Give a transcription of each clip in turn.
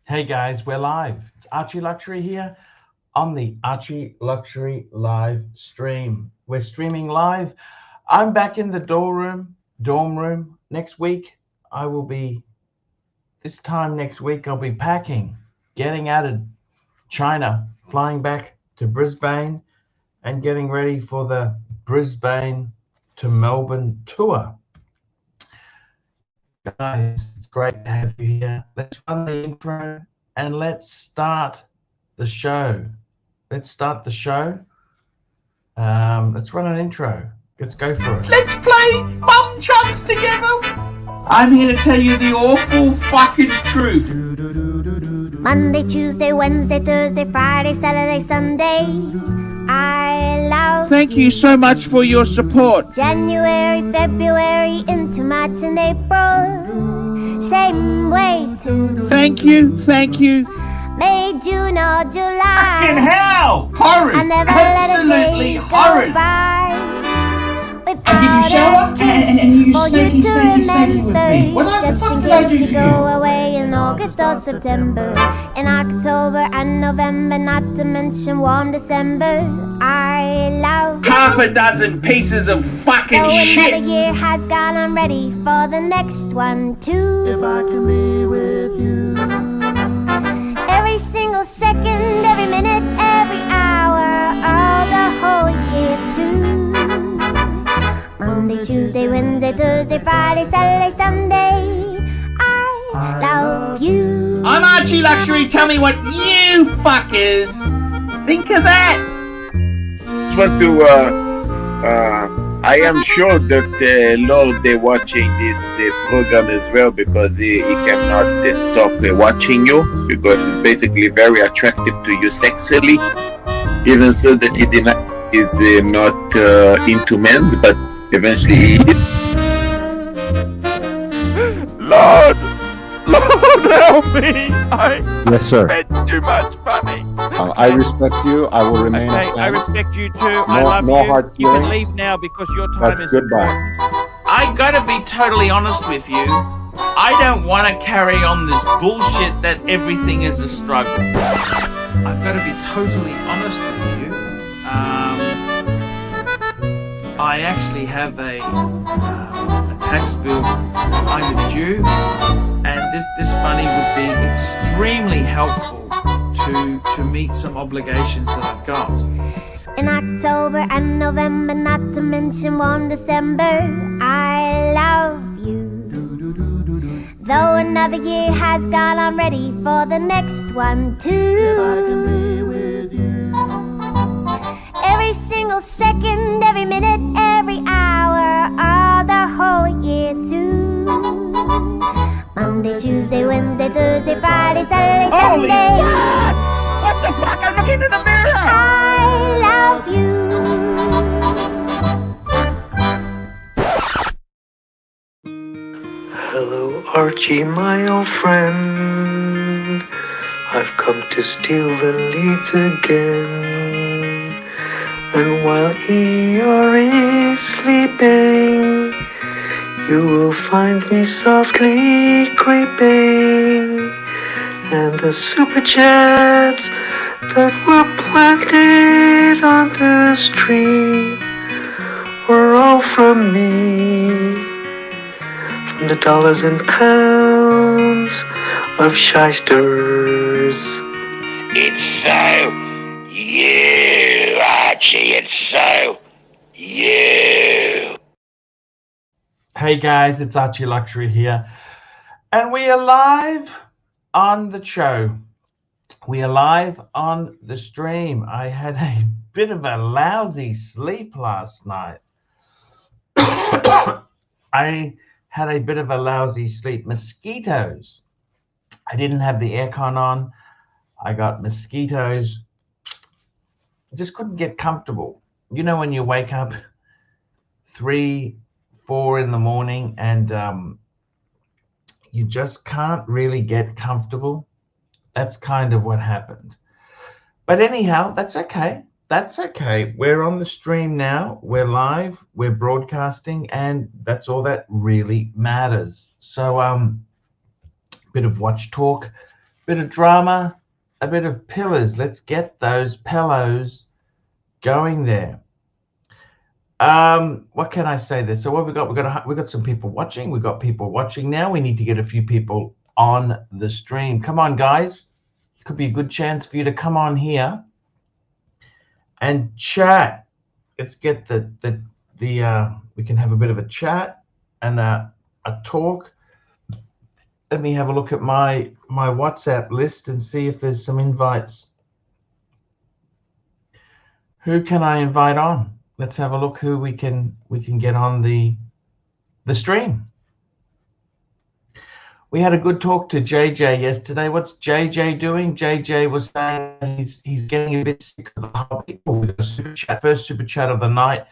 Hey guys, we're live. It's ArchieLuxury here on the ArchieLuxury live stream. We're streaming live. I'm back in the dorm room. Next week, this time next week, I'll be packing, getting out of China, flying back to Brisbane and getting ready for the Brisbane to Melbourne tour. Guys, it's great to have you here. Let's run the intro and let's start the show. Let's run an intro. Let's go for it. Let's play Mum Chunks together. I'm here to tell you the awful fucking truth. Monday, Tuesday, Wednesday, Thursday, Friday, Saturday, Sunday. I love Thank you so much for your support. January, February, into March and April. Same way too. Thank you. May, June or July. Fucking hell! I Horrid! never Absolutely let a day horrid! go by I give you shower and you for snaky you to with me. remember. What the Just fuck in did I do case to you you? go away in August or September, in October and November, not to mention warm December. I love Half a dozen pieces of fucking so another shit! year has gone, I'm ready for the next one too. If I can be with you. Every single second, every minute, every hour, all the whole year through. Monday, Tuesday, Wednesday, Thursday, Friday, Saturday, Sunday. I love you. I'm ArchieLuxury, tell me what you fuckers think of that! Just want to I am sure that Lord is watching this program as well, because he cannot stop watching you, because it's basically very attractive to you sexually, even so that he denies he's not into men's, but eventually he is. Lord help me! Yes, sir. spent too much money. I respect you. I will remain Okay, a fan. I respect you too. I No- love no you. hard You can feelings. leave now because your time That's is goodbye. important. I gotta be totally honest with you. I don't want to carry on this bullshit that everything is a struggle. I've got to be totally honest with you. I actually have a tax bill kind of due, and this money would be extremely helpful to meet some obligations that I've got. In October and November, not to mention warm December, I love you. Though another year has gone, I'm ready for the next one too. Every single second, every minute, every hour, all the whole year too. Monday, Tuesday, Wednesday, Thursday, Friday, Saturday, Holy Sunday. What the fuck? I'm looking in the mirror! I love you. Hello, Archie, my old friend. I've come to steal the leads again. And while Eeyore is sleeping, you will find me softly creeping. And the super chats that were planted on this tree were all from me. From the dollars and pounds of shysters. It's so you, Archie, it's so you. Hey guys, it's ArchieLuxury here, and we are live on the show. We are live on the stream. I had a bit of a lousy sleep last night. I had a bit of a lousy sleep. Mosquitoes. I didn't have the aircon on. I got mosquitoes. I just couldn't get comfortable. You know, when you wake up 3, 4 in the morning and you just can't really get comfortable. That's kind of what happened. But anyhow, that's okay. That's okay. We're on the stream now. We're live. We're broadcasting, and that's all that really matters. So, bit of watch talk bit of drama, a bit of pillars. Let's get those pillows going there. What can I say there? So what we got? We got some people watching. We got people watching now. We need to get a few people on the stream. Come on, guys. Could be a good chance for you to come on here and chat. Let's get we can have a bit of a chat and a talk. Let me have a look at my WhatsApp list and see if there's some invites. Who can I invite on? Let's have a look who we can get on the stream. We had a good talk to JJ yesterday. What's JJ doing? JJ was saying he's getting a bit sick of the hobby. We got a super chat, first super chat of the night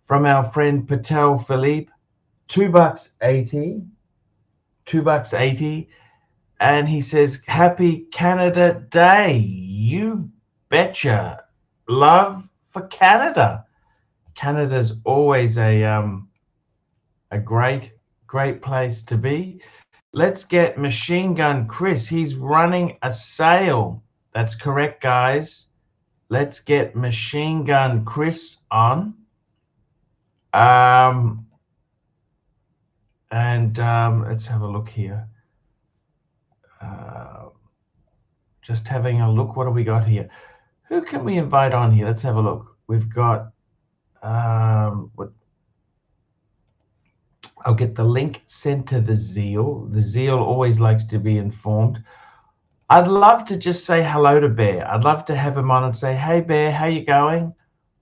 from our friend Patel Philippe. $2.80. $2.80. And he says, Happy Canada Day. You betcha. Love for Canada. Canada's always a great place to be. Let's get Machine Gun Chris. He's running a sale. That's correct, guys. Let's get Machine Gun Chris on. Let's have a look here. Just having a look. What do we got here? Who can we invite on here? Let's have a look. We've got I'll get the link sent to the Zeal. The Zeal always likes to be informed. I'd love to just say hello to Bear. I'd love to have him on and say, hey, Bear, how you going?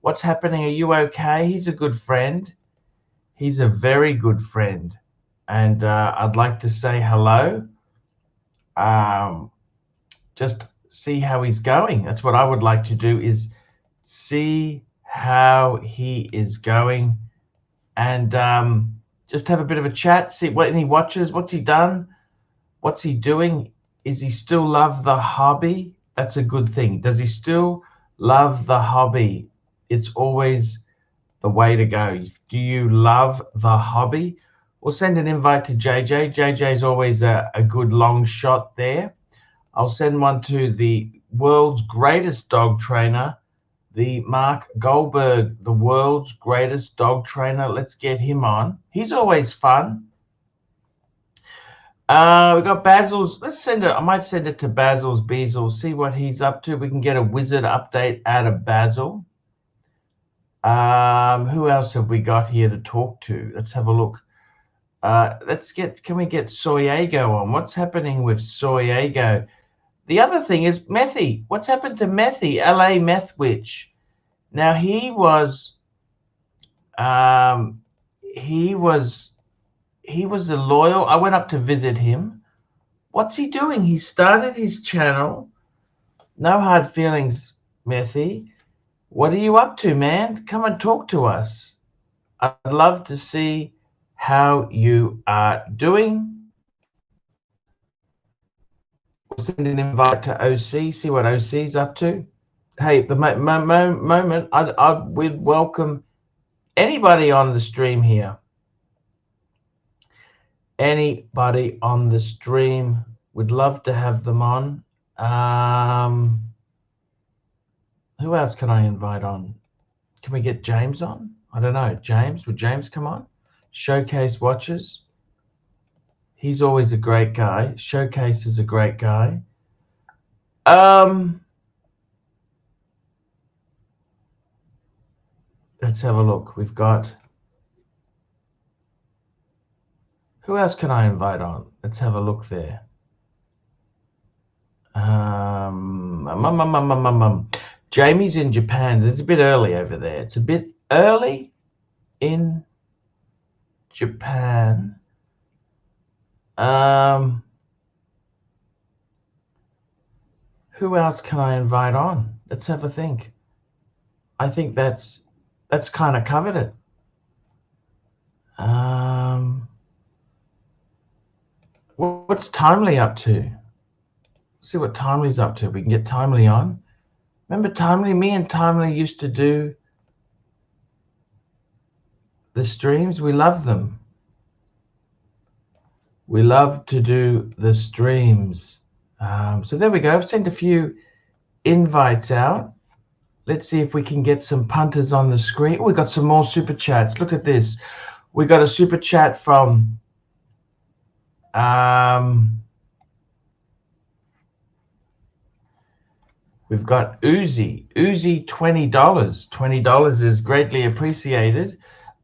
What's happening? Are you okay? He's a good friend. He's a very good friend. And I'd like to say hello. Just see how he's going. That's what I would like to do, is see how he is going. And just have a bit of a chat, see what he watches, what's he done, what's he doing. Is he still love the hobby? That's a good thing. Does he still love the hobby? It's always the way to go. Do you love the hobby? We'll send an invite to JJ. JJ's always a good long shot there. I'll send one to the world's greatest dog trainer, the Mark Goldberg, the world's greatest dog trainer. Let's get him on. He's always fun. We got Basil's. Let's send it. I might send it to Basil's Beazle, see what he's up to. We can get a wizard update out of Basil. Who else have we got here to talk to? Let's have a look. Can we get Soyego on? What's happening with Soyego? The other thing is Methy. What's happened to Methy? LA Meth Witch. Now he was a loyal. I went up to visit him. What's he doing? He started his channel. No hard feelings, Methy. What are you up to, man? Come and talk to us. I'd love to see how you are doing. We'll send an invite to OC, see what OC's up to. Hey, at the moment, we'd welcome anybody on the stream here. Anybody on the stream, we'd love to have them on. Who else can I invite on? Can we get James on? I don't know. James, would James come on? Showcase Watches. He's always a great guy. Showcase is a great guy. Let's have a look. We've got... Who else can I invite on? Let's have a look there. Jamie's in Japan. It's a bit early over there. It's a bit early in Japan. Who else can I invite on? Let's have a think. I think that's kind of covered it. What's Timely up to? See what Timely's up to. We can get Timely on. Remember Timely? Me and Timely used to do the streams. We love them. We love to do the streams. So there we go. I've sent a few invites out. Let's see if we can get some punters on the screen. We got some more super chats. Look at this. We got a super chat from we've got Uzi. Uzi, $20. $20 is greatly appreciated.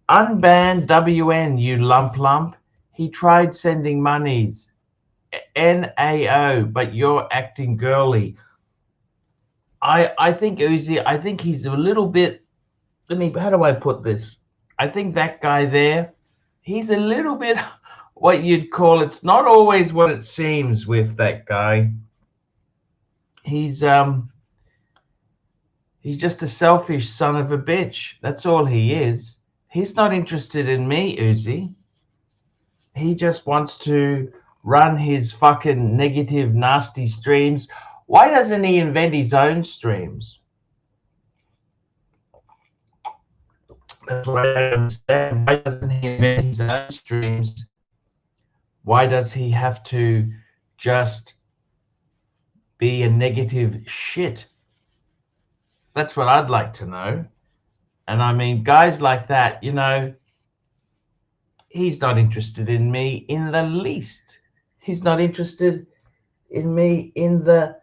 Unbanned WN, you lump. He tried sending monies. NAO, but you're acting girly. I think Uzi, I think he's a little bit, how do I put this? I think that guy there, he's a little bit what you'd call, it's not always what it seems with that guy. He's just a selfish son of a bitch. That's all he is. He's not interested in me, Uzi. He just wants to run his fucking negative, nasty streams. Why doesn't he invent his own streams? That's what I don't understand. Why doesn't he invent his own streams? Why does he have to just be a negative shit? That's what I'd like to know. And I mean, guys like that, you know, he's not interested in me in the least. He's not interested in me in the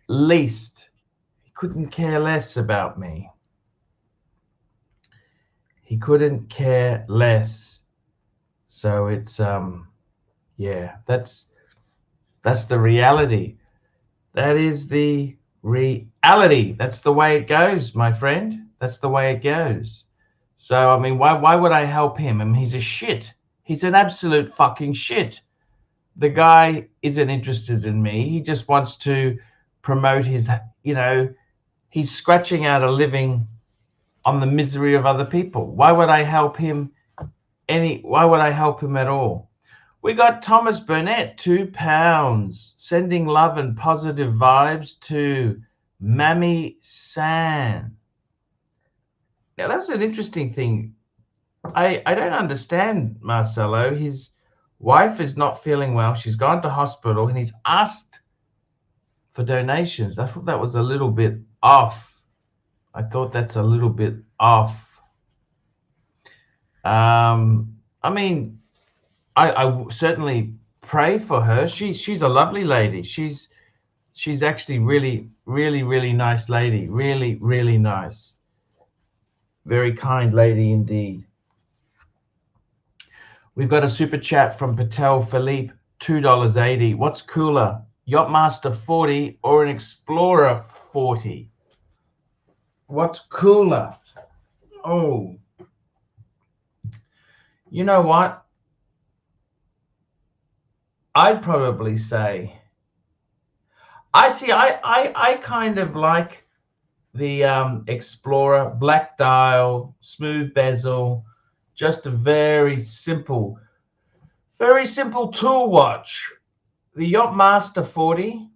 least. He couldn't care less about me. He couldn't care less. So it's yeah, that's the reality. That is the reality. That's the way it goes, my friend. That's the way it goes. So I mean, why would I help him? I mean, he's a shit. He's an absolute fucking shit. The guy isn't interested in me. He just wants to promote his, you know, he's scratching out a living on the misery of other people. Why would I help him why would I help him at all? We got Thomas Burnett, £2, sending love and positive vibes to Mammy San. Now that's an interesting thing. I don't understand Marcelo. His wife is not feeling well. She's gone to hospital and he's asked for donations. I thought that was a little bit off. I thought that's a little bit off. I mean, I certainly pray for her. She's a lovely lady. She's actually really nice lady. Really nice. Very kind lady indeed. We've got a super chat from Patel Philippe, $2.80. What's cooler, Yacht-Master 40 or an Explorer 40? What's cooler? Oh, you know what? I'd probably say, I kind of like the Explorer, black dial, smooth bezel, just a very simple tool watch. The Yacht-Master 40,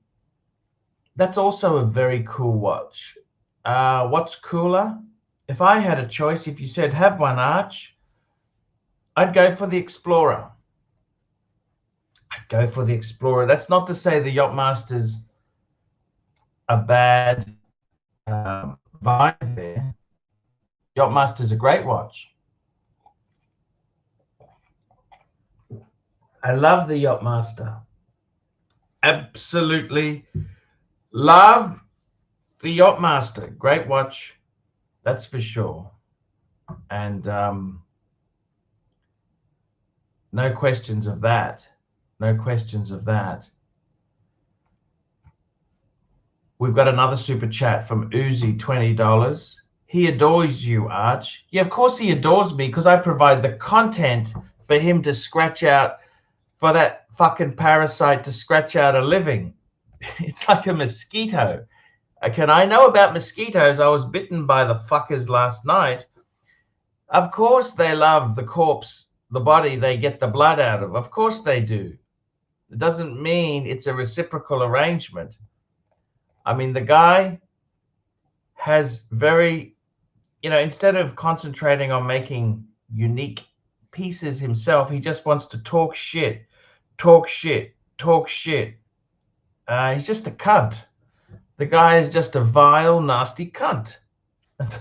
that's also a very cool watch. What's cooler? If I had a choice, if you said have one, Arch, I'd go for the Explorer. I'd go for the Explorer. That's not to say the Yacht-Master's a bad vibe there. Yacht-Master's a great watch. I love the Yacht-Master. Absolutely love the Yacht-Master. Great watch, that's for sure. And no questions of that. No questions of that. We've got another super chat from Uzi, $20. He adores you, Arch. Yeah, of course he adores me because I provide the content for him to scratch out, for that fucking parasite to scratch out a living. It's like a mosquito. Can I know about mosquitoes? I was bitten by the fuckers last night. Of course they love the corpse, the body they get the blood out of. Of course they do. It doesn't mean it's a reciprocal arrangement. I mean, the guy has very, you know, instead of concentrating on making unique pieces himself, he just wants to talk shit. He's just a cunt. The guy is just a vile, nasty cunt.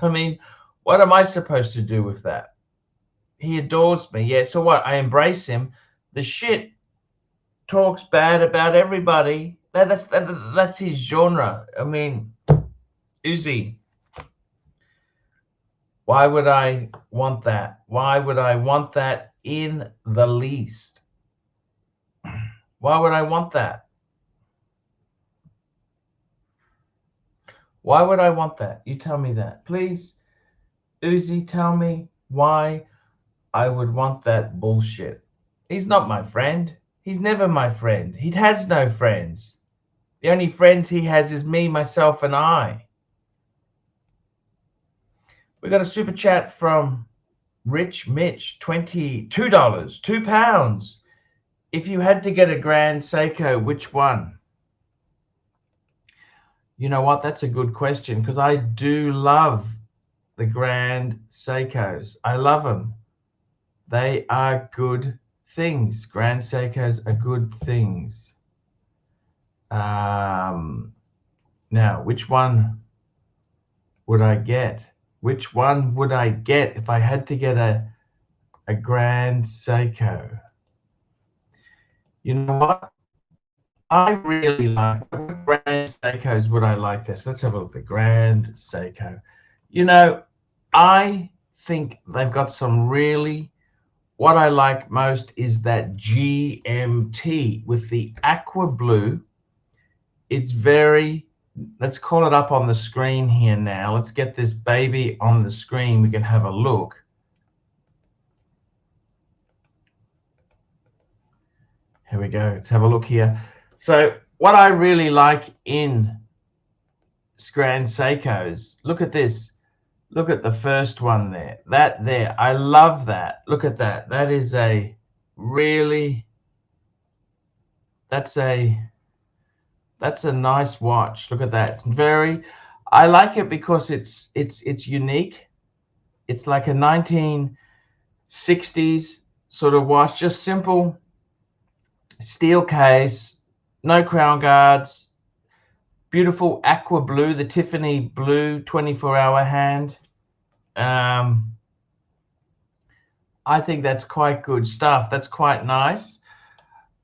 I mean, what am I supposed to do with that? He adores me. Yeah, so what? I embrace him. The shit talks bad about everybody. That's his genre. I mean, Uzi, why would I want that? Why would I want that in the least? Why would I want that? Why would I want that? You tell me that. Please, Uzi, tell me why I would want that bullshit. He's not my friend. He's never my friend. He has no friends. The only friends he has is me, myself, and I. We got a super chat from Rich Mitch, $22, £2. If you had to get a Grand Seiko, which one? You know what? That's a good question, because I do love the Grand Seikos. I love them. They are good things. Grand Seikos are good things. Now, which one would I get? Which one would I get if I had to get a Grand Seiko? You know what? I really like, what Grand Seikos would I like this? Let's have a look. The Grand Seiko. You know, I think they've got some really, what I like most is that GMT with the aqua blue. It's very, let's call it up on the screen here now. Let's get this baby on the screen. We can have a look. Here we go. Let's have a look here. So what I really like in Grand Seikos, look at this. Look at the first one there. That there. I love that. Look at that. That is a really, that's a nice watch. Look at that. It's very, I like it because it's unique. It's like a 1960s sort of watch, just simple steel case, no crown guards, beautiful aqua blue, the Tiffany blue 24-hour hand. I think that's quite good stuff. That's quite nice.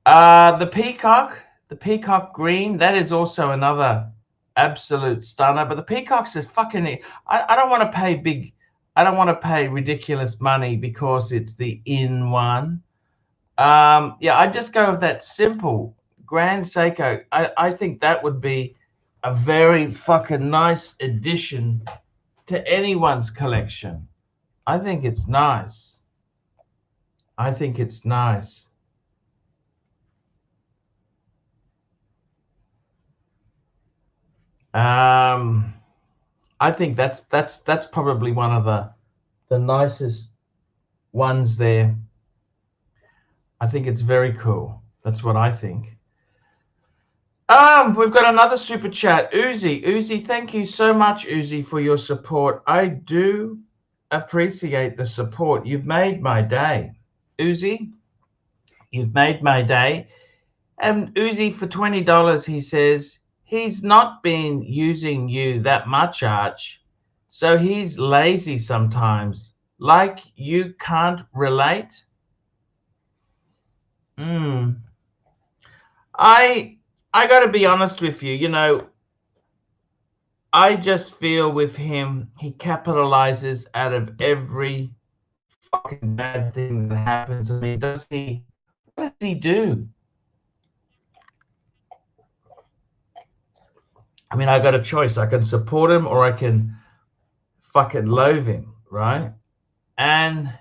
The peacock green, that is also another absolute stunner. But the peacocks is fucking, I don't want to pay big, I don't want to pay ridiculous money because it's the in one. Yeah, I just go with that simple Grand Seiko. I think that would be a very fucking nice addition to anyone's collection. I think it's nice. I think it's nice. I think that's probably one of the nicest ones there. I think it's very cool. That's what I think. We've got another super chat. Uzi, thank you so much, Uzi, for your support. I do appreciate the support. You've made my day. Uzi, you've made my day. And Uzi, for $20, he says, he's not been using you that much, Arch. So he's lazy sometimes. Like you can't relate? I got to be honest with you. You know, I just feel with him, he capitalizes out of every fucking bad thing that happens to me. Does he? What does he do? I mean, I got a choice. I can support him or I can fucking loathe him, right? And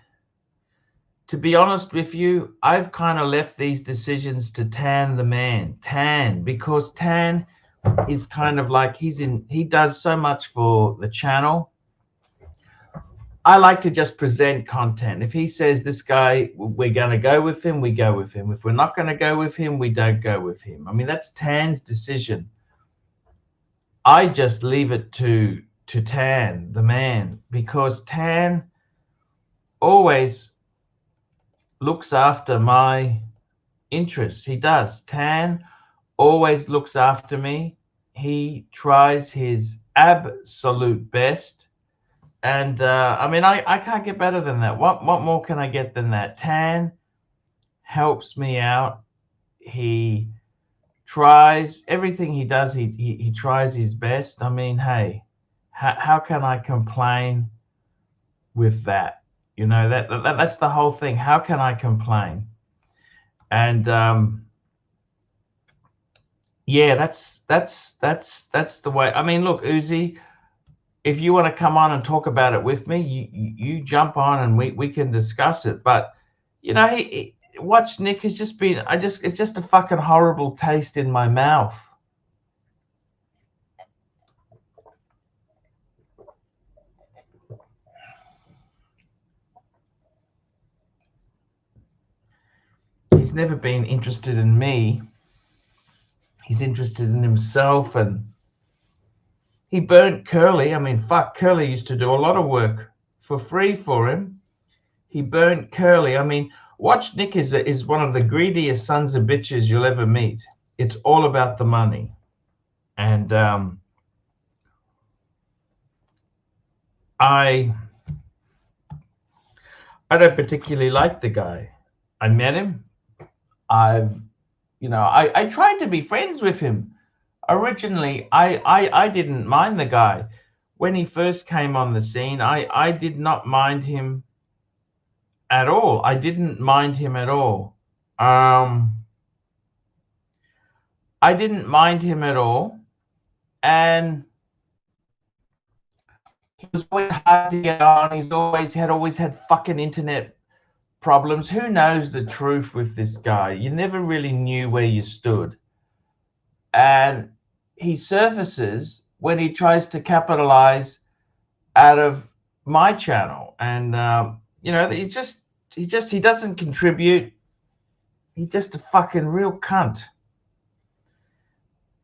to be honest with you, I've kind of left these decisions to Tan the man. Tan, because Tan is kind of like, he does so much for the channel. I like to just present content. If he says this guy, we're going to go with him, we go with him. If we're not going to go with him, we don't go with him. I mean, that's Tan's decision. I just leave it to Tan, the man, because Tan always looks after my interests. He does. Tan always looks after me. He tries his absolute best. And I mean, I can't get better than that. What more can I get than that? Tan helps me out. He tries everything he does. He tries his best. I mean, hey, how can I complain with that? You know, that's the whole thing. How can I complain? And yeah, that's the way. I mean, look, Uzi, if you want to come on and talk about it with me, you jump on and we can discuss it. But you know, watch Nick has just been. It's just a fucking horrible taste in my mouth. He's never been interested in me. He's interested in himself, and he burnt Curly. I mean, fuck, Curly used to do a lot of work for free for him. He burnt Curly. I mean, watch Nick is one of the greediest sons of bitches you'll ever meet. It's all about the money. And I don't particularly like the guy. I met him. I tried to be friends with him. Originally, I didn't mind the guy. When he first came on the scene, I did not mind him at all. I didn't mind him at all. I didn't mind him at all. And he was always hard to get on. He's always had fucking internet problems. Who knows the truth with this guy? You never really knew where you stood. And he surfaces when he tries to capitalize out of my channel. And you know, he doesn't contribute. He's just a fucking real cunt.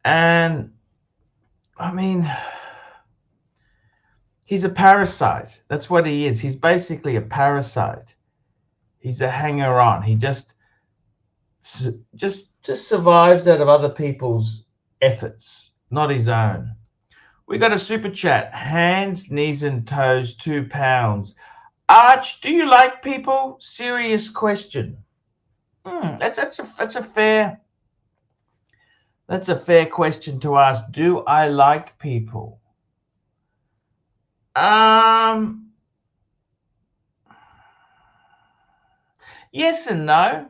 And I mean, he's a parasite. That's what he is. He's basically a parasite. He's a hanger-on. He just survives out of other people's efforts, not his own. We got a super chat. Hands, knees, and toes, £2. Arch, do you like people? Serious question. That's a fair question to ask. Do I like people? Yes and no.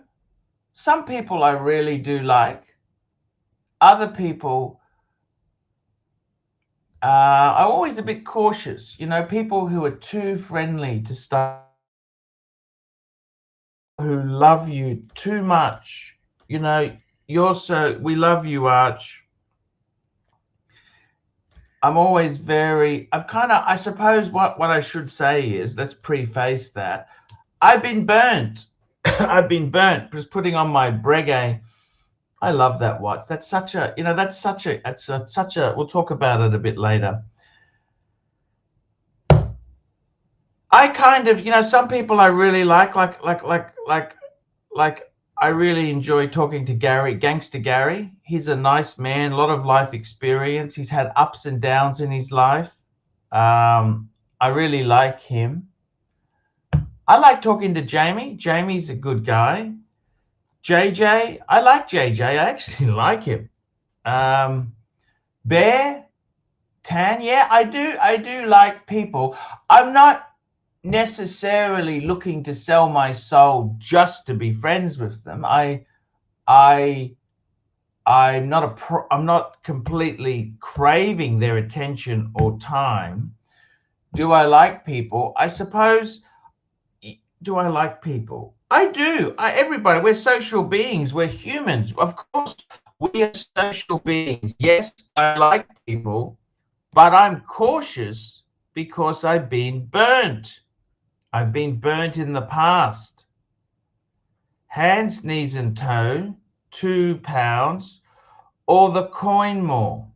Some people I really do like. Other people, I'm always a bit cautious. You know, people who are too friendly to start, who love you too much. You know, we love you, Arch. I'm always I suppose what I should say is, let's preface that. I've been burnt. I've been burnt just putting on my Breguet. I love that watch. That's such a, we'll talk about it a bit later. I kind of, some people I really like I really enjoy talking to Gangster Gary. He's a nice man, a lot of life experience. He's had ups and downs in his life. I really like him. I like talking to Jamie. Jamie's a good guy. JJ, I like JJ. I actually like him. Bear, Tan, yeah, I do like people. I'm not necessarily looking to sell my soul just to be friends with them. I'm not completely craving their attention or time. Do I like people? I suppose. Do I like people? I do. Everybody, we're social beings. We're humans. Of course, we are social beings. Yes, I like people, but I'm cautious because I've been burnt. I've been burnt in the past. Hands, knees, and toe, £2, or the coin more.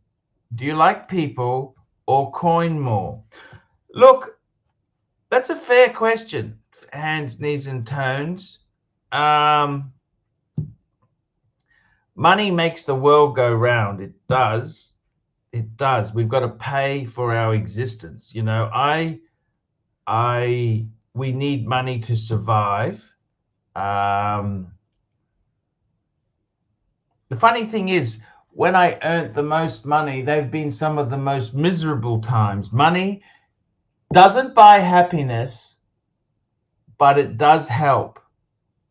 Do you like people or coin more? Look, that's a fair question. Hands, knees, and toes. money makes the world go round. It does. It does. We've got to pay for our existence. You know, we need money to survive. The funny thing is, when I earned the most money, they've been some of the most miserable times. Money doesn't buy happiness, but it does help.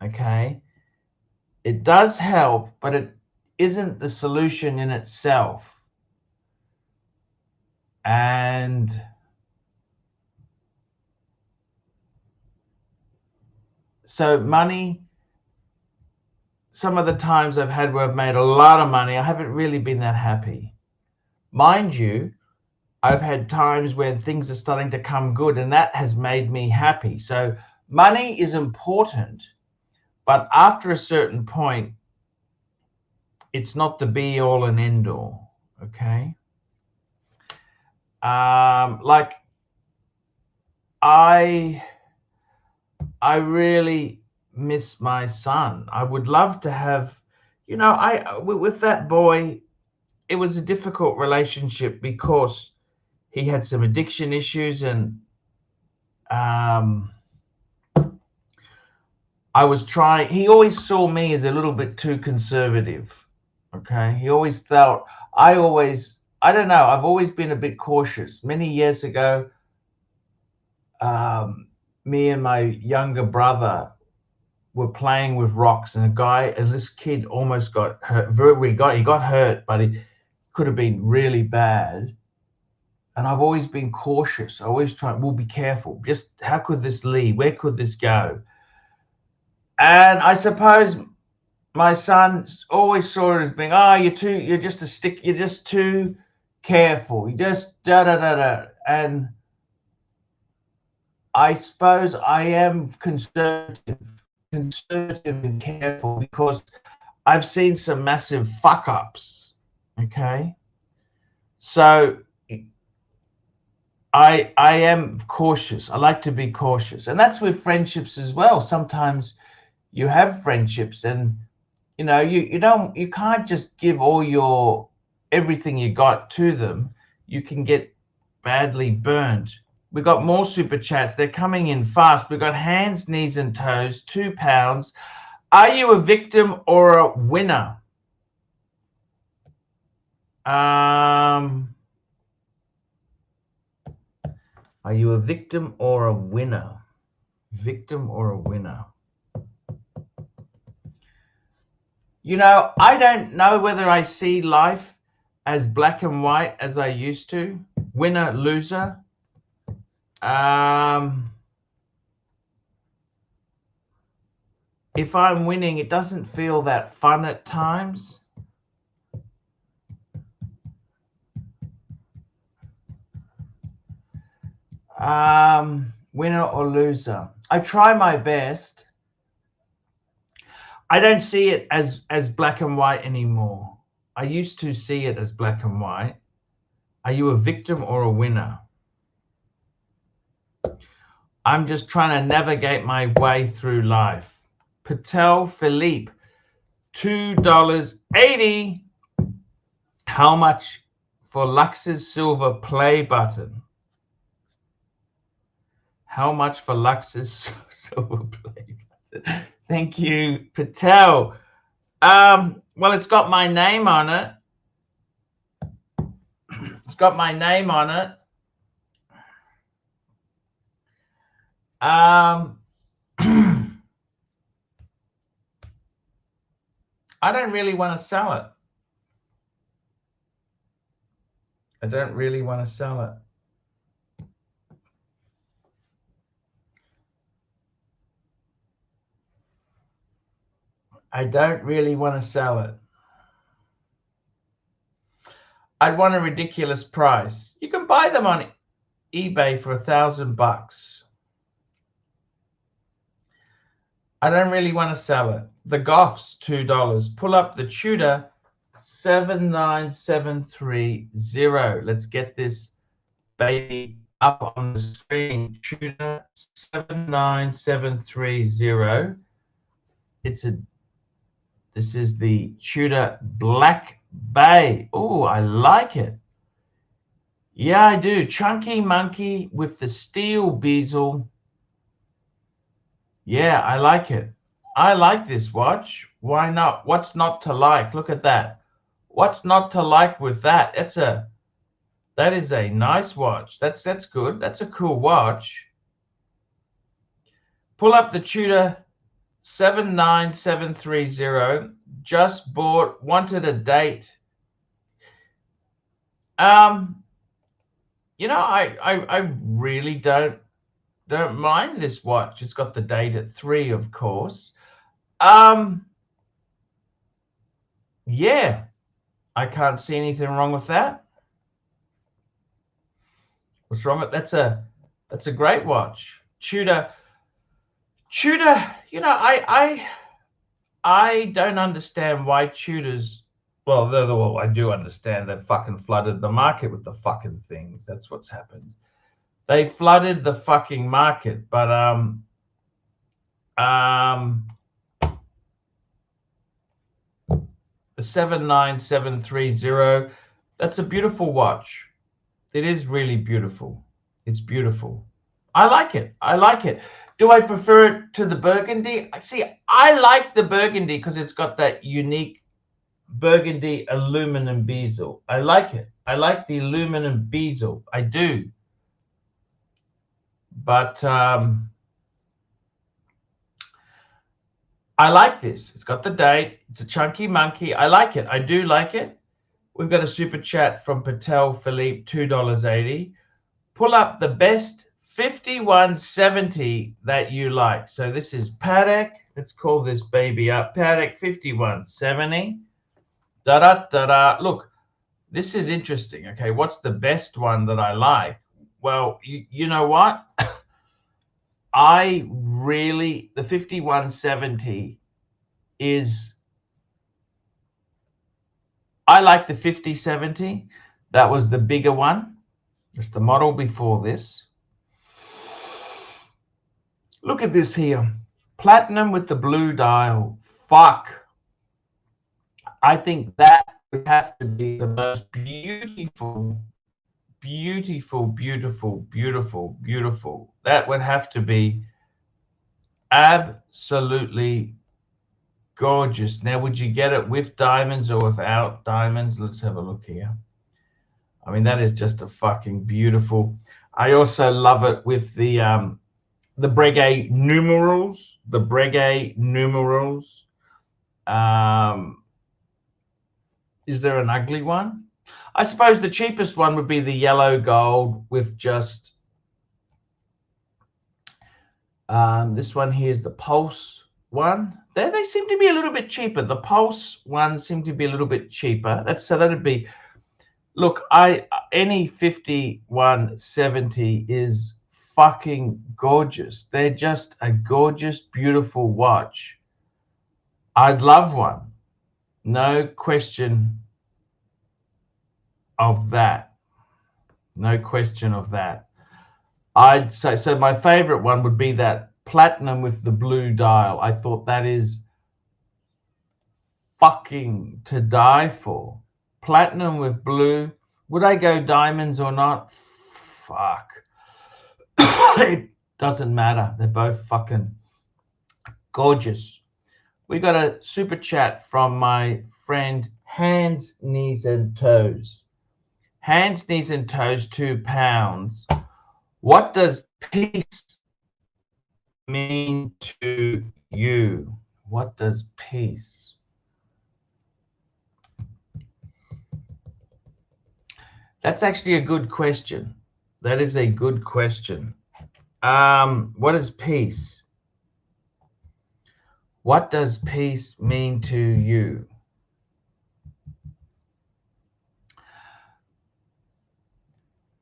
Okay? It does help, but it isn't the solution in itself. And so money, some of the times I've had where I've made a lot of money, I haven't really been that happy. Mind you, I've had times when things are starting to come good, and that has made me happy. So money is important, but after a certain point, it's not the be all and end all. Okay. Like I really miss my son. I would love to have, you know, with that boy, it was a difficult relationship because he had some addiction issues, and I was trying. He always saw me as a little bit too conservative. Okay, he always felt I don't know. I've always been a bit cautious. Many years ago, me and my younger brother were playing with rocks, and this kid almost got hurt. He got hurt, but it could have been really bad. And I've always been cautious. I always try, we'll be careful. Just how could this lead? Where could this go? And I suppose my son always saw it as being, you're just too careful. You just da-da-da-da. And I suppose I am conservative and careful because I've seen some massive fuck-ups, okay? So I am cautious. I like to be cautious. And that's with friendships as well. Sometimes you have friendships and, you know, you can't just give everything you got to them. You can get badly burned. We got more super chats. They're coming in fast. We've got hands, knees, and toes, £2. Are you a victim or a winner? Are you a victim or a winner? Victim or a winner? You know, I don't know whether I see life as black and white as I used to. Winner, loser. If I'm winning, it doesn't feel that fun at times. Winner or loser? I try my best. I don't see it as black and white anymore. I used to see it as black and white. Are you a victim or a winner? I'm just trying to navigate my way through life. Patel Philippe, $2.80. How much for Lux's silver play button? How much for Lux's silver play button? Thank you, Patel. Well, it's got my name on it. It's got my name on it. I don't really want to sell it. I don't really want to sell it. I don't really want to sell it. I'd want a ridiculous price. You can buy them on eBay for $1,000. I don't really want to sell it. The Goff's $2. Pull up the Tudor 79730. Let's get this baby up on the screen. Tudor 79730. It's the This is the Tudor Black Bay. Oh, I like it. Yeah, I do. Chunky monkey with the steel bezel. Yeah, I like it. I like this watch. Why not? What's not to like? Look at that. What's not to like with that? That is a nice watch. That's good. That's a cool watch. Pull up the Tudor 79730. Just bought. Wanted a date. You know, I really don't mind this watch. It's got the date at 3, of course. Yeah, I can't see anything wrong with that. What's wrong with that's a great watch. Tudor. You know, I don't understand why Tudors. Well, I do understand. They fucking flooded the market with the fucking things. That's what's happened. They flooded the fucking market, but the 79730. That's a beautiful watch. It is really beautiful. It's beautiful. I like it. I like it. Do I prefer it to the burgundy? See, I like the burgundy because it's got that unique burgundy aluminum bezel. I like it. I like the aluminum bezel. I do. But I like this. It's got the date. It's a chunky monkey. I like it. I do like it. We've got a super chat from Patel Philippe, $2.80. Pull up the best 5170 that you like. So this is Patek. Let's call this baby up. Patek 5170. Da-da-da-da. Look, this is interesting. Okay, what's the best one that I like? Well, you know what? The 5170 is, I like the 5070. That was the bigger one. It's the model before this. Look at this here. Platinum with the blue dial. Fuck. I think that would have to be the most beautiful. That would have to be absolutely gorgeous. Now, would you get it with diamonds or without diamonds? Let's have a look here. I mean, that is just a fucking beautiful. I also love it with the Breguet numerals. The Breguet numerals. Is there an ugly one? I suppose the cheapest one would be the yellow gold with just this one here is the Pulse one. They seem to be a little bit cheaper. The Pulse ones seem to be a little bit cheaper. That'd be. Look, any 5170 is fucking gorgeous. They're just a gorgeous, beautiful watch. I'd love one. No question of that. No question of that. I'd say, so my favorite one would be that platinum with the blue dial. I thought that is fucking to die for. Platinum with blue. Would I go diamonds or not? Fuck. It doesn't matter. They're both fucking gorgeous. We got a super chat from my friend Hands, Knees and Toes. Hands, Knees and Toes, £2. What does peace mean to you? What does peace? That's actually a good question. That is a good question. What is peace? What does peace mean to you?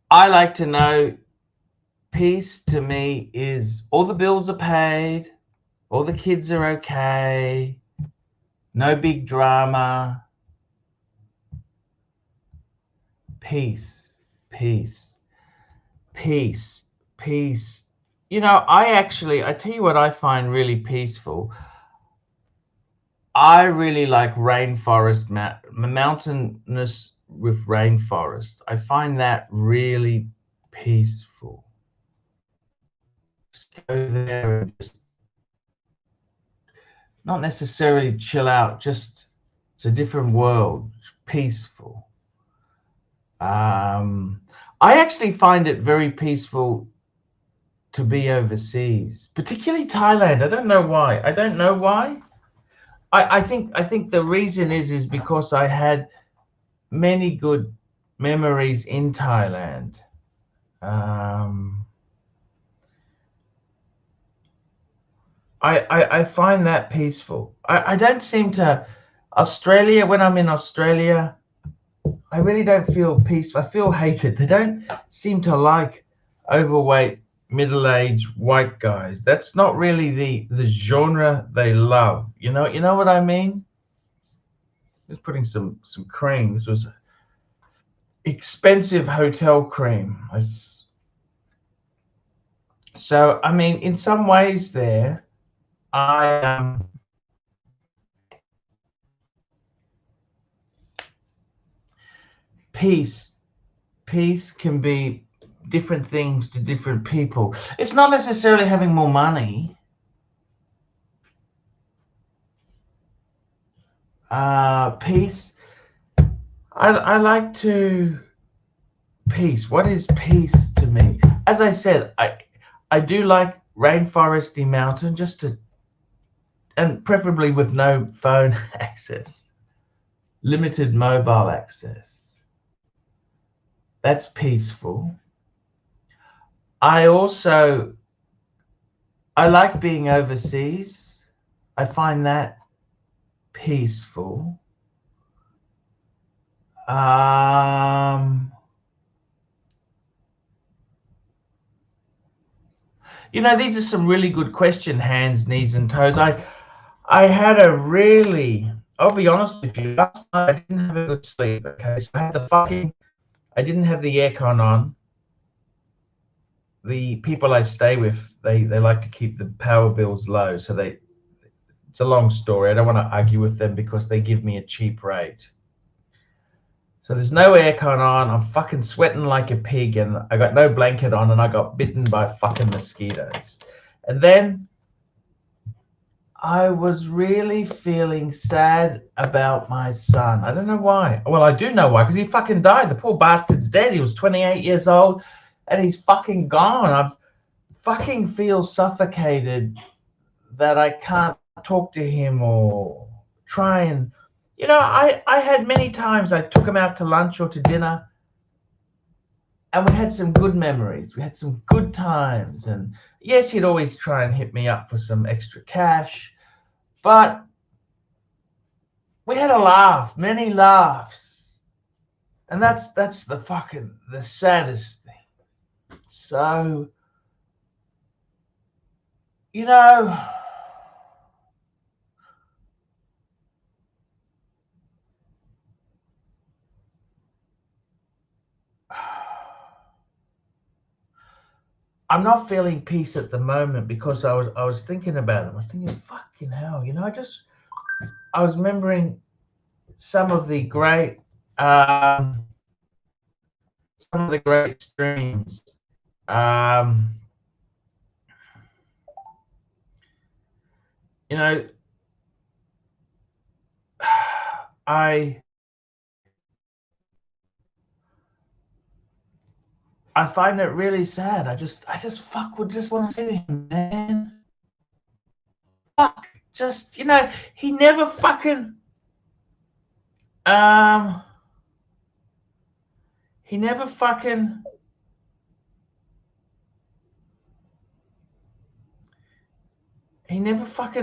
I like to know peace to me is all the bills are paid, all the kids are okay, no big drama. Peace, peace, peace, peace. You know, I tell you what I find really peaceful. I really like rainforest, mountainous with rainforest. I find that really peaceful. Just go there and just not necessarily chill out, just it's a different world, peaceful. I actually find it very peaceful to be overseas, particularly Thailand. I don't know why. I don't know why. I think the reason is because I had many good memories in Thailand. I find that peaceful. I don't seem to Australia, when I'm in Australia, I really don't feel peaceful. I feel hated. They don't seem to like overweight, middle-aged white guys. That's not really the genre they love. You know what I mean? Just putting some cream. This was expensive hotel cream. So I mean, in some ways there, I peace can be different things to different people. It's not necessarily having more money. Peace. I like to peace. What is peace to me? As I said, I do like rainforesty mountain, just to, and preferably with no phone access, limited mobile access. That's peaceful. I like being overseas. I find that peaceful. You know, these are some really good questions, hands, knees, and toes. I had a really, I'll be honest with you, last night I didn't have a good sleep. Okay, so I didn't have the aircon on. The people I stay with, they like to keep the power bills low, so it's a long story. I don't want to argue with them because they give me a cheap rate. So there's no aircon on. I'm fucking sweating like a pig, and I got no blanket on, and I got bitten by fucking mosquitoes. And then I was really feeling sad about my son. I don't know why. Well, I do know why, because he fucking died. The poor bastard's dead. He was 28 years old, and he's fucking gone. I fucking feel suffocated that I can't talk to him or try and, you know, I had many times I took him out to lunch or to dinner, and we had some good memories. We had some good times. And yes, he'd always try and hit me up for some extra cash, but we had a laugh, many laughs. And that's the saddest thing. So, you know, I'm not feeling peace at the moment because I was thinking about it. I was thinking, fucking hell, you know, I was remembering some of the great streams. You know, I find it really sad. I just would just want to say to him, man, fuck, just, you know, he never fucking, he never fucking,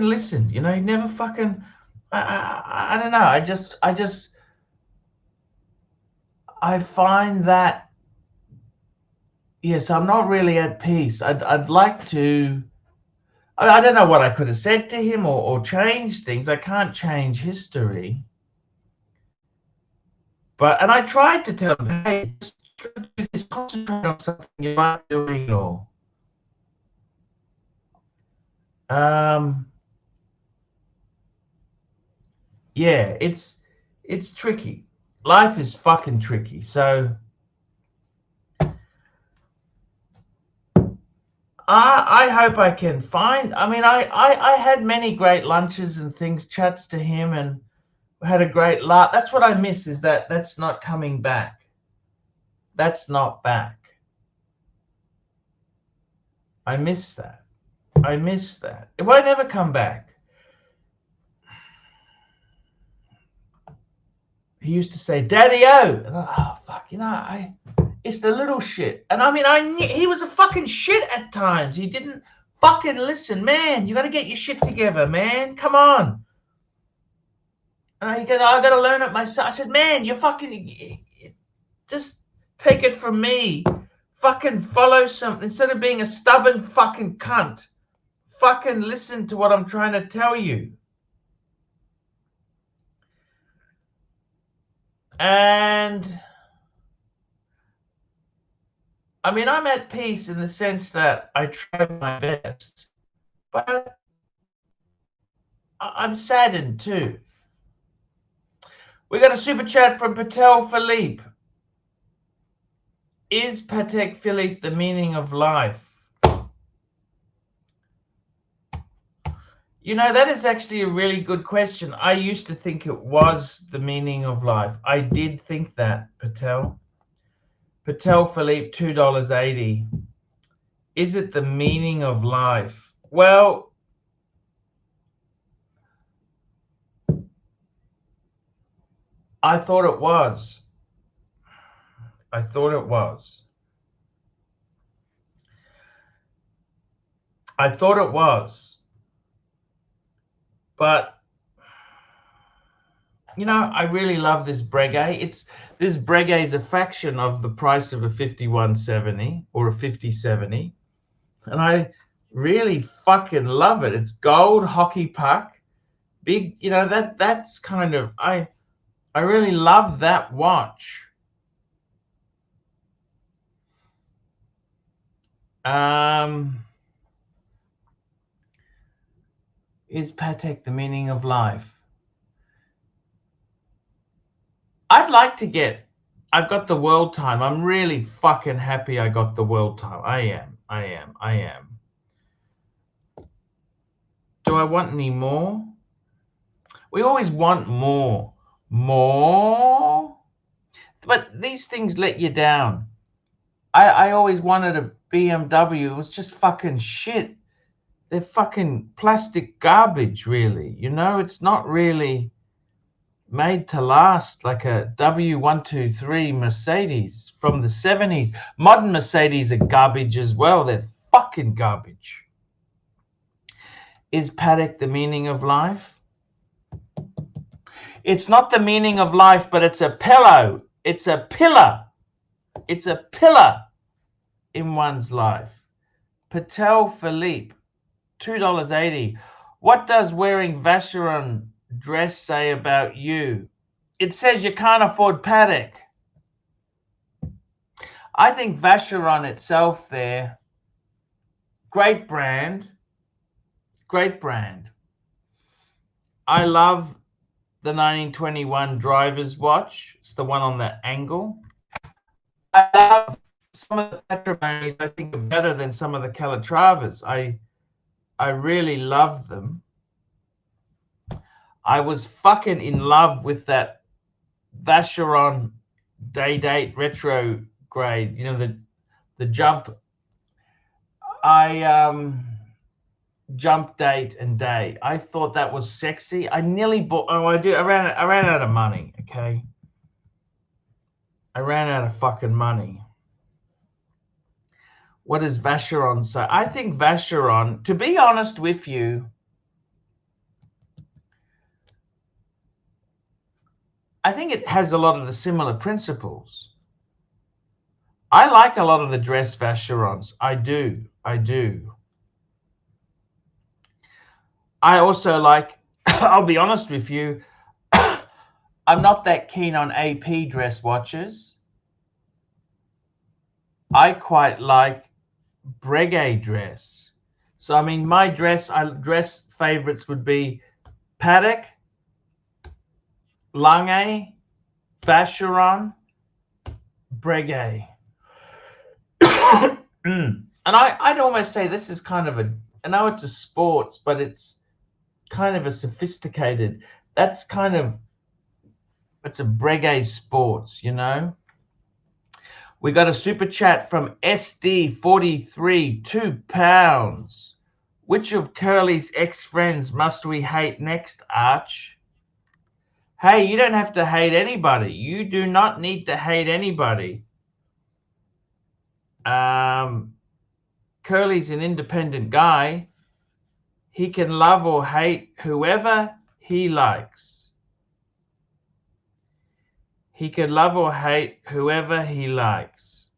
listened, you know, he never fucking, I don't know, I find that, yes, I'm not really at peace. I'd like to, I don't know what I could have said to him or changed things. I can't change history. And I tried to tell him, hey, just concentrate on something you aren't doing, or yeah, it's tricky. Life is fucking tricky. So I hope I can find. I mean, I had many great lunches and things, chats to him, and had a great laugh. That's what I miss, is that's not coming back. That's not back. I miss that. I miss that. It won't ever come back. He used to say, "Daddy-o." Oh, fuck, it's the little shit. And I mean, he was a fucking shit at times. He didn't fucking listen. Man, you got to get your shit together, man. Come on. And I got to learn it myself. I said, man, you fucking, just take it from me. Fucking follow something. Instead of being a stubborn fucking cunt, fucking listen to what I'm trying to tell you. And I mean, I'm at peace in the sense that I try my best, but I'm saddened too. We got a super chat from Patel Philippe. Is Patek Philippe the meaning of life? You know, that is actually a really good question. I used to think it was the meaning of life. I did think that, Patel. Patel Philippe, $2.80. Is it the meaning of life? Well, I thought it was. I thought it was. I thought it was. But, you know, I really love this Breguet. This Breguet is a fraction of the price of a 5170 or a 5070. And I really fucking love it. It's gold hockey puck. Big, you know, that's kind of, I really love that watch. Is Patek the meaning of life? I'd like to get, I've got the world time. I'm really fucking happy I got the world time. I am. Do I want any more? We always want more. But these things let you down. I always wanted a BMW. It was just fucking shit. They're fucking plastic garbage, really. You know, it's not really made to last like a W123 Mercedes from the 70s. Modern Mercedes are garbage as well. They're fucking garbage. Is Patek the meaning of life? It's not the meaning of life, but it's a pillow. It's a pillar. It's a pillar in one's life. Patel Philippe, $2.80. What does wearing Vacheron dress say about you? It says you can't afford Patek. I think Vacheron itself there, great brand. Great brand. I love the 1921 driver's watch. It's the one on the angle. I love some of the Patrimonies. I think are better than some of the Calatravas. I really love them. I was fucking in love with that Vacheron day-date retrograde. You know, the jump. Jump date and day. I thought that was sexy. I nearly bought. Oh, I did. I ran out of money. Okay. I ran out of fucking money. What does Vacheron say? I think Vacheron, to be honest with you, I think it has a lot of the similar principles. I like a lot of the dress Vacherons. I do. I also like, I'll be honest with you, I'm not that keen on AP dress watches. I quite like Breguet dress. So, I mean, my dress favorites would be Patek, Lange, Vacheron, Breguet. And I'd almost say this is kind of I know it's a sports, but it's kind of a sophisticated, it's a Breguet sports, you know. We got a super chat from SD43, £2. Which of Curly's ex-friends must we hate next, Arch? Hey, you don't have to hate anybody. You do not need to hate anybody. Curly's an independent guy. He can love or hate whoever he likes. He can love or hate whoever he likes.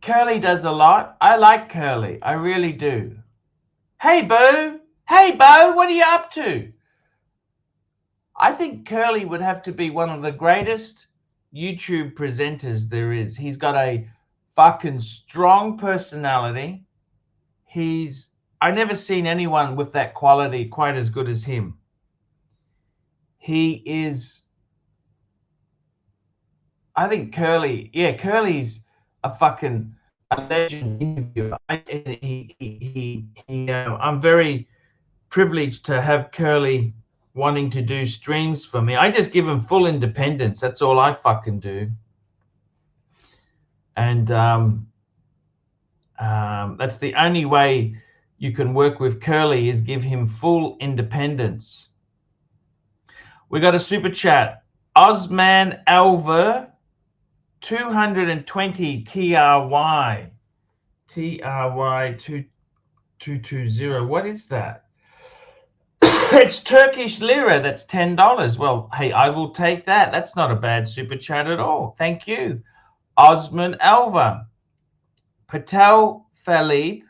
Curly does a lot. I like Curly. I really do. Hey, Bo. Hey, Bo, what are you up to? I think Curly would have to be one of the greatest YouTube presenters there is. He's got a fucking strong personality. I've never seen anyone with that quality quite as good as him. He is, I think Curly's a fucking a legend interviewer. I'm very privileged to have Curly wanting to do streams for me. I just give him full independence. That's all I fucking do. And that's the only way you can work with Curly, is give him full independence. We got a super chat. Osman Alver, 220 TRY. TRY 2220. What is that? It's Turkish lira. That's $10. Well, hey, I will take that. That's not a bad super chat at all. Thank you. Osman Alva. Patel Philippe,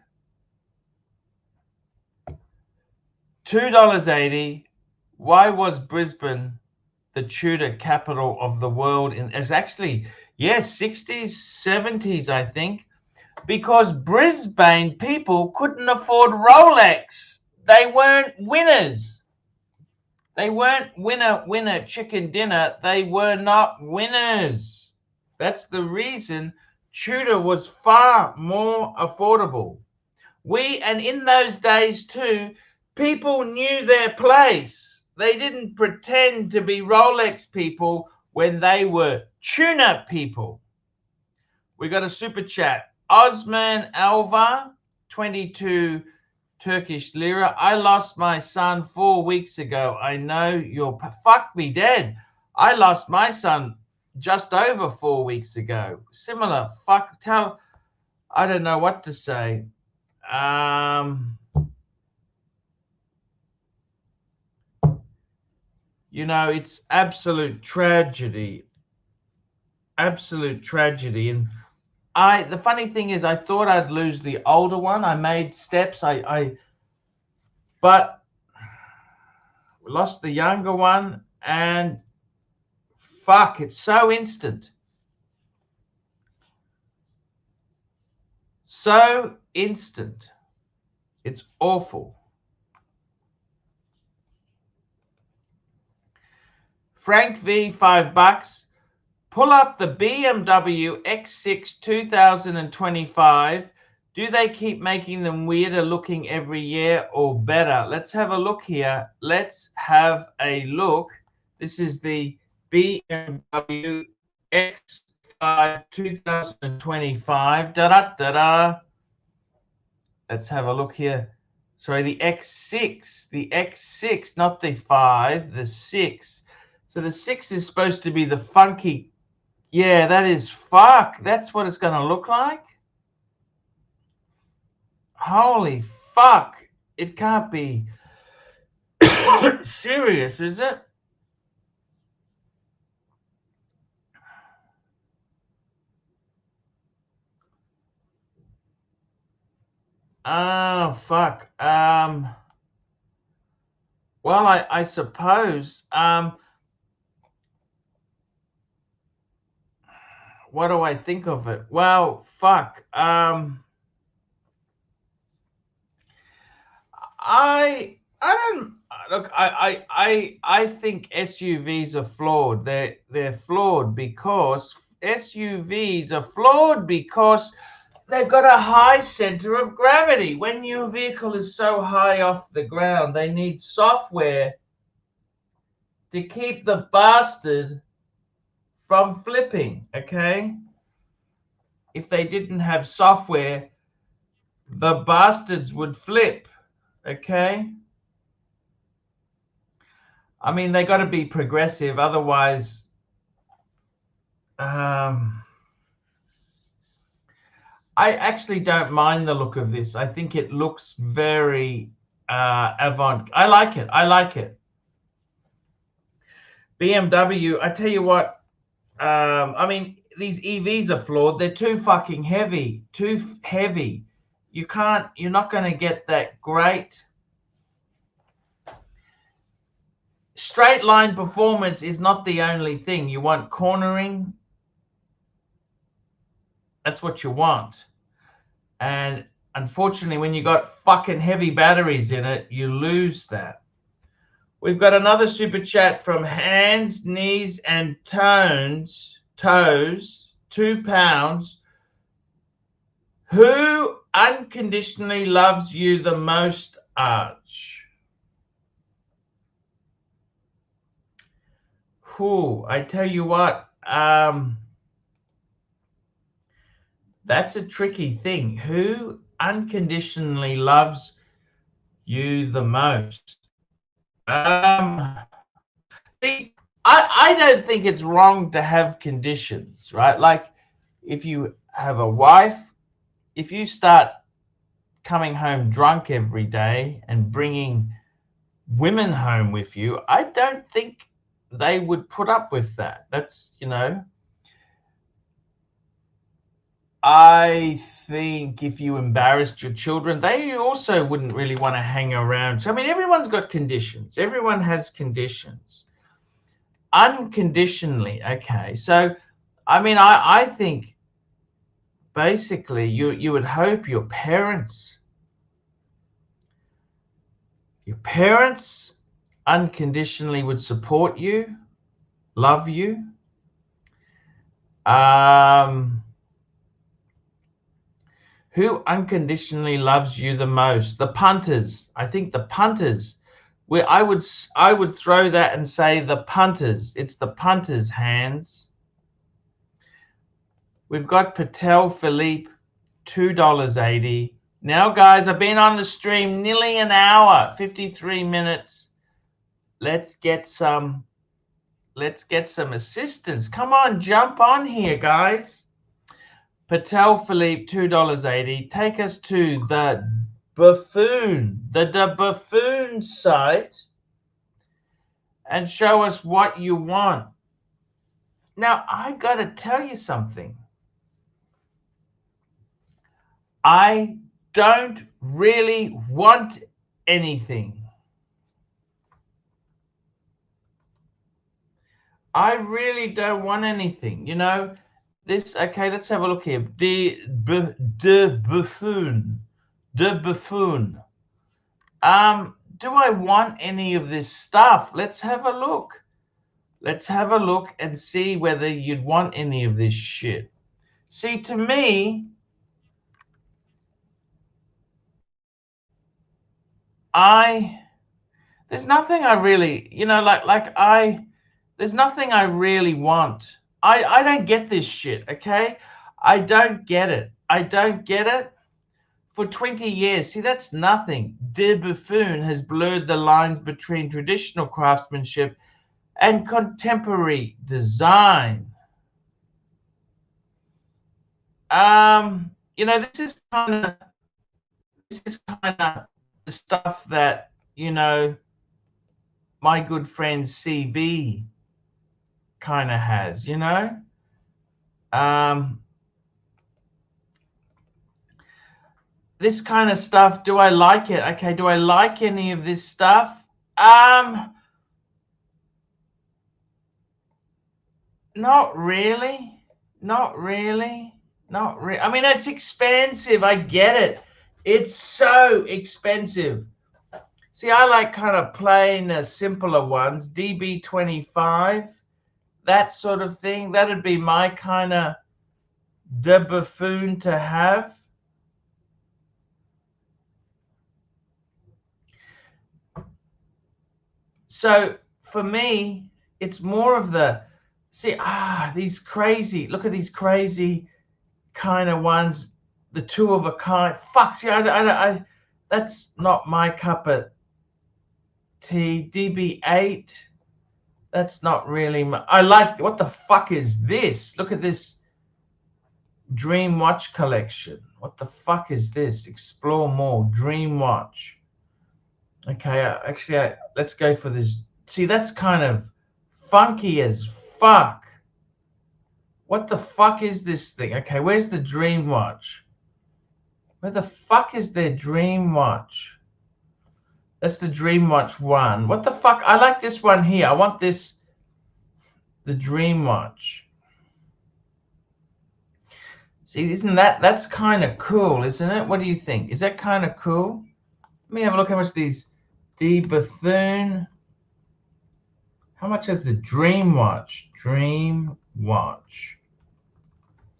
$2.80. Why was Brisbane the Tudor capital of the world? It's actually, yes, 60s, 70s, I think, because Brisbane people couldn't afford Rolex. They weren't winners. They weren't winner, chicken dinner. They were not winners. That's the reason Tudor was far more affordable. And in those days too, people knew their place. They didn't pretend to be Rolex people when they were tuna people. We got a super chat. Osman Alva, 22 Turkish lira. I lost my son 4 weeks ago. I know you're fuck me dead. I lost my son just over 4 weeks ago. Similar. I don't know what to say. You know, it's absolute tragedy. Absolute tragedy. And the funny thing is, I thought I'd lose the older one. I made steps. But lost the younger one, and fuck, it's so instant. So instant. It's awful. Frank V, $5. Pull up the BMW X6 2025. Do they keep making them weirder looking every year or better? Let's have a look here. Let's have a look. This is the BMW X5 2025. Da-da-da-da. Let's have a look here. Sorry, the X6. The X6, not the 5, the 6. So the 6 is supposed to be the funky. Yeah, that is fuck. That's what it's going to look like. Holy fuck. It can't be serious, is it? Oh, fuck. Well, I suppose. What do I think of it? Well, fuck. I don't look. I think SUVs are flawed. They're flawed because SUVs are flawed because they've got a high center of gravity. When your vehicle is so high off the ground, they need software to keep the bastard from flipping. Okay. If they didn't have software, the bastards would flip. Okay. I mean, they got to be progressive. Otherwise, I actually don't mind the look of this. I think it looks very avant. I like it. I like it. BMW, I tell you what, I mean, these EVs are flawed. They're too fucking heavy. Too heavy. You're not going to get that great straight line performance is not the only thing. You want cornering. That's what you want. And unfortunately, when you got fucking heavy batteries in it, you lose that. We've got another super chat from Hands, Knees, and Toes, 2 pounds. Who unconditionally loves you the most, Arch? Whew, I tell you what, that's a tricky thing. Who unconditionally loves you the most? See, I don't think it's wrong to have conditions, right? Like if you have a wife, if you start coming home drunk every day and bringing women home with you, I don't think they would put up with that. That's, you know, I think if you embarrassed your children, they also wouldn't really want to hang around. So, I mean, everyone's got conditions. Everyone has conditions. Unconditionally, okay. So, I mean, I think basically you would hope your parents unconditionally would support you, love you. Who unconditionally loves you the most? The punters. I think the punters. Where I would throw that and say the punters. It's the punters' hands. We've got Patel Philippe, $2.80. Now, guys, I've been on the stream nearly an hour, 53 minutes. Let's get some assistance. Come on, jump on here, guys. Patel Philippe, $2.80. Take us to the Bethune, the Bethune site, and show us what you want. Now, I got to tell you something. I don't really want anything. I really don't want anything, you know. This, okay, let's have a look here. De Bethune. Do I want any of this stuff? Let's have a look. Let's have a look and see whether you'd want any of this shit. See, to me, there's nothing I really, you know, there's nothing I really want. I don't get this shit, okay? I don't get it. I don't get it. For 20 years, see, that's nothing. De Bethune has blurred the lines between traditional craftsmanship and contemporary design. You know, this is kind of the stuff that, you know, my good friend CB kind of has, you know. This kind of stuff, do I like it? Okay, do I like any of this stuff? Not really. Not really. Not really. I mean, it's expensive. I get it. It's so expensive. See, I like kind of plain, simpler ones. DB25, that sort of thing. That'd be my kind of de Bethune to have. So for me, it's more of the, see, these crazy, look at these crazy kind of ones, the two of a kind. Fuck, see, I that's not my cup of tea. DB8, that's not really my, I like, what the fuck is this? Look at this Dream Watch collection. What the fuck is this? Explore more, Dream Watch. Okay, actually, let's go for this. See, that's kind of funky as fuck. What the fuck is this thing? Okay, where's the Dream Watch? Where the fuck is their Dream Watch? That's the Dream Watch 1. What the fuck? I like this one here. I want this, the Dream Watch. See, isn't that's kind of cool, isn't it? What do you think? Is that kind of cool? Let me have a look how much these de Bethune. How much is the Dream Watch? Dream Watch.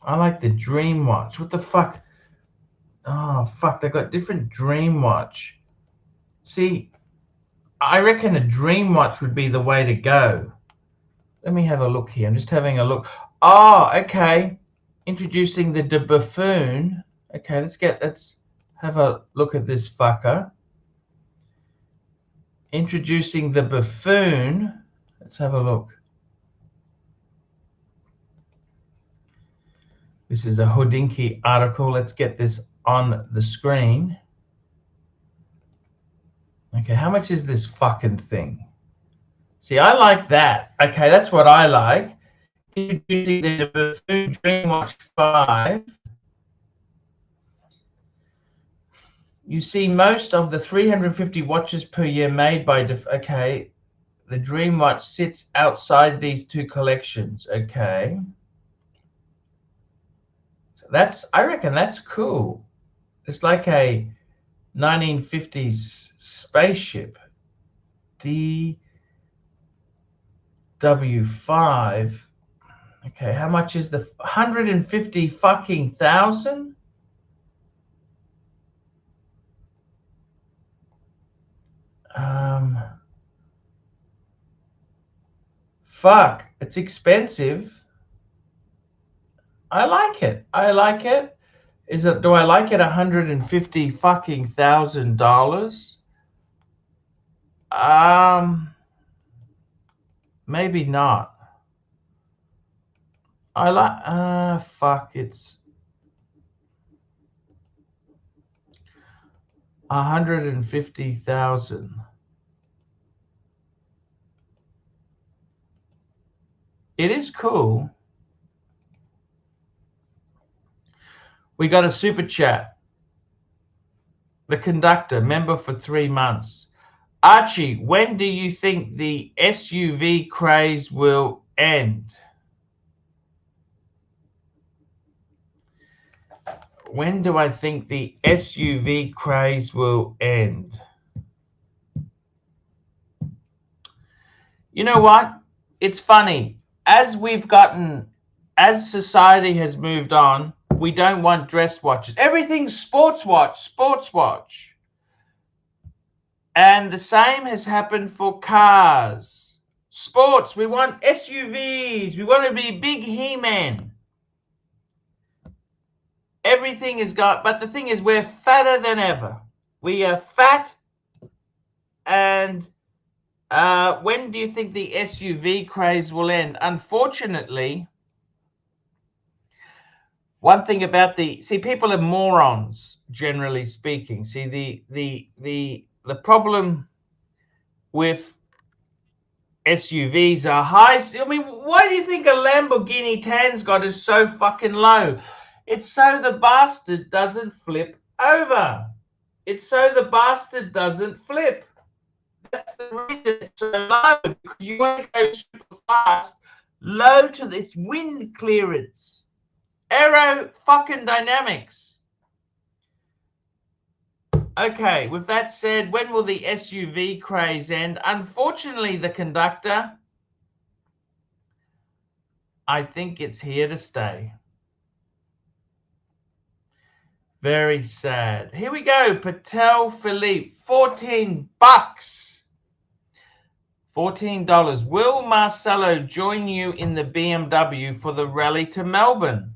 I like the Dream Watch. What the fuck? Oh, fuck. They've got different Dream Watch. See, I reckon a Dream Watch would be the way to go. Let me have a look here. I'm just having a look. Oh, okay. Introducing the de Bethune. Okay, let's have a look at this fucker. Introducing the Bethune. Let's have a look. This is a Hodinkee article. Let's get this on the screen. Okay, how much is this fucking thing? See, I like that. Okay, that's what I like. Introducing the Bethune Dream Watch 5. You see, most of the 350 watches per year made by, okay, the Dream Watch sits outside these two collections. Okay. So that's, I reckon that's cool. It's like a 1950s spaceship. DW5. Okay, how much is the 150 fucking thousand? Fuck, it's expensive. I like it. I like it. Is it? Do I like it? $150 fucking $1,000? Maybe not. I like. Fuck, it's 150,000. It is cool. We got a super chat. The conductor, member for 3 months. Archie, when do you think the SUV craze will end? When do I think the SUV craze will end? You know what? It's funny. As society has moved on, we don't want dress watches. Everything's sports watch. And the same has happened for cars. Sports, we want SUVs. We want to be big He-Man. Everything is got, but the thing is, we're fatter than ever. We are fat. And when do you think the SUV craze will end? Unfortunately, one thing about people are morons, generally speaking. See, the problem with SUVs are high. I mean, why do you think a Lamborghini Tan's got is so fucking low? It's so the bastard doesn't flip over. It's so the bastard doesn't flip. That's the reason it's so low, because you want to go super fast, low to this wind clearance. Aero fucking dynamics. Okay, with that said, when will the SUV craze end? Unfortunately, the conductor, I think it's here to stay. Very sad. Here we go. Patel Philippe, $14. $14. Will Marcelo join you in the BMW for the rally to Melbourne?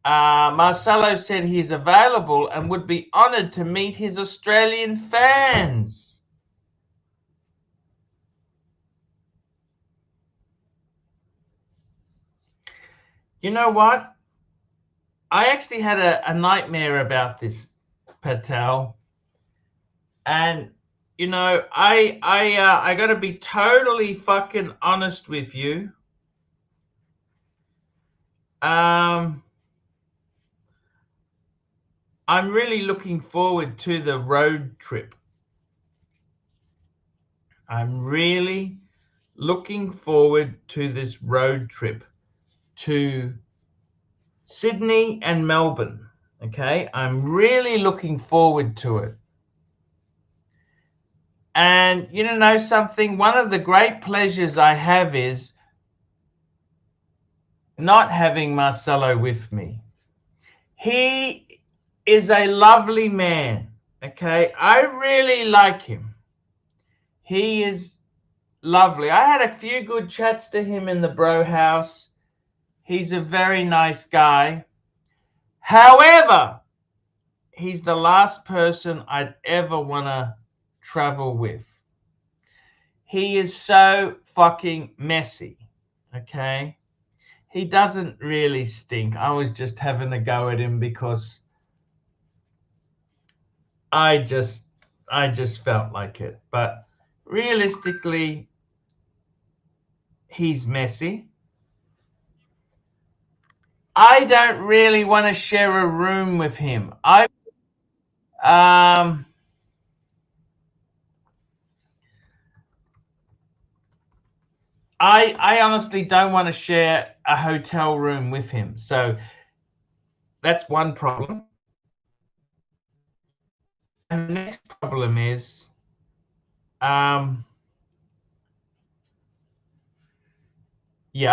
Marcelo said he's available and would be honored to meet his Australian fans. You know what? I actually had a nightmare about this, Patel. And, you know, I got to be totally fucking honest with you. I'm really looking forward to the road trip. I'm really looking forward to this road trip to Sydney and Melbourne. Okay, I'm really looking forward to it. And you know something? One of the great pleasures I have is not having Marcelo with me. He is a lovely man. Okay, I really like him. He is lovely. I had a few good chats to him in the bro house. He's a very nice guy. However, he's the last person I'd ever want to travel with. He is so fucking messy. Okay, he doesn't really stink. I was just having a go at him because I just felt like it. But realistically, he's messy. I don't really want to share a room with him. I honestly don't want to share a hotel room with him. So that's one problem. And the next problem is, yeah,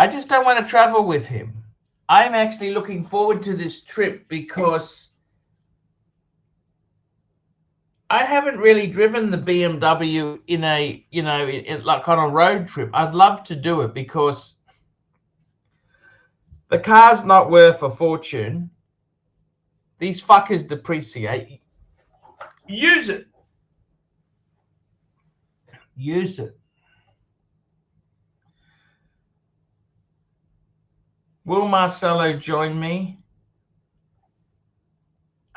I just don't want to travel with him. I'm actually looking forward to this trip because I haven't really driven the BMW in a, like on a road trip. I'd love to do it because the car's not worth a fortune. These fuckers depreciate. Use it. Use it. Will Marcelo join me?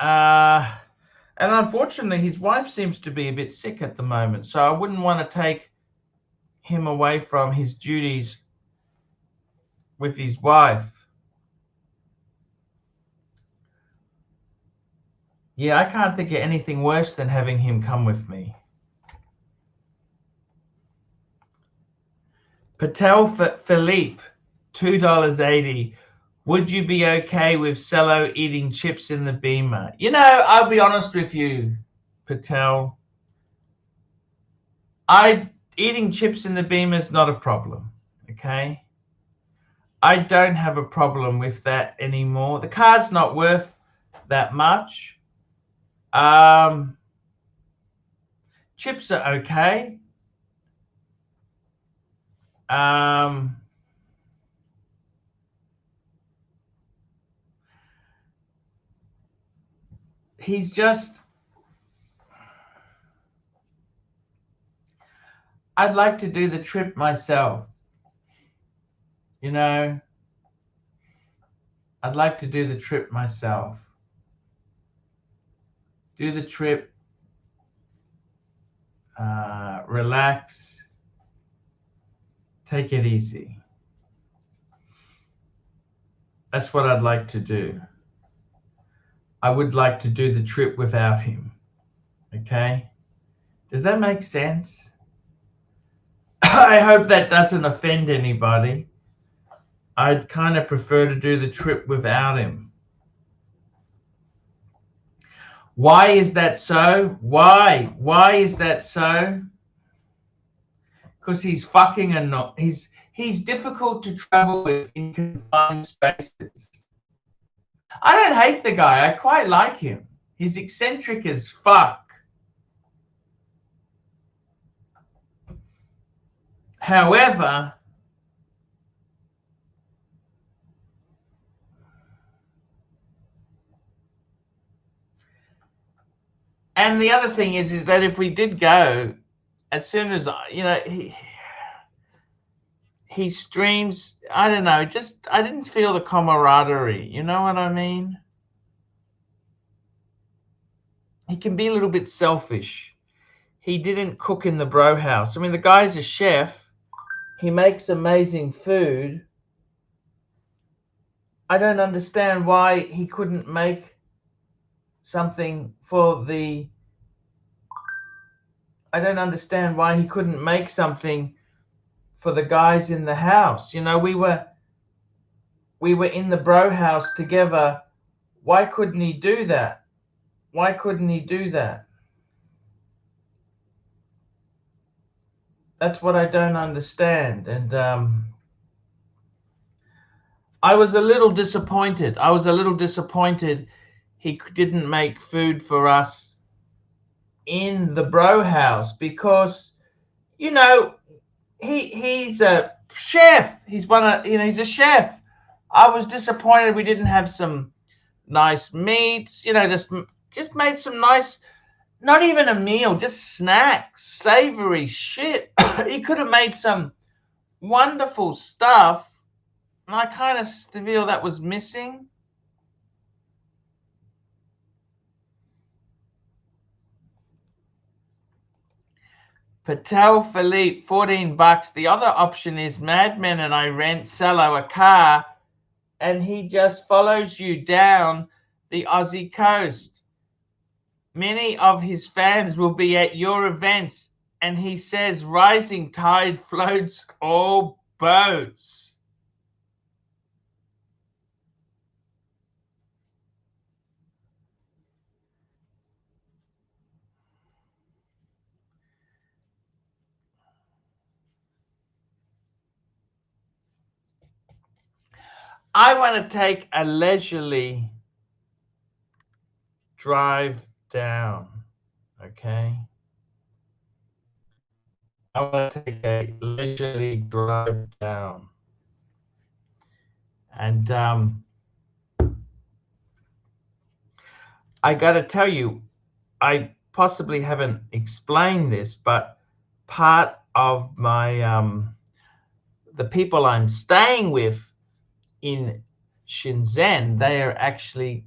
And unfortunately, his wife seems to be a bit sick at the moment, so I wouldn't want to take him away from his duties with his wife. Yeah, I can't think of anything worse than having him come with me. Patel Philippe, $2.80. Would you be okay with Cello eating chips in the Beamer? You know, I'll be honest with you, Patel. Eating chips in the Beamer is not a problem, okay? I don't have a problem with that anymore. The car's not worth that much. Chips are okay. He's just, I'd like to do the trip myself. You know, I'd like to do the trip myself. Do the trip, relax, take it easy. That's what I'd like to do. I would like to do the trip without him. Okay? Does that make sense? I hope that doesn't offend anybody. I'd kind of prefer to do the trip without him. Why is that so? Why is that so? Because he's fucking he's difficult to travel with in confined spaces. I don't hate the guy. I quite like him. He's eccentric as fuck. However, and the other thing is that if we did go, as soon as, you know, he streams, I don't know, just, I didn't feel the camaraderie. You know what I mean? He can be a little bit selfish. He didn't cook in the bro house. I mean, the guy's a chef. He makes amazing food. I don't understand why he couldn't make something for the... I don't understand why he couldn't make something for the guys in the house. You know, we were in the bro house together. Why couldn't he do that? Why couldn't he do that? That's what I don't understand. And I was a little disappointed. I was a little disappointed he didn't make food for us in the bro house because, you know, he's a chef. He's he's a chef. I was disappointed we didn't have some nice meats, you know, just made some nice, not even a meal, just snacks, savory shit. He could have made some wonderful stuff. And I kind of feel that was missing. Patel Philippe, $14. The other option is Madman and I rent Cello a car and he just follows you down the Aussie coast. Many of his fans will be at your events and he says rising tide floats all boats. I want to take a leisurely drive down, okay? I want to take a leisurely drive down. And I got to tell you, I possibly haven't explained this, but part of my, the people I'm staying with in Shenzhen, they are actually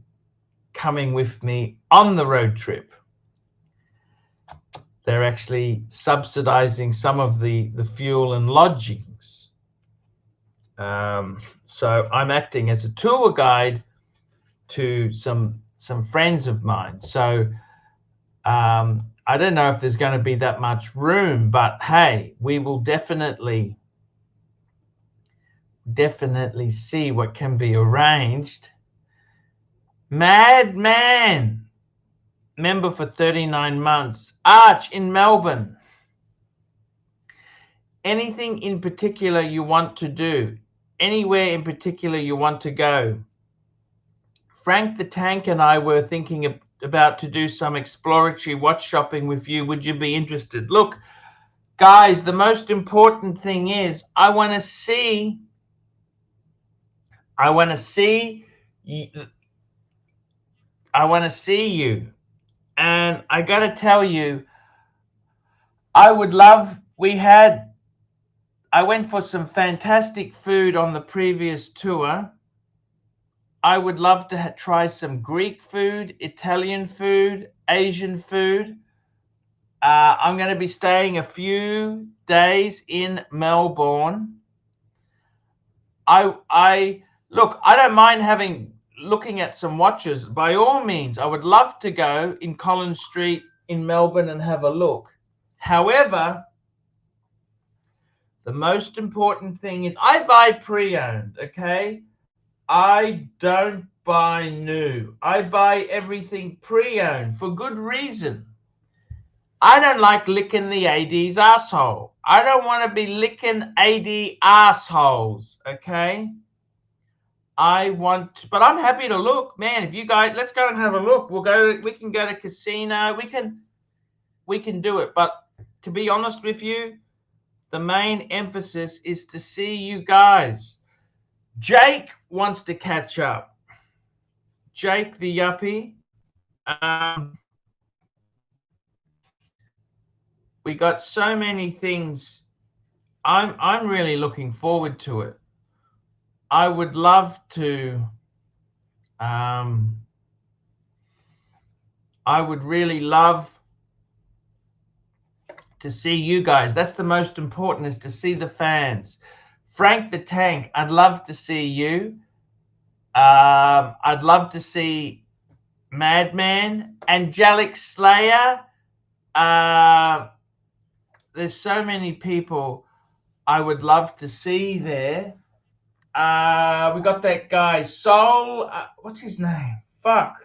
coming with me on the road trip. They're actually subsidizing some of the fuel and lodgings. So I'm acting as a tour guide to some friends of mine. So I don't know if there's going to be that much room, but hey, we will definitely see what can be arranged. Madman, member for 39 months. Arch in Melbourne. Anything in particular you want to do? Anywhere in particular you want to go? Frank the Tank and I were thinking about to do some exploratory watch shopping with you. Would you be interested? Look, guys, the most important thing is I want to see you. And I got to tell you, I would love, I went for some fantastic food on the previous tour. I would love to try some Greek food, Italian food, Asian food. I'm going to be staying a few days in Melbourne. Look, I don't mind looking at some watches. By all means, I would love to go in Collins Street in Melbourne and have a look. However, the most important thing is I buy pre-owned, okay? I don't buy new. I buy everything pre-owned for good reason. I don't like licking the AD's asshole. I don't want to be licking AD assholes, okay? But I'm happy to look, man. If you guys, let's go and have a look. We can go to casino. We can do it. But to be honest with you, the main emphasis is to see you guys. Jake wants to catch up. Jake the yuppie. We got so many things. I'm really looking forward to it. I would love to. I would really love to see you guys. That's the most important, is to see the fans. Frank the Tank, I'd love to see you. I'd love to see Madman, Angelic Slayer. There's so many people I would love to see there. We got that guy, Soul. What's his name? Fuck.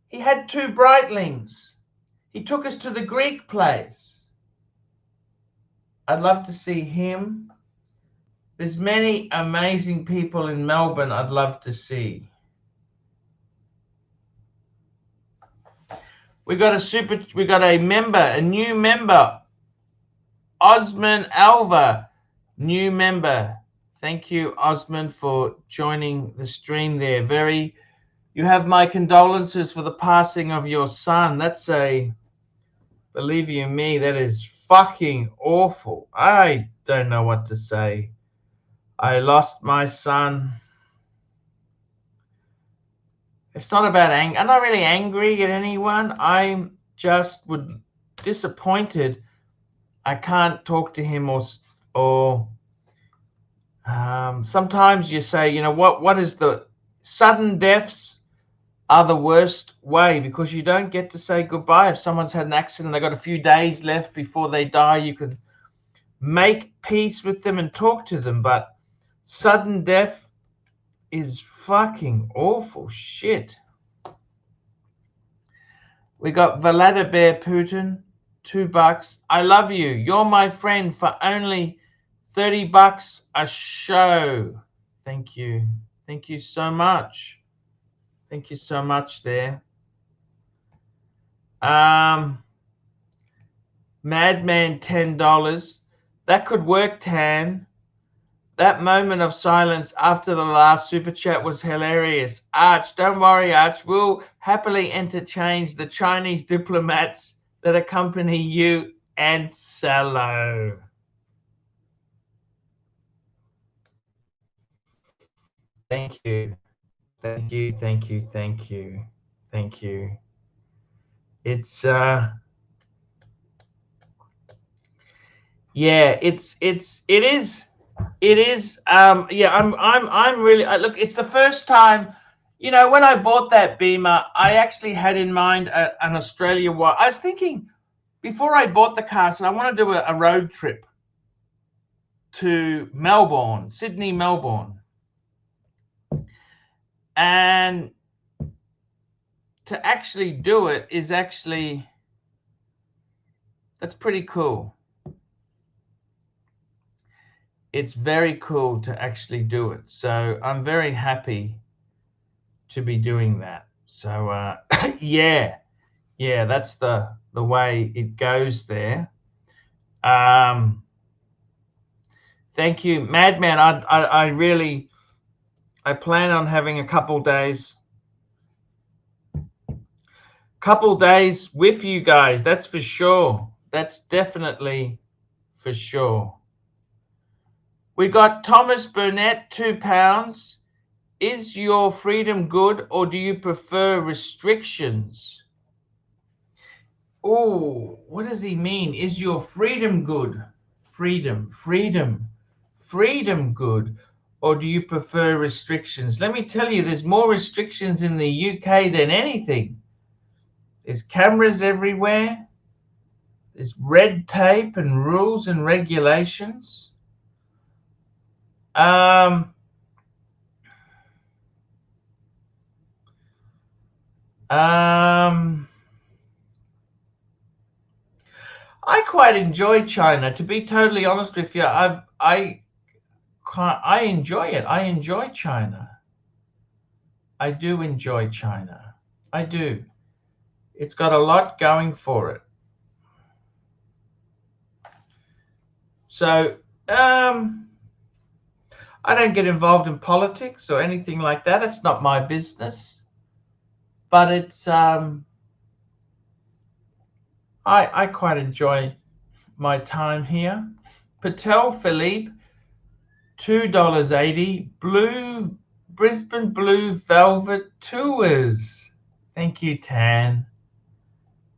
He had 2 Breitlings. He took us to the Greek place. I'd love to see him. There's many amazing people in Melbourne I'd love to see. We got a member, a new member, Osman Alva, new member. Thank you, Osman, for joining the stream there. You have my condolences for the passing of your son. Believe you me, that is fucking awful. I don't know what to say. I lost my son. It's not about anger. I'm not really angry at anyone. I'm just disappointed. I can't talk to him or sometimes you say, you know, what is the sudden deaths are the worst way, because you don't get to say goodbye. If someone's had an accident, they got a few days left before they die, you can make peace with them and talk to them. But sudden death is fucking awful shit. We got Vladimir Putin, $2. I love you. You're my friend for only $30 a show. Thank you. Thank you so much. Thank you so much there. Madman, $10. That could work, Tan. That moment of silence after the last super chat was hilarious. Arch, don't worry, Arch. We'll happily interchange the Chinese diplomats that accompany you and Salo. Thank you. Thank you, thank you, thank you, thank you. It's yeah, it is yeah, I'm really look, it's the first time, you know, when I bought that Beamer, I actually had in mind an Australia wide. I was thinking before I bought the car, so I want to do a road trip to Melbourne, Sydney, Melbourne. And to actually do it is that's pretty cool. It's very cool to actually do it. So I'm very happy to be doing that. So yeah, that's the way it goes there. Thank you, Madman. I plan on having a couple days with you guys. That's for sure. That's definitely for sure. We got Thomas Burnett, £2. Is your freedom good, or do you prefer restrictions? Oh, what does he mean? Is your freedom good? Freedom good, or do you prefer restrictions? Let me tell you, there's more restrictions in the UK than anything. There's cameras everywhere. There's red tape and rules and regulations. I quite enjoy China. To be totally honest with you, I enjoy it. I enjoy China. I do enjoy China. I do. It's got a lot going for it. So, I don't get involved in politics or anything like that. It's not my business. But it's I quite enjoy my time here. Patel Philippe, $2.80. Brisbane Blue Velvet Tours. Thank you, Tan.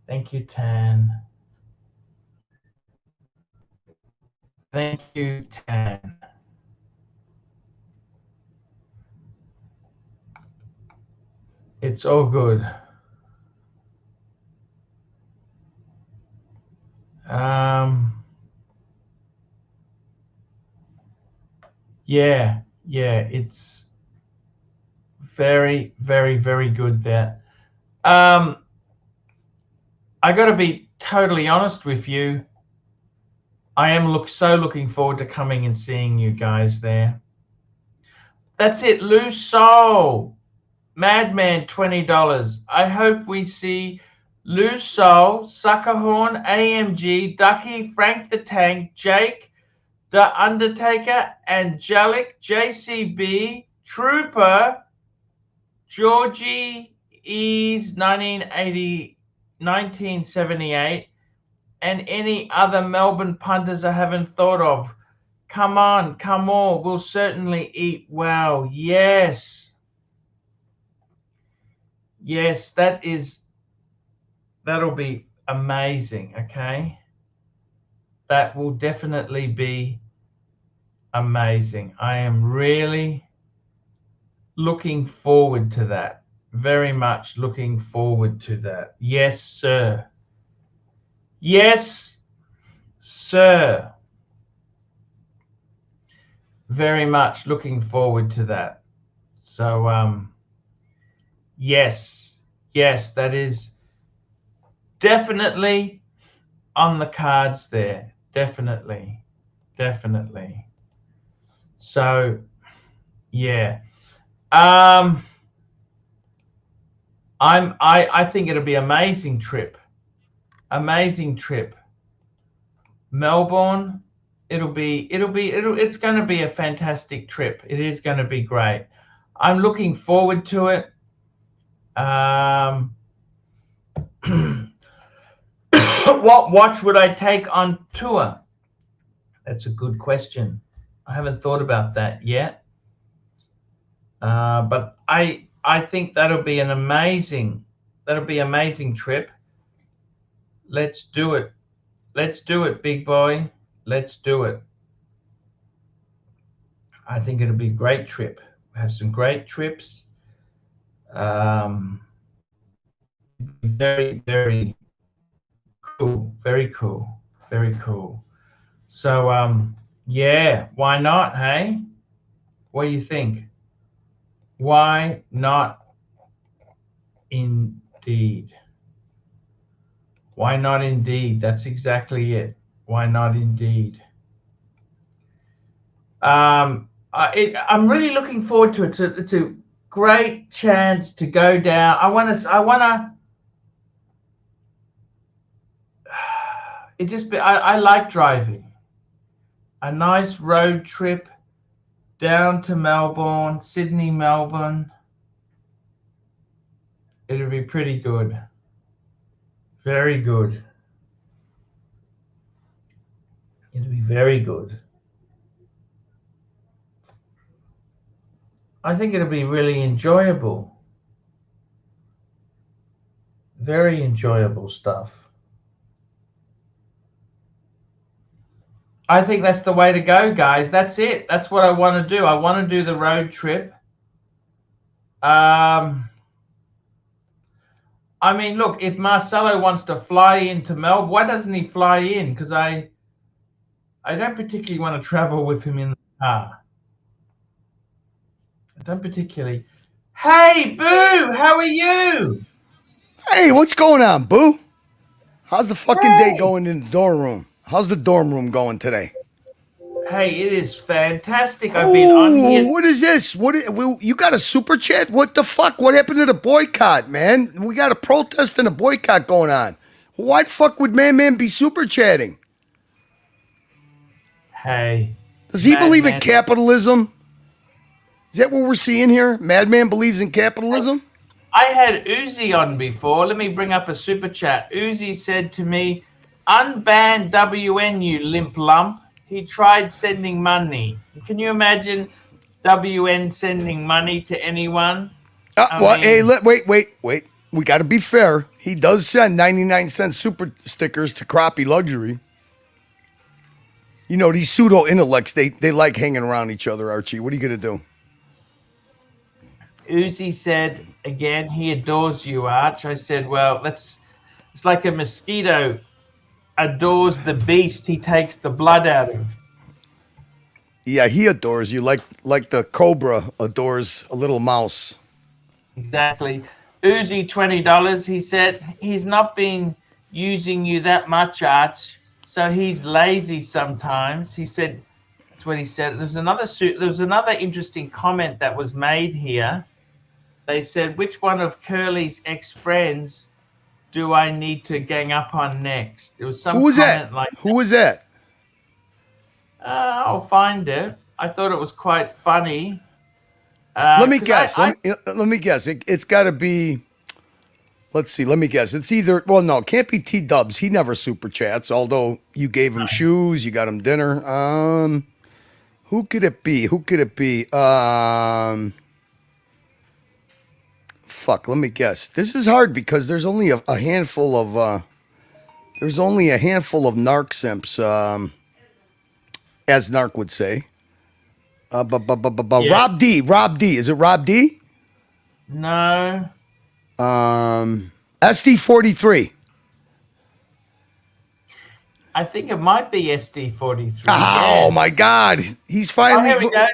Thank you, Tan. Thank you, Tan. It's all good. Yeah, it's very, very, very good there. I got to be totally honest with you. I am so looking forward to coming and seeing you guys there. That's it. Loose Soul, Madman, $20. I hope we see Loose Soul, Suckerhorn, AMG, Ducky, Frank the Tank, Jake, The Undertaker, Angelic, JCB, Trooper, Georgie E's 1978, and any other Melbourne punters I haven't thought of. Come on, come on. We'll certainly eat well. Yes. Yes, that'll be amazing, okay? That will definitely be amazing. I am really looking forward to that. Very much looking forward to that. Yes, sir. Yes, sir. Very much looking forward to that. So, yes, that is definitely on the cards there. Definitely. So, yeah. I think it'll be amazing trip. Melbourne, it's going to be a fantastic trip. It is going to be great. I'm looking forward to it. What watch would I take on tour? That's a good question. I haven't thought about that yet. But I think that'll be an amazing trip. Let's do it. Let's do it, big boy. Let's do it. I think it'll be a great trip. We have some great trips. Very, very cool. Very cool. Very cool. So, yeah, why not, hey? What do you think? Why not? Indeed. Why not indeed? That's exactly it. Why not indeed? I'm really looking forward to it. It's a great chance to go down. I wanna I like driving. A nice road trip down to Melbourne, Sydney, Melbourne. It'll be pretty good. Very good. It'll be very good. I think it'll be really enjoyable. Very enjoyable stuff. I think that's the way to go, guys. That's it. That's what I want to do. I want to do the road trip. I mean, look, if Marcelo wants to fly into Melbourne, why doesn't he fly in? Because I don't particularly want to travel with him in the car. I don't particularly. Hey, Boo, how are you? Hey, what's going on, boo? How's the fucking day going in the dorm room? How's the dorm room going today? Hey, it is fantastic. I've been on here. What is this? You got a super chat? What the fuck? What happened to the boycott, man? We got a protest and a boycott going on. Why the fuck would Man be super chatting? Hey. Does he believe in capitalism? Is that what we're seeing here? Madman believes in capitalism? I had Uzi on before. Let me bring up a super chat. Uzi said to me, unban WN, you limp lump. He tried sending money. Can you imagine WN sending money to anyone? Wait. We got to be fair. He does send 99-cent super stickers to Crappie Luxury. You know, these pseudo intellects, they like hanging around each other, Archie. What are you going to do? Uzi said, again, he adores you, Arch. I said, well, it's like a mosquito adores the beast he takes the blood out of. Yeah, he adores you like the cobra adores a little mouse. Exactly. Uzi, $20. He said he's not been using you that much, Arch, so he's lazy sometimes. He said, that's what he said. There was another interesting comment that was made here. They said, which one of Curly's ex-friends do I need to gang up on next? It was some Who was comment that? like Who was that? I'll find it. I thought it was quite funny. Let me guess. Let me guess. It's got to be. Let's see. Let me guess. It's either. Well, no, it can't be T-Dubs. He never super chats. Although you gave him shoes, you got him dinner. Who could it be? Fuck. Let me guess. This is hard because there's only a handful of. There's only a handful of narc simps. As Narc would say. Yeah. Rob D. Is it Rob D? No. SD43. I think it might be SD43. Oh, my God. He's finally... here we go.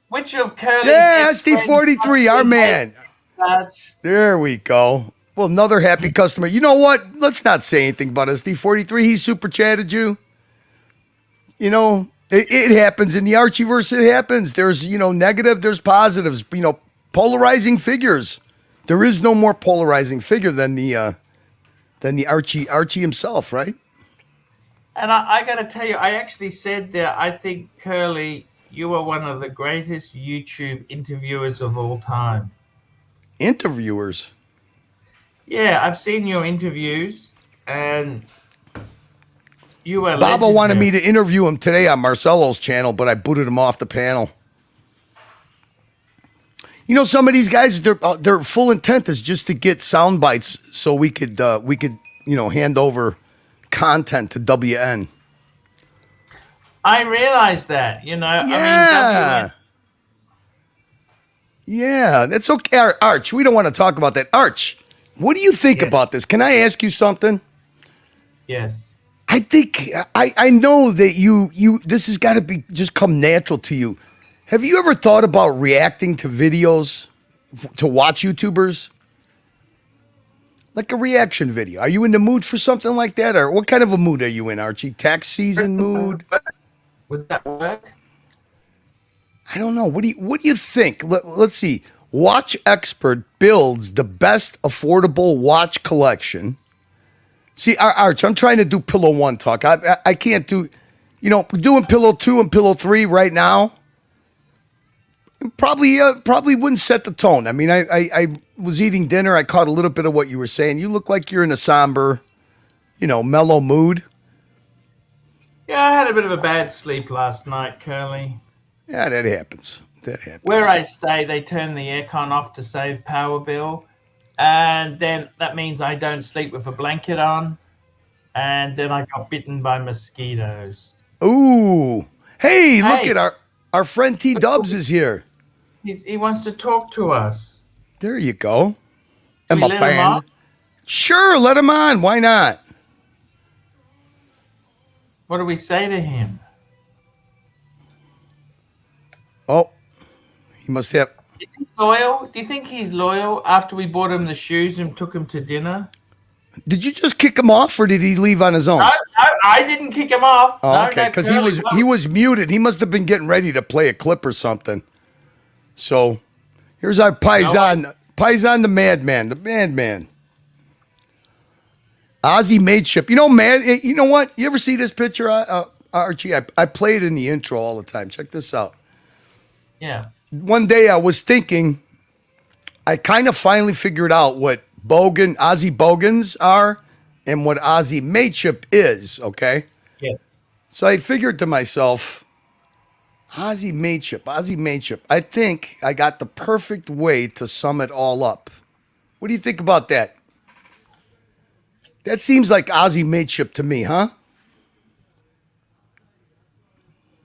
Which of Curly's... Yeah, SD43, our man. There we go. Well, another happy customer. You know what? Let's not say anything about SD43. He super chatted you. You know... It happens in the Archieverse. It happens. There's, negative. There's positives. Polarizing figures. There is no more polarizing figure than the Archie himself, right? And I got to tell you, I actually said there, I think, Curly, you are one of the greatest YouTube interviewers of all time. Interviewers? Yeah, I've seen your interviews, and... Baba wanted me to interview him today on Marcelo's channel, but I booted him off the panel. You know, some of these guys, their full intent is just to get sound bites so we could hand over content to WN. I realize that, Yeah. I mean, yeah, that's okay. Arch, we don't want to talk about that. Arch, what do you think about this? Can I ask you something? Yes. I think I know that you this has got to be just come natural to you. Have you ever thought about reacting to videos to watch YouTubers? Like a reaction video. Are you in the mood for something like that? Or what kind of a mood are you in, Archie? Tax season mood? Would that work? I don't know. What do you think? Let's see. Watch Expert builds the best affordable watch collection. See, Arch, I'm trying to do Pillow 1 talk. I can't do, doing Pillow 2 and Pillow 3 right now. Probably wouldn't set the tone. I mean, I was eating dinner. I caught a little bit of what you were saying. You look like you're in a somber, mellow mood. Yeah, I had a bit of a bad sleep last night, Curly. Yeah, that happens. Where I stay, they turn the aircon off to save power bill. And then that means I don't sleep with a blanket on. And then I got bitten by mosquitoes. Ooh. Hey, look at our friend T-Dubs is here. He wants to talk to us. There you go. And my band. Sure, let him on. Why not? What do we say to him? Oh, he must have... loyal? Do you think he's loyal after we bought him the shoes and took him to dinner? Did you just kick him off, or did he leave on his own? No, I didn't kick him off. Oh, okay, because he was muted. He must have been getting ready to play a clip or something. So here's our Paisan the madman. Aussie mateship. You know, man, you know what? You ever see this picture, Archie? I play it in the intro all the time. Check this out. Yeah. One day I was thinking, I kind of finally figured out what Aussie bogans are and what Aussie mateship is, okay? Yes. So I figured to myself, Aussie mateship. I think I got the perfect way to sum it all up. What do you think about that? That seems like Aussie mateship to me, huh?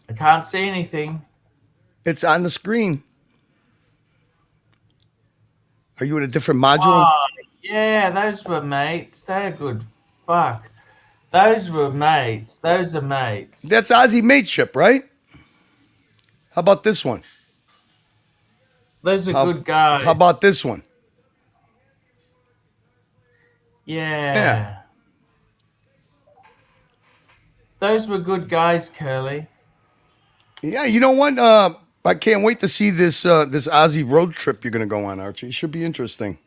I can't see anything. It's on the screen. Are you in a different module? Oh, yeah, those were mates. They're good. Fuck. Those were mates. Those are mates. That's Aussie mateship, right? How about this one? Those are good guys. How about this one? Yeah. Those were good guys, Curly. Yeah, you know what? I can't wait to see this Aussie road trip you're going to go on, Archie. Should be interesting.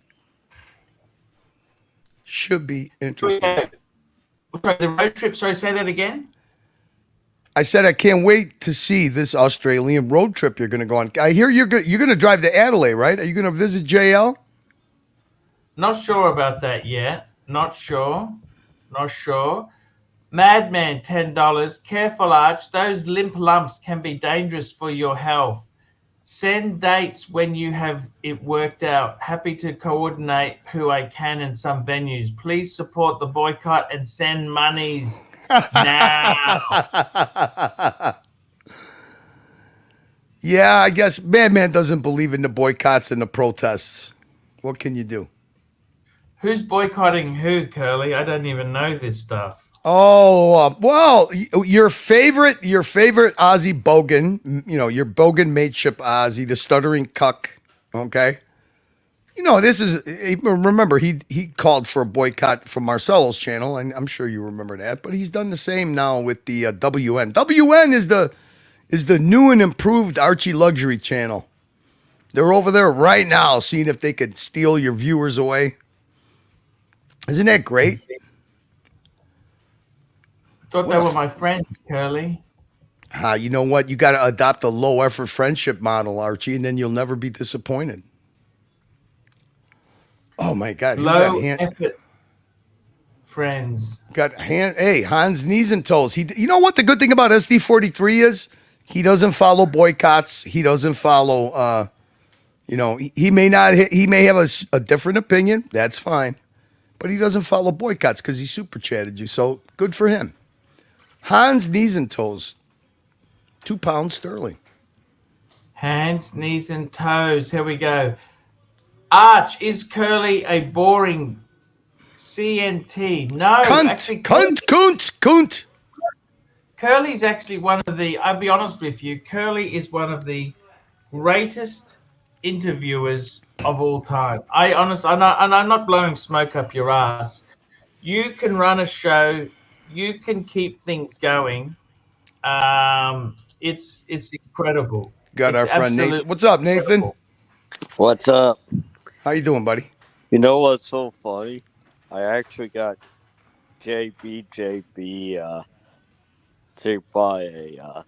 Should be interesting. Sorry, the road trip. Sorry, say that again. I said I can't wait to see this Australian road trip you're going to go on. I hear you're going to drive to Adelaide, right? Are you going to visit JL? Not sure about that yet. Not sure. Madman, $10. Careful, Arch. Those limp lumps can be dangerous for your health. Send dates when you have it worked out. Happy to coordinate who I can in some venues. Please support the boycott and send monies now. Yeah, I guess Madman doesn't believe in the boycotts and the protests. What can you do? Who's boycotting who, Curly? I don't even know this stuff. Oh, well, your favorite Aussie bogan, your bogan mateship Aussie, the stuttering cuck, okay? This is, remember, he called for a boycott from Marcelo's channel, and I'm sure you remember that, but he's done the same now with the WN. WN is the new and improved ArchieLuxury channel. They're over there right now seeing if they could steal your viewers away. Isn't that great? Thought they were my friends, Curly. You know what? You got to adopt a low-effort friendship model, Archie, and then you'll never be disappointed. Oh, my God. Low-effort friends. Hey, Hans Knees and Toes. You know what the good thing about SD43 is? He doesn't follow boycotts. He doesn't follow, he may have a different opinion. That's fine. But he doesn't follow boycotts because he super chatted you. So good for him. Hans Knees and Toes. £2 sterling. Hands, knees, and toes. Here we go. Arch, is Curly a boring CNT? No. Cunt. Curly's actually one of the, I'll be honest with you, Curly is one of the greatest interviewers of all time. I'm not blowing smoke up your ass. You can run a show. You can keep things going. It's incredible. Got our friend Nathan. What's up, Nathan? Incredible. What's up? How you doing, buddy? You know what's so funny? I actually got JB to buy a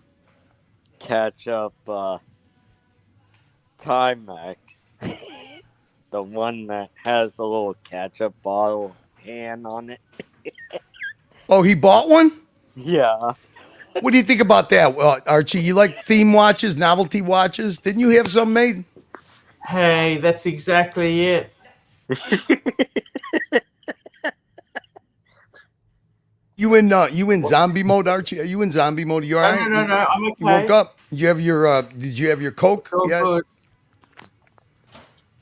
catch-up Timex. The one that has a little ketchup bottle hand on it. Oh, he bought one? Yeah. What do you think about that, Archie? You like theme watches, novelty watches? Didn't you have some made? Hey, that's exactly it. You in zombie mode, Archie? Are you in zombie mode? You all right? No. I'm okay. You woke up? Did you have your Coke? Yeah. Good.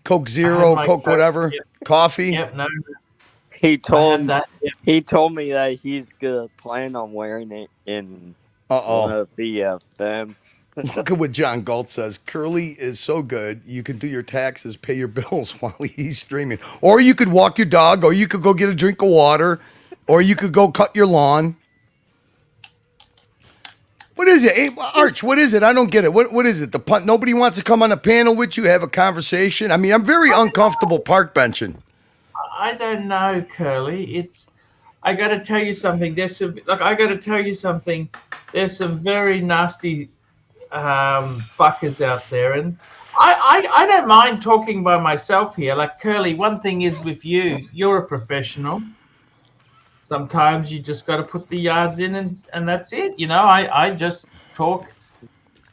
Coke Zero, Coke whatever, yep. Coffee. Yep, no. He told that. Yep. He told me that he's gonna plan on wearing it in one of the events. Look at what John Galt says. Curly is so good. You can do your taxes, pay your bills while he's streaming. Or you could walk your dog, or you could go get a drink of water, or you could go cut your lawn. What is it? Hey, Arch, what is it? I don't get it. What is it? The punt? Nobody wants to come on a panel with you, have a conversation? I mean, I'm very uncomfortable park benching. I don't know, Curly. I got to tell you something. There's some very nasty fuckers out there, and I don't mind talking by myself here. Like, Curly, one thing is with you, you're a professional. Sometimes you just got to put the yards in, and that's it. You know, I just talk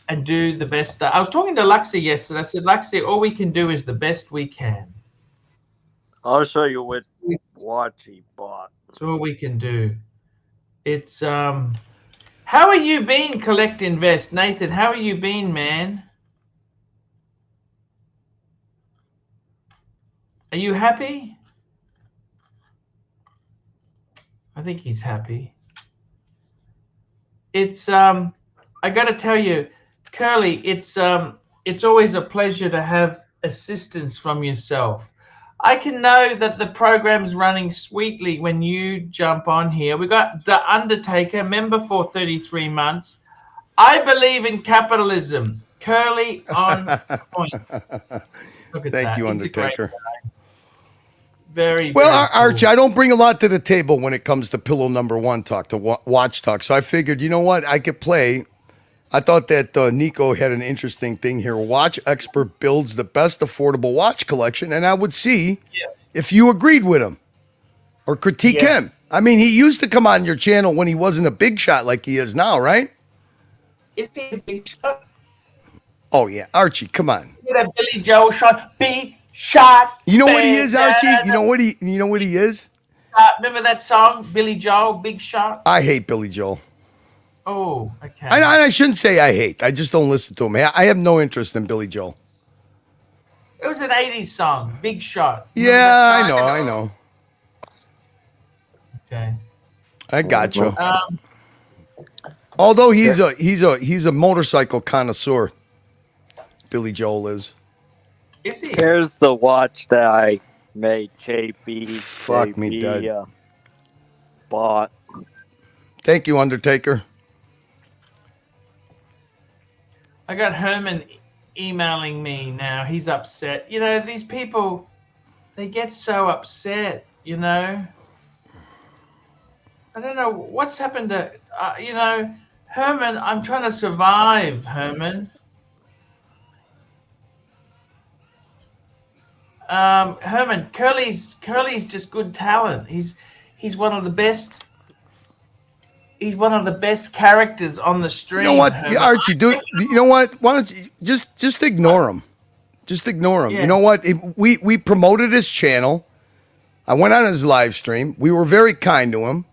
and do the best stuff. I was talking to Luxy yesterday. I said, Luxy, all we can do is the best we can. I'll show you what watch he bought. That's all we can do. It's how are you been, Collect Invest? Nathan, how are you been, man? Are you happy? I think he's happy. It's I got to tell you, Curly, it's always a pleasure to have assistance from yourself. I can know that the program's running sweetly when you jump on here. We got The Undertaker, member for 33 months. I believe in capitalism. Curly on point. Look at Thank that. you, He's a great Undertaker. guy. Very Well, very cool. Archie, I don't bring a lot to the table when it comes to pillow number one talk, to watch talk. So I figured, you know what, I could play. I thought that Nico had an interesting thing here. Watch Expert builds the best affordable watch collection, and I would see if you agreed with him or critique him. I mean, he used to come on your channel when he wasn't a big shot like he is now, right? Is he a big shot? Oh, yeah. Archie, come on. Get a Billy Joel shot. Big shot. You know what he is, Archie? You know what he is? Remember that song, Billy Joel, Big Shot? I hate Billy Joel. Oh, okay. I shouldn't say I hate. I just don't listen to him. I have no interest in Billy Joel. It was an 80s song, Big Shot. Yeah, I know. Okay. I got you. Although he's a motorcycle connoisseur, Billy Joel is. Is he? Here's the watch that I made JB. Fuck me dead. Bought. Thank you, Undertaker. I got Herman emailing me now. He's upset. You know, these people, they get so upset, you know. I don't know what's happened to, you know, Herman, I'm trying to survive, Herman. Herman, Curly's just good talent. He's one of the best. He's one of the best characters on the stream. You know what, Herman. Archie? You know what? Why don't you just ignore him? Just ignore him. Yeah. You know what? We promoted his channel. I went on his live stream. We were very kind to him.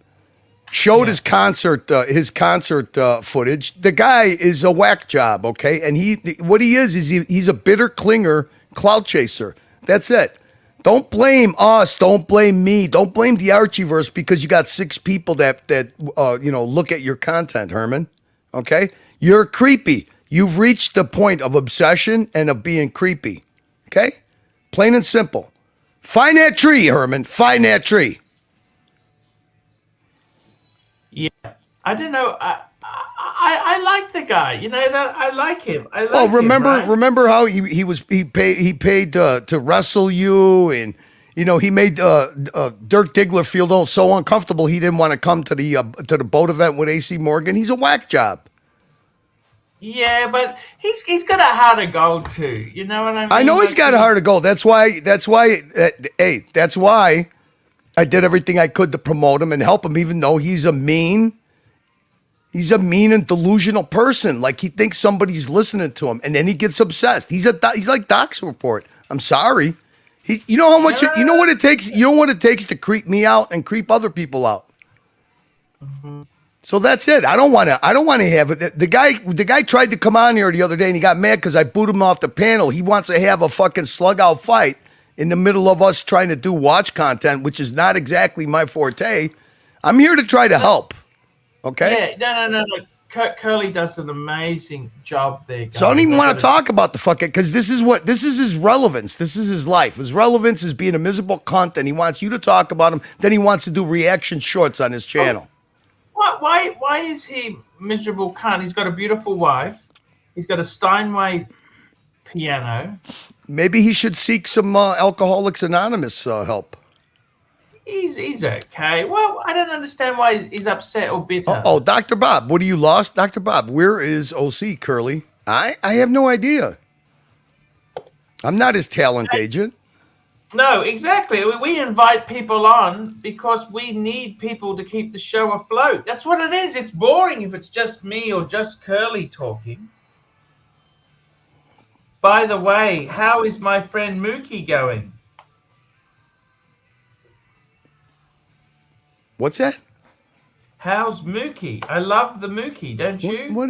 Showed his concert footage. The guy is a whack job, okay? And he's a bitter clinger, clout chaser. That's it. Don't blame us. Don't blame me. Don't blame the Archieverse because you got 6 people that look at your content, Herman. Okay? You're creepy. You've reached the point of obsession and of being creepy. Okay? Plain and simple. Find that tree, Herman. Find that tree. Yeah, I don't know. I like the guy. You know that I like him. Remember how he paid to wrestle you, and he made Dirk Diggler feel so uncomfortable he didn't want to come to the boat event with AC Morgan. He's a whack job. Yeah, but he's got a heart of gold too. You know what I mean? I know he's got a heart of gold. That's why I did everything I could to promote him and help him, even though he's a mean and delusional person. Like, he thinks somebody's listening to him, and then he gets obsessed. He's like Doc's Report. I'm sorry. You know how much you know what it takes. You know what it takes to creep me out and creep other people out. Mm-hmm. So that's it. I don't want to have it. The guy tried to come on here the other day, and he got mad because I booted him off the panel. He wants to have a fucking slug out fight in the middle of us trying to do watch content, which is not exactly my forte. I'm here to try to help. Okay? Yeah, no. Curly does an amazing job there, guys. So I don't even want to talk about the fucking, because this is his relevance. This is his life. His relevance is being a miserable cunt, and he wants you to talk about him. Then he wants to do reaction shorts on his channel. Why is he miserable cunt? He's got a beautiful wife. He's got a Steinway piano. Maybe he should seek some Alcoholics Anonymous help. He's okay. Well, I don't understand why he's upset or bitter. Oh, Dr. Bob, what are you lost? Dr. Bob, where is OC, Curly? I have no idea. I'm not his talent agent. No, exactly. We invite people on because we need people to keep the show afloat. That's what it is. It's boring if it's just me or just Curly talking. By the way, how is my friend Mookie going? What's that? How's Mookie? I love the Mookie, don't you? What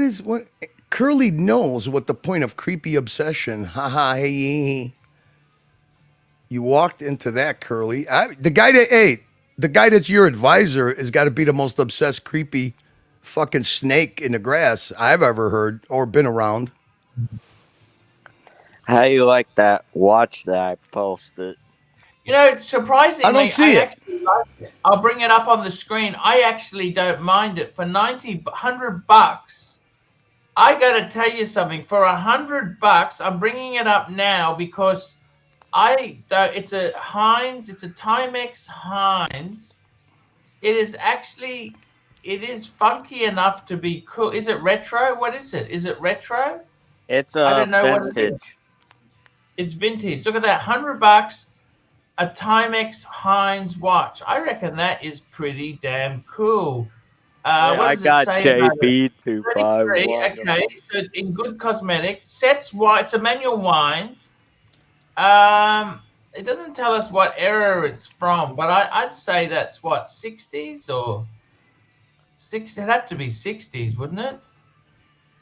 Curly knows what the point of creepy obsession. Ha ha, hey. You walked into that, Curly. The guy that's your advisor has got to be the most obsessed, creepy fucking snake in the grass I've ever heard or been around. How you like that watch that I posted? You know, surprisingly, I don't see it. actually like it. I'll bring it up on the screen. I actually don't mind it. For $100, I got to tell you something. For $100, I'm bringing it up now because it's a Heinz. It's a Timex Heinz. It is funky enough to be cool. Is it retro? What is it? Is it retro? It's I don't know vintage. what it is. It's vintage. Look at that, $100. A Timex Heinz watch. I reckon that is pretty damn cool. I got JB to buy one. Okay, so in good cosmetic, sets wine. It's a manual wine. It doesn't tell us what era it's from, but I'd say that's what, 60s or 60s. It'd have to be 60s, wouldn't it?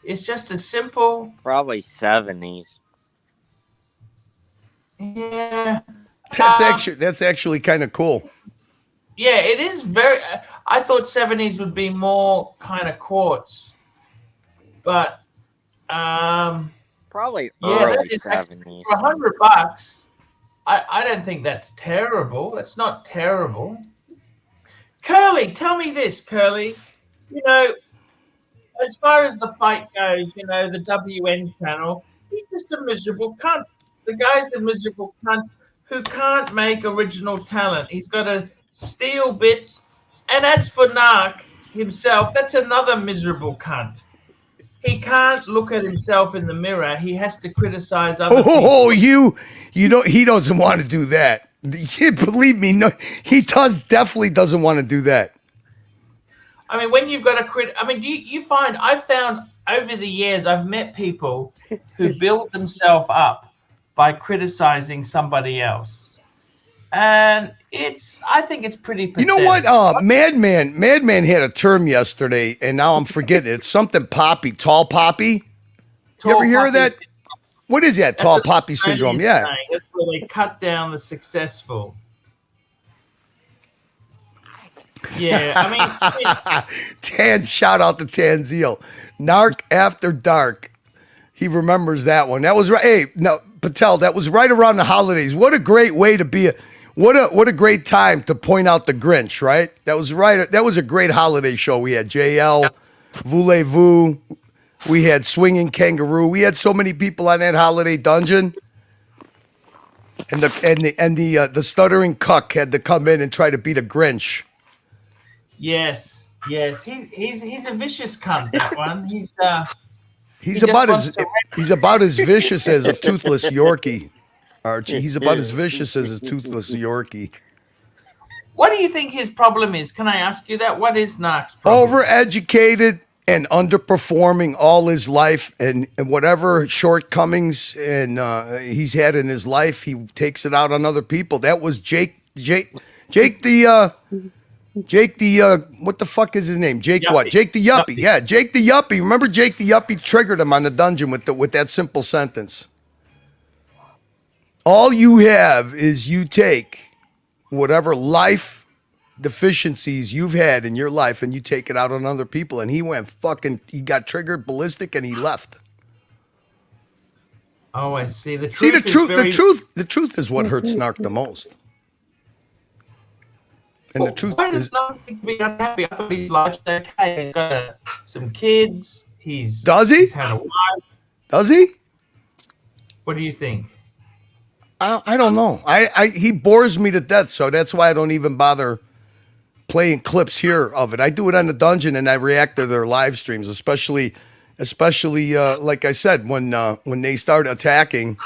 It's just a simple. Probably 70s. Yeah. That's actually kind of cool. Yeah, it is very. I thought 70s would be more kind of quartz, but probably early 70s. For $100, I don't think that's terrible. That's not terrible. Curly, tell me this, Curly. You know, as far as the fight goes, you know, the WN channel, he's just a miserable cunt. The guy's a miserable cunt who can't make original talent. He's got to steal bits. And as for Narc himself, that's another miserable cunt. He can't look at himself in the mirror. He has to criticize other people. Oh, you know, he doesn't want to do that. Believe me, no, he definitely doesn't want to do that. I mean, when you've got a I've found over the years, I've met people who build themselves up by criticizing somebody else. And I think it's pretty pathetic. You know what? Madman had a term yesterday, and now I'm forgetting it. It's something poppy, tall poppy. You ever hear of that? What is that? Tall poppy syndrome. Yeah. That's where they cut down the successful. Yeah, I mean, shout out to Tanzeel. Narc After Dark. He remembers that one. That was right. Hey, no, Patel, that was right around the holidays. What a great way to be what a great time to point out the Grinch, right? That was right. That was a great holiday show. We had JL, Voulez-Vous, we had Swinging Kangaroo. We had so many people on that holiday dungeon. And the stuttering cuck had to come in and try to beat a Grinch. Yes. He's a vicious cunt, that one. He's about as vicious as a toothless Yorkie, Archie. He's about as vicious as a toothless Yorkie. What do you think his problem is? Can I ask you that? What is Narc's problem? Overeducated and underperforming all his life, and whatever shortcomings and he's had in his life, he takes it out on other people. That was Jake the what the fuck is his name? Jake Yuppie. What? Jake the Yuppie. Yeah, Jake the Yuppie. Remember Jake the Yuppie triggered him on the dungeon with that simple sentence. All you have is you take whatever life, deficiencies you've had in your life and you take it out on other people. And he got triggered ballistic and he left. Oh, I see. The truth is what hurts Snark the most. And the truth why is, does Snark be unhappy? I thought his life's okay. He's got some kids. Does he? He's had a wife. Does he? What do you think? I don't know. He bores me to death, so that's why I don't even bother playing clips here of it. I do it on the dungeon and I react to their live streams, especially like I said, when they start attacking.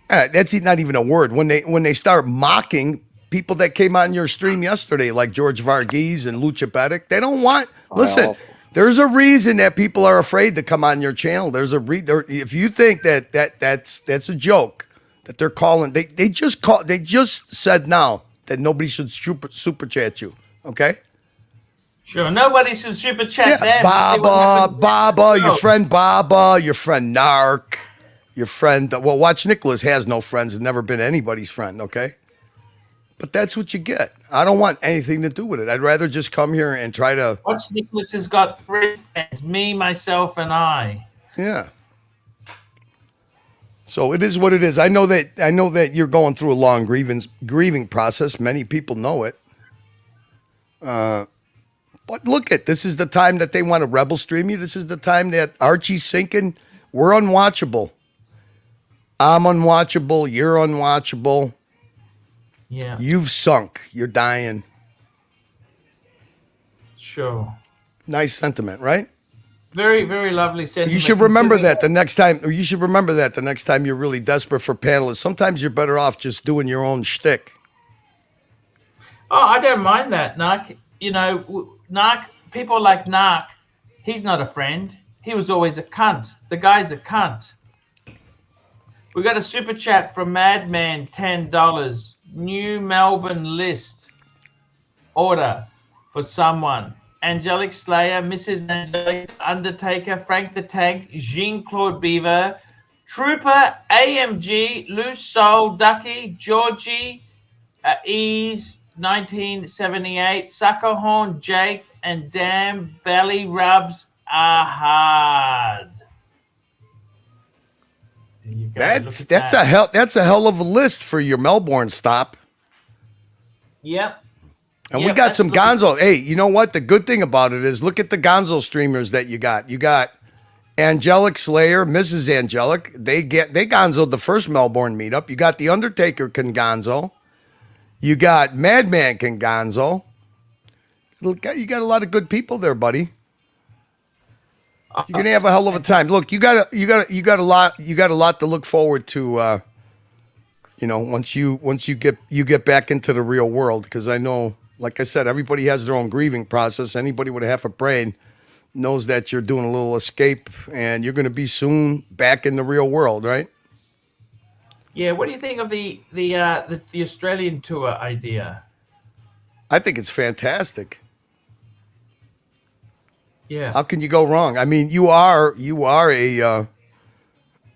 That's not even a word. When they start mocking people that came on your stream yesterday, like George Varghese and Lucha Patek, they don't want. Listen, there's a reason that people are afraid to come on your channel. If you think that's a joke that they're calling, they just said now that nobody should super chat you. Okay. Sure, nobody should super chat them. Baba, your friend Baba, your friend Narc, your friend. Well, Watch Nicholas has no friends and never been anybody's friend. Okay. But that's what you get. I don't want anything to do with it. I'd rather just come here and try to. Watch Nicholas has got 3 friends: me, myself, and I. Yeah. So it is what it is. I know that you're going through a long grieving process. Many people know it. But look this is the time that they want to rebel stream you. This is the time that Archie's sinking. We're unwatchable. I'm unwatchable. You're unwatchable. Yeah. You've sunk. You're dying. Sure. Nice sentiment, right? Very, very lovely sentiment. You should remember that the next time, you're really desperate for panelists. Sometimes you're better off just doing your own shtick. Oh, I don't mind that, Narc. You know, Narc, people like Narc, he's not a friend. He was always a cunt. The guy's a cunt. We got a super chat from Madman, $10. New Melbourne list order for someone. Angelic Slayer, Mrs. Angelic, Undertaker, Frank the Tank, Jean-Claude Beaver, Trooper, AMG, Loose Soul, Ducky, Georgie, Ease, 1978, Suckerhorn, Jake, and Damn Belly Rubs are hard. That's a hell of a list for your Melbourne stop. Yep. And we got some Gonzo. Hey, you know what? The good thing about it is look at the Gonzo streamers that you got. You got Angelic Slayer, Mrs. Angelic. They Gonzo'd the first Melbourne meetup. You got the Undertaker can Gonzo. You got Madman can Gonzo. You got a lot of good people there, buddy. You're gonna have a hell of a time. Look, you got a lot to look forward to. Once you get back into the real world, because I know, like I said, everybody has their own grieving process. Anybody with a half a brain knows that you're doing a little escape, and you're gonna be soon back in the real world, right? Yeah. What do you think of the Australian tour idea? I think it's fantastic. Yeah. How can you go wrong? I mean, you are a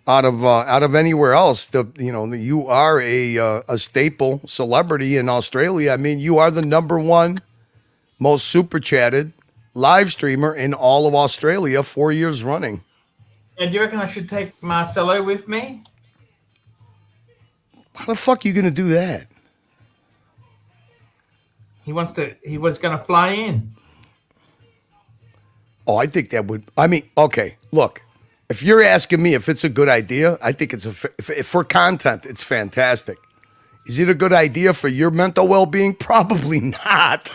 out of anywhere else. You are a staple celebrity in Australia. I mean, you are the #1 most super chatted live streamer in all of Australia 4 years running. And do you reckon I should take Marcelo with me? How the fuck are you gonna do that? He was gonna fly in. Oh, I think that would. I mean, okay. Look, if you're asking me if it's a good idea, I think it's for content. It's fantastic. Is it a good idea for your mental well-being? Probably not.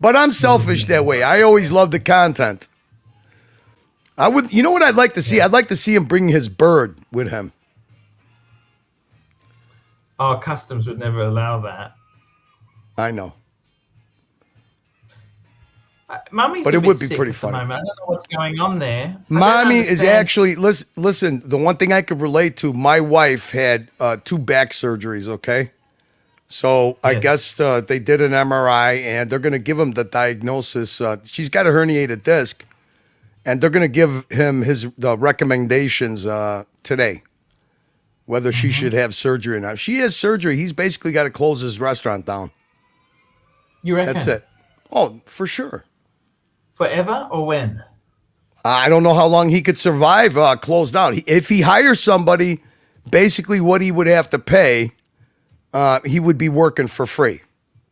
But I'm selfish that way. I always love the content. I would. You know what I'd like to see? I'd like to see him bring his bird with him. Oh, customs would never allow that. I know. Mummy's but it would be pretty funny. I don't know what's going on there. Mommy is actually listen. The one thing I could relate to, my wife had 2 back surgeries. Okay, so I guess they did an MRI and they're going to give him the diagnosis. She's got a herniated disc, and they're going to give him the recommendations today, whether she should have surgery or not. If she has surgery, he's basically got to close his restaurant down. You reckon? That's it. Oh, for sure. Forever or when? I don't know how long he could survive closed down. If he hires somebody, basically what he would have to pay, he would be working for free.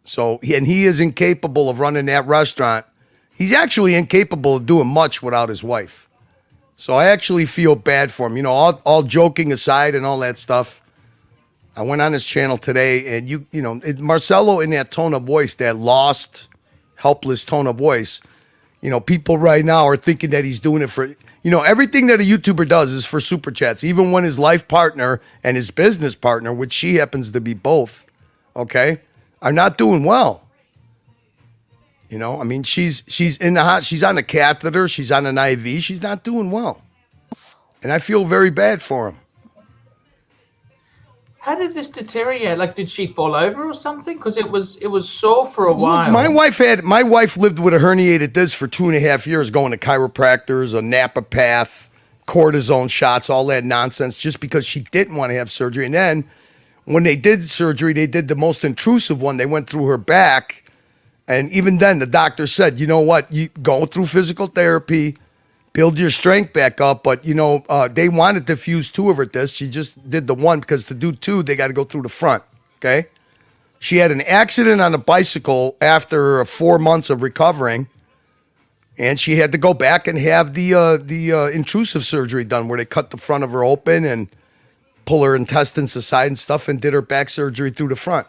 So, and he is incapable of running that restaurant. He's actually incapable of doing much without his wife. So I actually feel bad for him. You know, all joking aside and all that stuff. I went on his channel today, and you know, Marcelo in that tone of voice, that lost, helpless tone of voice. You know, people right now are thinking that he's doing it for, you know, everything that a YouTuber does is for super chats, even when his life partner and his business partner, which she happens to be both, okay, are not doing well. You know, I mean, she's in the she's on a catheter, she's on an IV, she's not doing well. And I feel very bad for him. How did this deteriorate? Like, did she fall over or something? Because it was sore for a while. My wife lived with a herniated disc for 2.5 years, going to chiropractors, a napropath, cortisone shots, all that nonsense, just because she didn't want to have surgery. And then when they did surgery, they did the most intrusive one. They went through her back. And even then, the doctor said, you know what, you go through physical therapy, build your strength back up. But, you know, they wanted to fuse 2 of her discs. She just did the 1 because to do 2, they got to go through the front, okay? She had an accident on a bicycle after 4 months of recovering, and she had to go back and have the intrusive surgery done where they cut the front of her open and pull her intestines aside and stuff and did her back surgery through the front.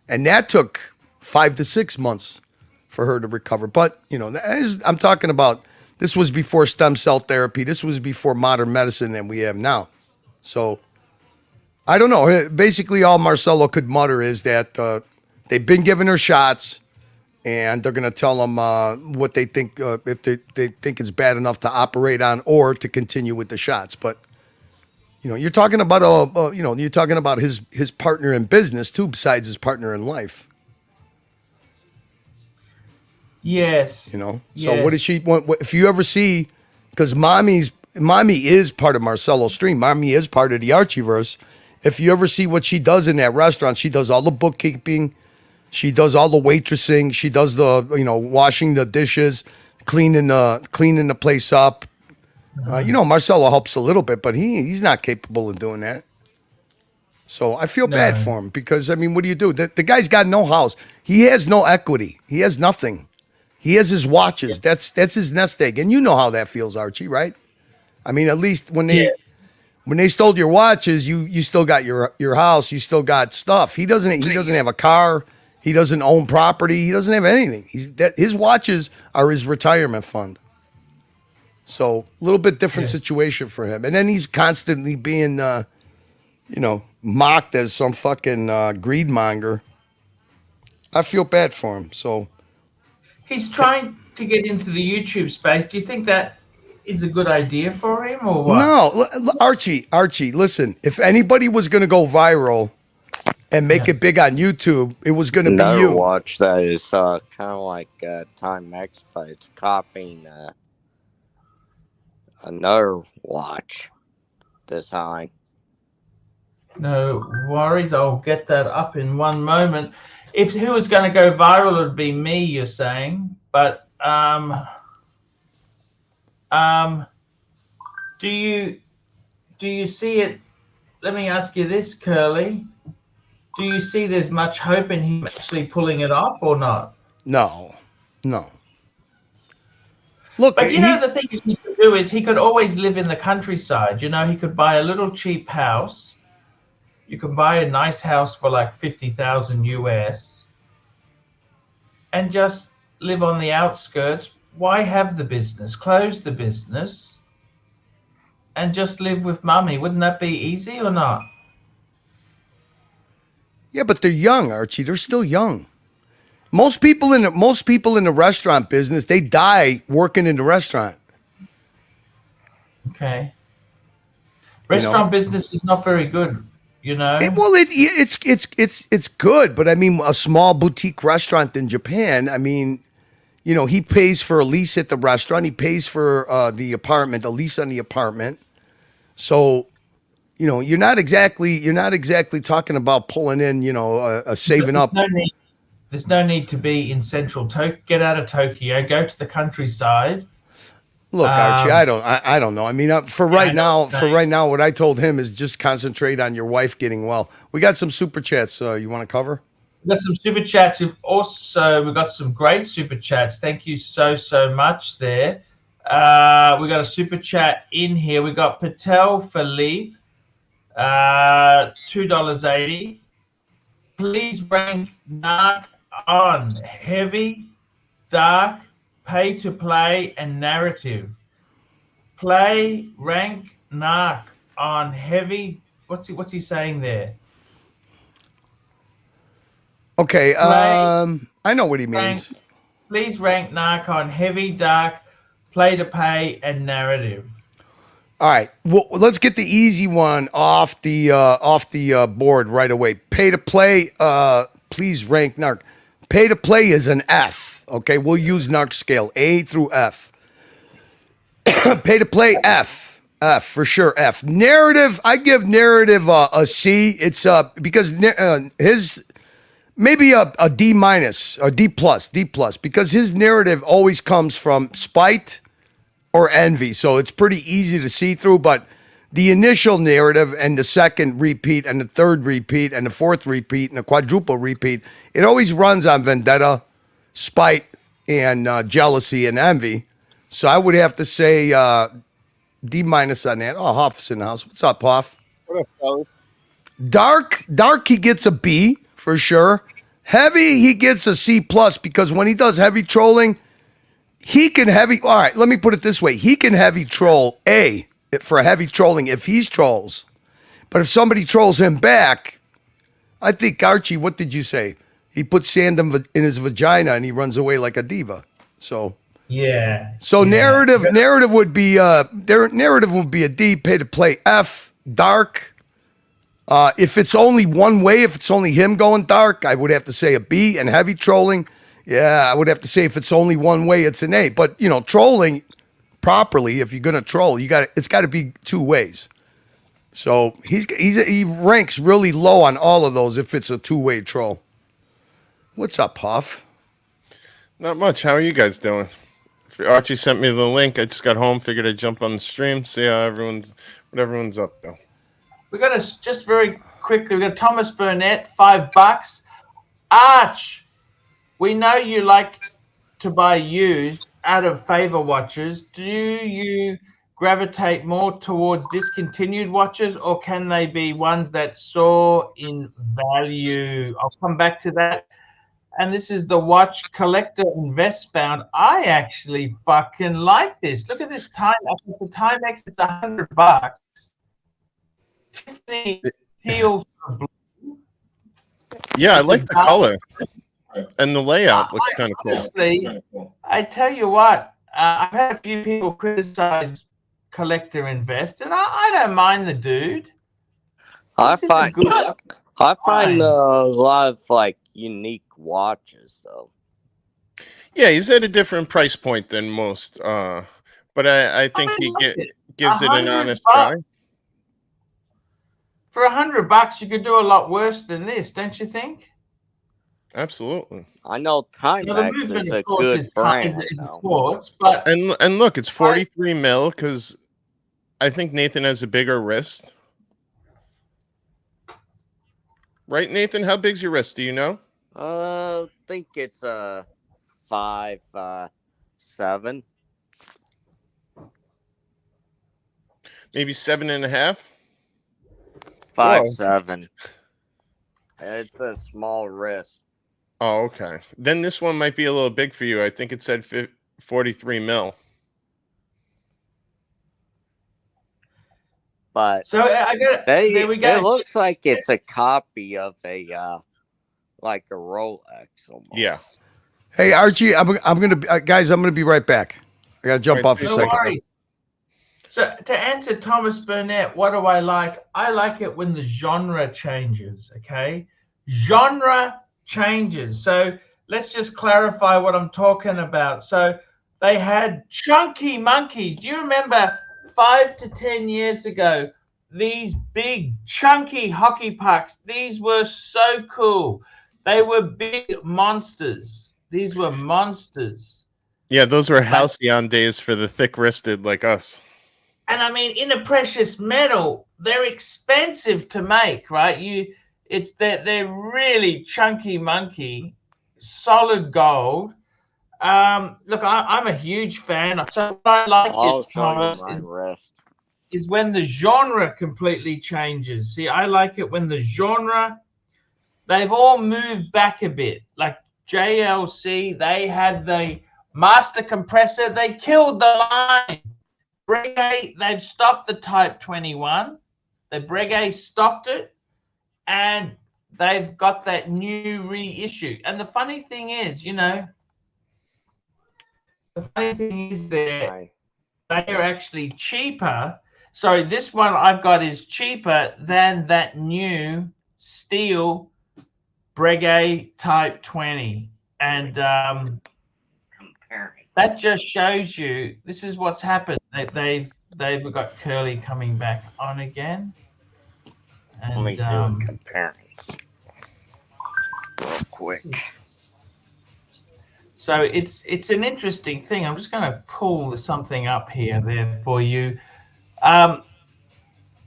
And that took 5 to 6 months for her to recover. But, you know, I'm talking about, this was before stem cell therapy. This was before modern medicine that we have now. So, I don't know. Basically, all Marcelo could mutter is that they've been giving her shots, and they're going to tell them what they think, if they think it's bad enough to operate on or to continue with the shots. But, you know, you're talking about you're talking about his partner in business too, besides his partner in life. Yes. You know, so yes. What does she want? If you ever see, because mommy is part of Marcelo's stream. Mommy is part of the Archieverse. If you ever see what she does in that restaurant, she does all the bookkeeping. She does all the waitressing. She does the, you know, washing the dishes, cleaning the place up. You know, Marcelo helps a little bit, but he's not capable of doing that. So I feel bad for him because, I mean, what do you do? The guy's got no house. He has no equity. He has nothing. He has his watches. Yeah. That's his nest egg. And you know how that feels, Archie, right? I mean, at least when they stole your watches, you still got your house, you still got stuff. He doesn't have a car. He doesn't own property. He doesn't have anything. His watches are his retirement fund. So a little bit different situation for him. And then he's constantly being, mocked as some fucking greed monger. I feel bad for him. So he's trying to get into the YouTube space. Do you think that is a good idea for him or what? No, Archie, listen, if anybody was going to go viral and make it big on YouTube, it was going to be you. Watch that is kind of like Time X, but it's copying another watch design. No worries, I'll get that up in one moment. If who was going to go viral, it would be me, you're saying. But do you see it? Let me ask you this, Curly. Do you see there's much hope in him actually pulling it off or not? No. Look, but you know, the thing he could do is he could always live in the countryside. You know, he could buy a little cheap house. You can buy a nice house for like 50,000 US and just live on the outskirts. Why have the business? Close the business and just live with mummy. Wouldn't that be easy or not? Yeah, but they're young, Archie. They're still young. Most people in the restaurant business, they die working in the restaurant. Okay. Restaurant business is not very good. You know, it's good, but I mean, a small boutique restaurant in Japan. I mean, you know, he pays for a lease at the restaurant. He pays for the apartment, the lease on the apartment. So, you know, you're not exactly talking about pulling in, you know, a saving up. There's no need to be in central Tokyo. Get out of Tokyo. Go to the countryside. Look, Archie, I don't know. I mean, for right now, what I told him is just concentrate on your wife getting well. We got some super chats. You want to cover? We got some super chats. We've got some great super chats. Thank you so much there. We got a super chat in here. We got Patel Philippe, $2.80. Please rank NARC on heavy, dark, pay to play, and narrative. Rank NARC on heavy. What's he saying there? Okay, I know what he means. Please rank NARC on heavy, dark, play to pay, and narrative. All right, well, let's get the easy one off the board right away. Pay to play. Please rank NARC. Pay to play is an F. Okay, we'll use NARC scale A through F. Pay to play F for sure. F. Narrative. I give narrative a C. It's because his. Maybe a D minus or D plus, because his narrative always comes from spite or envy. So it's pretty easy to see through, but the initial narrative and the second repeat and the third repeat and the fourth repeat and the quadruple repeat, it always runs on vendetta, spite, and jealousy and envy. So I would have to say D minus on that. Oh, Hoff's in the house. What's up, Hoff? What up, fellas? Dark, he gets a B for sure. Heavy, he gets a C plus because when he does heavy trolling, he can heavy. All right, let me put it this way: he can heavy troll A for heavy trolling if he's trolls, but if somebody trolls him back, I think Archie. What did you say? He puts sand in his vagina and he runs away like a diva. So yeah. So narrative would be a D. Pay to play F. Dark. If it's only one way, if it's only him going dark, I would have to say a B. And heavy trolling, yeah, I would have to say if it's only one way, it's an A. But trolling properly, if you're gonna troll, it's got to be two ways. So he ranks really low on all of those if it's a two-way troll. What's up, Huff? Not much. How are you guys doing? Archie sent me the link. I just got home, figured I'd jump on the stream, see how everyone's up though. We got just very quickly. We got Thomas Burnett, $5. Arch, we know you like to buy used out of favor watches. Do you gravitate more towards discontinued watches, or can they be ones that soar in value? I'll come back to that. And this is the watch collector invest found. I actually fucking like this. Look at this time. The Timex, it's $100. Tiffany teal blue. Yeah, I like the color and the layout looks kind of cool. Honestly, I tell you what, I've had a few people criticize collector invest, and I don't mind the dude. I find a lot of unique watches though. Yeah, he's at a different price point than most, but I think he gives it an honest try. For $100, you could do a lot worse than this, don't you think? Absolutely. I know Timex is a good brand. But and look, it's 43 mil because I think Nathan has a bigger wrist. Right, Nathan? How big's your wrist? Do you know? I think it's 5'7". Maybe 7.5. 5'7". It's a small wrist. Oh, okay. Then this one might be a little big for you. I think it said 43 mil. But so I got there we go. It looks like it's a copy of a like a Rolex almost. Yeah. Hey Archie, I'm gonna be right back. I gotta jump off a second. Worries. So to answer Thomas Burnett, what do I like? I like it when the genre changes, okay? Genre changes. So let's just clarify what I'm talking about. So they had chunky monkeys. Do you remember 5 to 10 years ago, these big chunky hockey pucks? These were so cool. They were big monsters. These were monsters. Yeah, those were halcyon days for the thick-wristed like us. And I mean, in a precious metal, they're expensive to make, right? They're really chunky monkey, solid gold. Look, I'm a huge fan. So what I like is when the genre completely changes. See, I like it when the genre, they've all moved back a bit. Like JLC, they had the master compressor. They killed the line. Breguet, they've stopped the Type 21. The Breguet stopped it, and they've got that new reissue. And the funny thing is, they are actually cheaper. Sorry, this one I've got is cheaper than that new steel Breguet Type 20. And that just shows you this is what's happened. They've got curly coming back on again. And, let me do comparisons real quick. So it's an interesting thing. I'm just going to pull something up here there for you.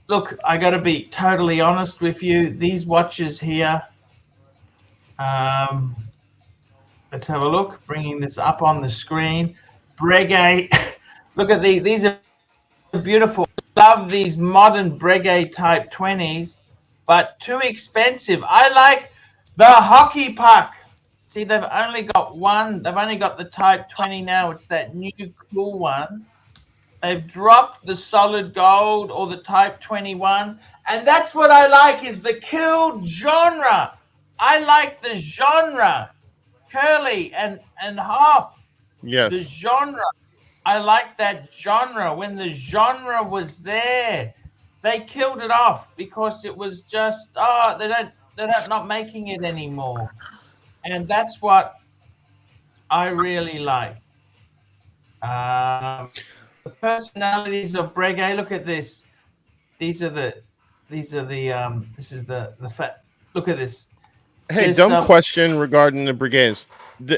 Look, I got to be totally honest with you. These watches here. Let's have a look. Bringing this up on the screen. Breguet. Look at these. These are beautiful. Love these modern Breguet Type 20s, but too expensive. I like the hockey puck. See, they've only got one. They've only got the Type 20 now. It's that new cool one. They've dropped the solid gold or the Type 21. And that's what I like is the killed genre. I like the genre. Curly and half. Yes. The genre. I like that genre. When the genre was there, they killed it off because it was just, they're not making it anymore. And that's what I really like. The personalities of Breguet. Look at this. This is the fat. Look at this. Hey, dumb question regarding the Breguets.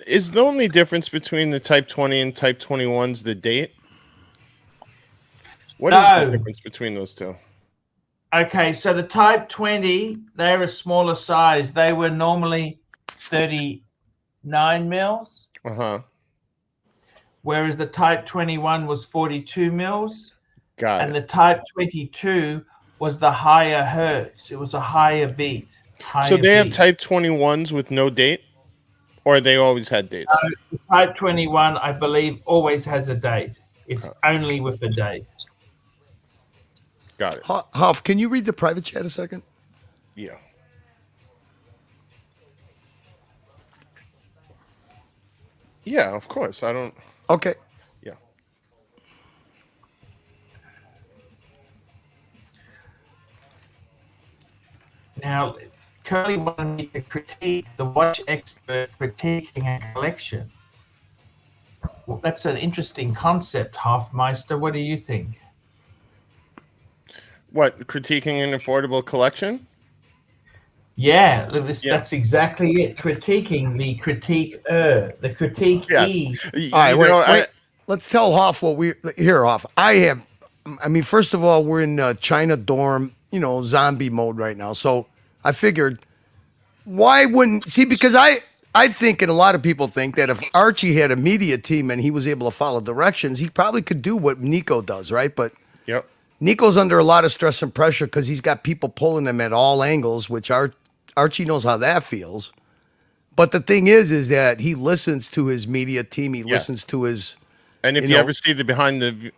Is the only difference between the Type 20 and Type 21s the date? What is the difference between those two? Okay, so the Type 20, they're a smaller size. They were normally 39 mils. Whereas the Type 21 was 42 mils. Got it. And the Type 22 was the higher hertz. It was a higher beat. So they have Type 21s with no date? Or they always had dates? The Type 21, I believe, always has a date. It's only with a date. Got it. Hoff, can you read the private chat a second? Yeah. Yeah, of course. I don't... Okay. Yeah. Now, Curly wanted me to critique the watch expert critiquing a collection. Well, that's an interesting concept, Hoffmeister. What do you think? What, critiquing an affordable collection? Yeah, that's exactly it. Critiquing the critique-er, the critique-e. All right, wait. Let's tell Hoff what Hoff. I mean, first of all, we're in China dorm, zombie mode right now. So I figured, why wouldn't, because I think, and a lot of people think, that if Archie had a media team and he was able to follow directions, he probably could do what Nico does, right? But yep. Nico's under a lot of stress and pressure because he's got people pulling him at all angles, which Archie knows how that feels. But the thing is that he listens to his media team. He listens to his... And if you ever see the behind the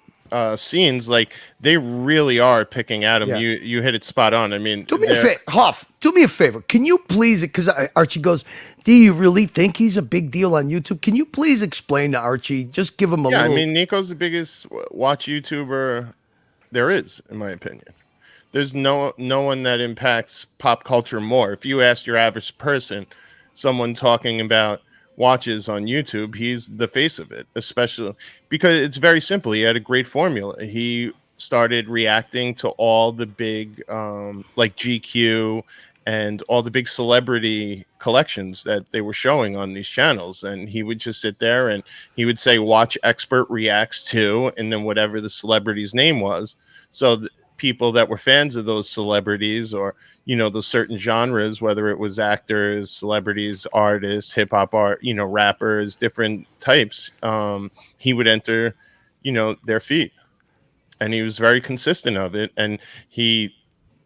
scenes, like, they really are picking at him. Yeah. You hit it spot on. I mean... Do me a favor, Hoff, do me a favor. Can you please... Because Archie goes, do you really think he's a big deal on YouTube? Can you please explain to Archie? Just give him a little... Yeah, I mean, Nico's the biggest watch YouTuber there is, in my opinion. There's no one that impacts pop culture more. If you ask your average person, someone talking about watches on YouTube, he's the face of it, especially because it's very simple. He had a great formula. He started reacting to all the big like GQ and all the big celebrity collections that they were showing on these channels. And he would just sit there and he would say, watch expert reacts to, and then whatever the celebrity's name was. So people that were fans of those celebrities, or, you know, those certain genres, whether it was actors, celebrities, artists, hip hop art, you know, rappers, different types, he would enter, you know, their feed. And he was very consistent of it. And the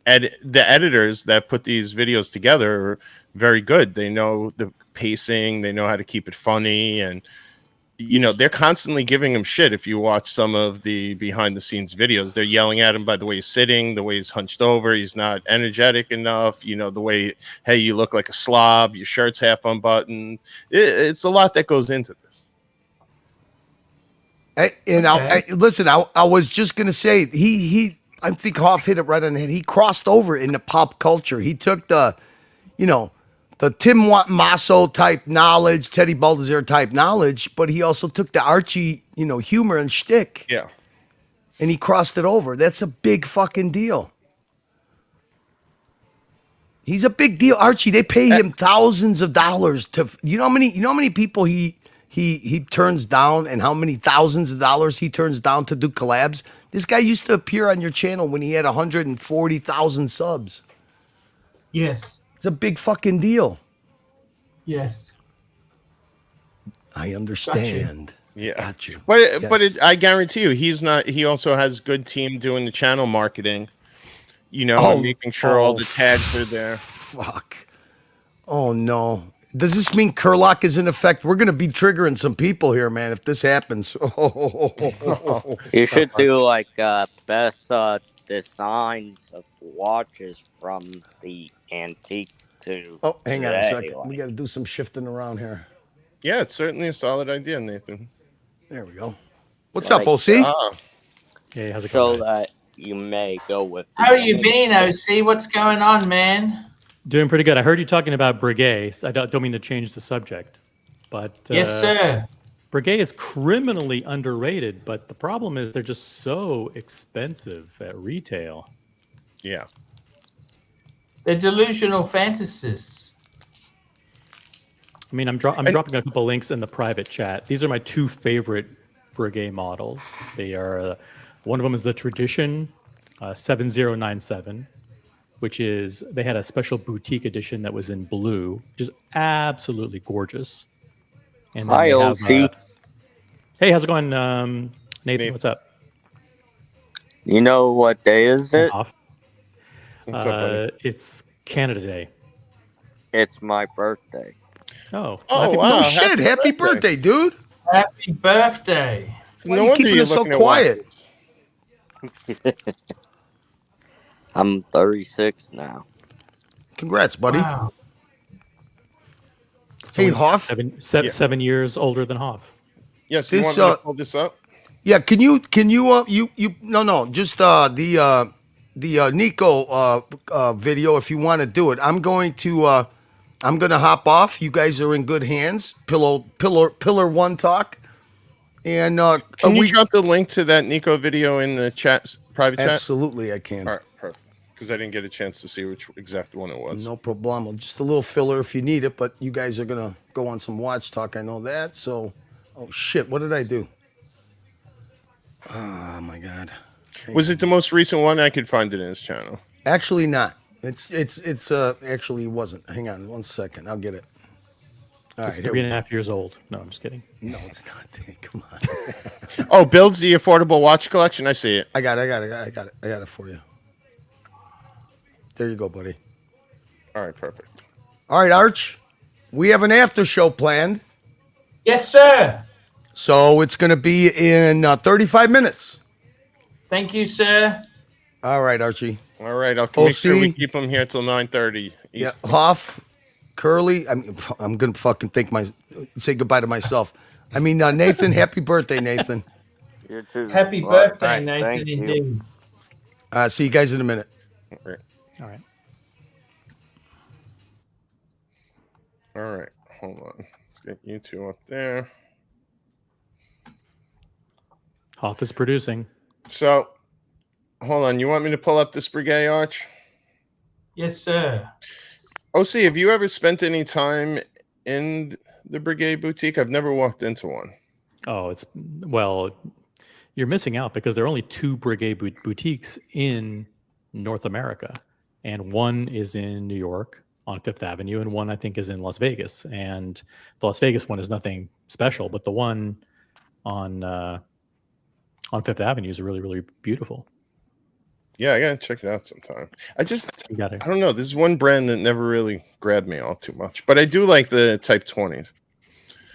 editors that put these videos together are very good. They know the pacing, they know how to keep it funny, and you know, they're constantly giving him shit. If you watch some of the behind the scenes videos, they're yelling at him by the way he's sitting, the way he's hunched over, he's not energetic enough, you know, the way, hey, you look like a slob, your shirt's half unbuttoned. It's a lot that goes into this. Listen, I was just gonna say I think Hoff hit it right on the head. He crossed over into pop culture. He took the Tim Masso type knowledge, Teddy Baldassare type knowledge, but he also took the Archie, you know, humor and shtick. Yeah. And he crossed it over. That's a big fucking deal. He's a big deal, Archie. They pay him thousands of dollars to, you know how many people he turns down, and how many thousands of dollars he turns down to do collabs. This guy used to appear on your channel when he had 140,000 subs. Yes. It's a big fucking deal. Yes. I understand. Yeah. Got you. But I guarantee you, he also has good team doing the channel marketing, you know, and making sure all the tags are there. Fuck. Oh no. Does this mean Curlock is in effect? We're going to be triggering some people here, man, if this happens. You should do like best designs of watches from the antique to hang on a today, second. like. We got to do some shifting around here. Yeah, it's certainly a solid idea, Nathan. There we go. What's up, OC? Hey, how's it So going? that you may go with. How you been, OC? What's going on, man? Doing pretty good. I heard you talking about Breguet. I don't mean to change the subject, but Yes, sir. Breguet is criminally underrated, but the problem is they're just so expensive at retail. Yeah. They're delusional fantasists. I mean, I'm dropping a couple links in the private chat. These are my two favorite Breguet models. They are, one of them is the Tradition 7097, which is, they had a special boutique edition that was in blue, which is absolutely gorgeous. And then Hi, they have, OC. hey, how's it going, Nathan? What's up? You know what day is it? Off. It's Canada Day. It's my birthday. Oh, No shit. Happy birthday, dude. Happy birthday. Why are you keeping us so quiet? I'm 36 now. Congrats, buddy. Wow. Hey, Hoff. 7 years older than Hoff. Yes, you want me to pull this up? Yeah, can you just the Nico video if you want to do it. I'm going to hop off. You guys are in good hands. Pillar One Talk. And can you drop the link to that Nico video in the chat, private chat? Absolutely, I can. All right, perfect. Because I didn't get a chance to see which exact one it was. No problem. Just a little filler if you need it, but you guys are gonna go on some watch talk. I know that. So, oh shit, what did I do? Oh my god. Was it the most recent one? I could find it in his channel. Actually, not. It's actually it wasn't. Hang on 1 second. I'll get it. All It's right, 3.5 years old. No, I'm just kidding. No, it's not. Come on. Oh, builds the affordable watch collection. I see it. I got it for you. There you go, buddy. All right, perfect. All right, Arch. We have an after show planned. Yes, sir. So it's going to be in 35 minutes. Thank you, sir. All right, Archie. All right, I'll make sure we keep him here till 9:30. Yeah, Hoff, Curly. I'm going to say goodbye to myself. I mean, Nathan. Happy birthday, Nathan. You too. Happy birthday, Nathan. Indeed. See you guys in a minute. All right. All right. Hold on. Let's get you two up there. Hoff is producing. So, hold on. You want me to pull up this Breguet Arch? Yes, sir. OC, have you ever spent any time in the Brigade Boutique? I've never walked into one. Oh, you're missing out because there are only 2 Brigade boutiques in North America, and one is in New York on Fifth Avenue, and one I think is in Las Vegas. And the Las Vegas one is nothing special, but the one on Fifth Avenue is really, really beautiful. Yeah, I gotta check it out sometime. I don't know. There's one brand that never really grabbed me all too much, but I do like the Type 20s.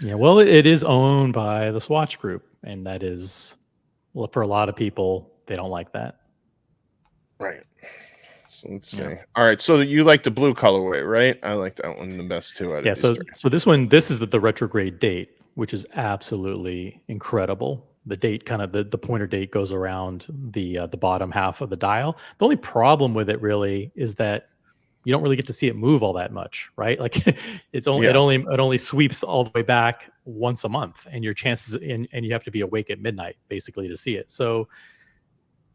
Yeah, well, it is owned by the Swatch Group, and that is, well, for a lot of people, they don't like that. Right. So let's see. All right. So you like the blue colorway, right? I like that one the best too. Out of these three. So this is the retrograde date, which is absolutely incredible. The date, kind of the pointer date, goes around the bottom half of the dial. The only problem with it really is that you don't really get to see it move all that much, right? Like it only sweeps all the way back once a month, and your chances and you have to be awake at midnight basically to see it. So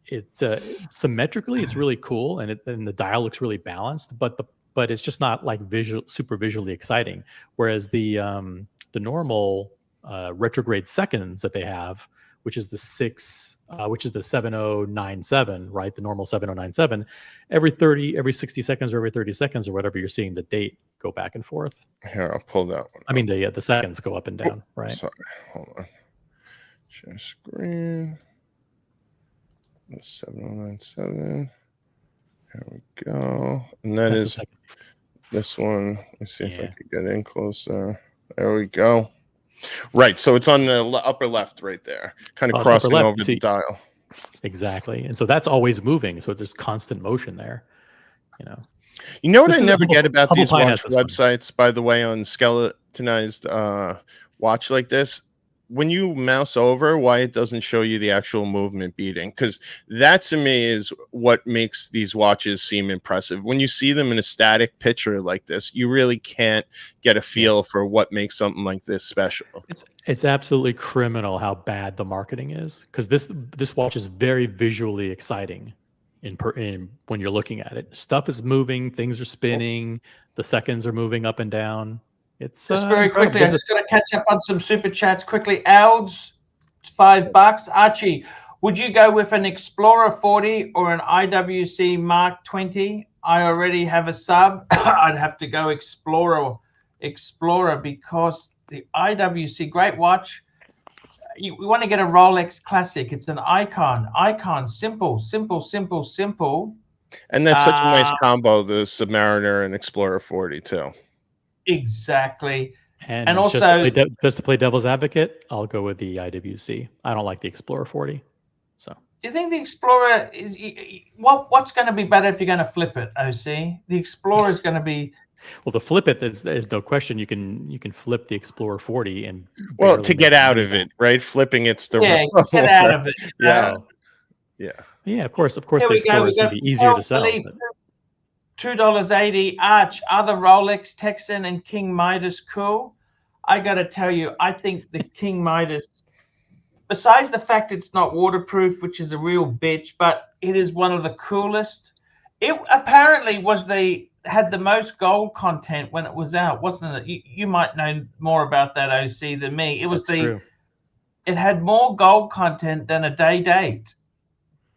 it's symmetrically it's really cool, and the dial looks really balanced, but it's just not like super visually exciting. Whereas the normal retrograde seconds that they have, which is the 7097, right? The normal 7097. Every 60 seconds or every 30 seconds or whatever, you're seeing the date go back and forth. Here, I'll pull that one. I mean, the seconds go up and down, right? Sorry, hold on. Share screen. The 7097. There we go. And that is this one. Let's see if I can get in closer. There we go. Right, so it's on the upper left right there, kind of crossing over the dial. Exactly, and so that's always moving, so there's constant motion there. You know what I never get about these watch websites, by the way, on skeletonized watch like this? When you mouse over, why it doesn't show you the actual movement beating? Because that to me is what makes these watches seem impressive. When you see them in a static picture like this, you really can't get a feel for what makes something like this special. It's absolutely criminal how bad the marketing is, because this watch is very visually exciting when you're looking at it. Stuff is moving, things are spinning, the seconds are moving up and down. It's just very quickly. I'm just going to catch up on some super chats quickly. Alds, $5. Archie, would you go with an Explorer 40 or an IWC Mark 20? I already have a sub. I'd have to go Explorer because the IWC, great watch. We want to get a Rolex Classic. It's an icon, simple. And that's such a nice combo, the Submariner and Explorer 40 too. Exactly. And also, just to play devil's advocate, I'll go with the IWC. I don't like the Explorer 40. So do you think the Explorer is what's going to be better if you're going to flip it, OC? The Explorer is going to be well, the flip it, there's no question. You can flip the Explorer 40 and to get out of it, right? Flipping it's the get out of it. Yeah. Of course, the Explorer is going to be easier to sell. $2.80. Arch, are the Rolex Texan and King Midas cool? I got to tell you, I think the King Midas, besides the fact it's not waterproof, which is a real bitch, but it is one of the coolest. It apparently had the most gold content when it was out, wasn't it? You might know more about that, OC, than me. It had more gold content than a day date.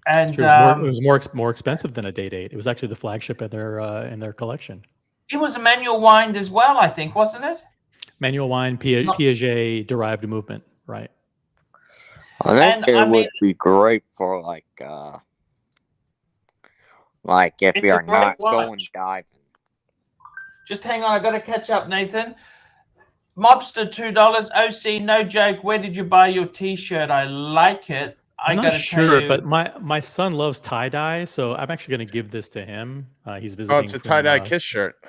And it was more expensive than a day date. It was actually the flagship in their collection. It was a manual wind as well, I think, wasn't it? Manual wind, Piaget derived movement, right? I think it would be great for like if you're not going diving. Just hang on, I got to catch up, Nathan. Mobster, $2. OC, no joke. Where did you buy your T-shirt? I like it. I'm not sure, but my son loves tie-dye, so I'm actually going to give this to him. He's visiting. Oh, it's a tie-dye Kiss shirt.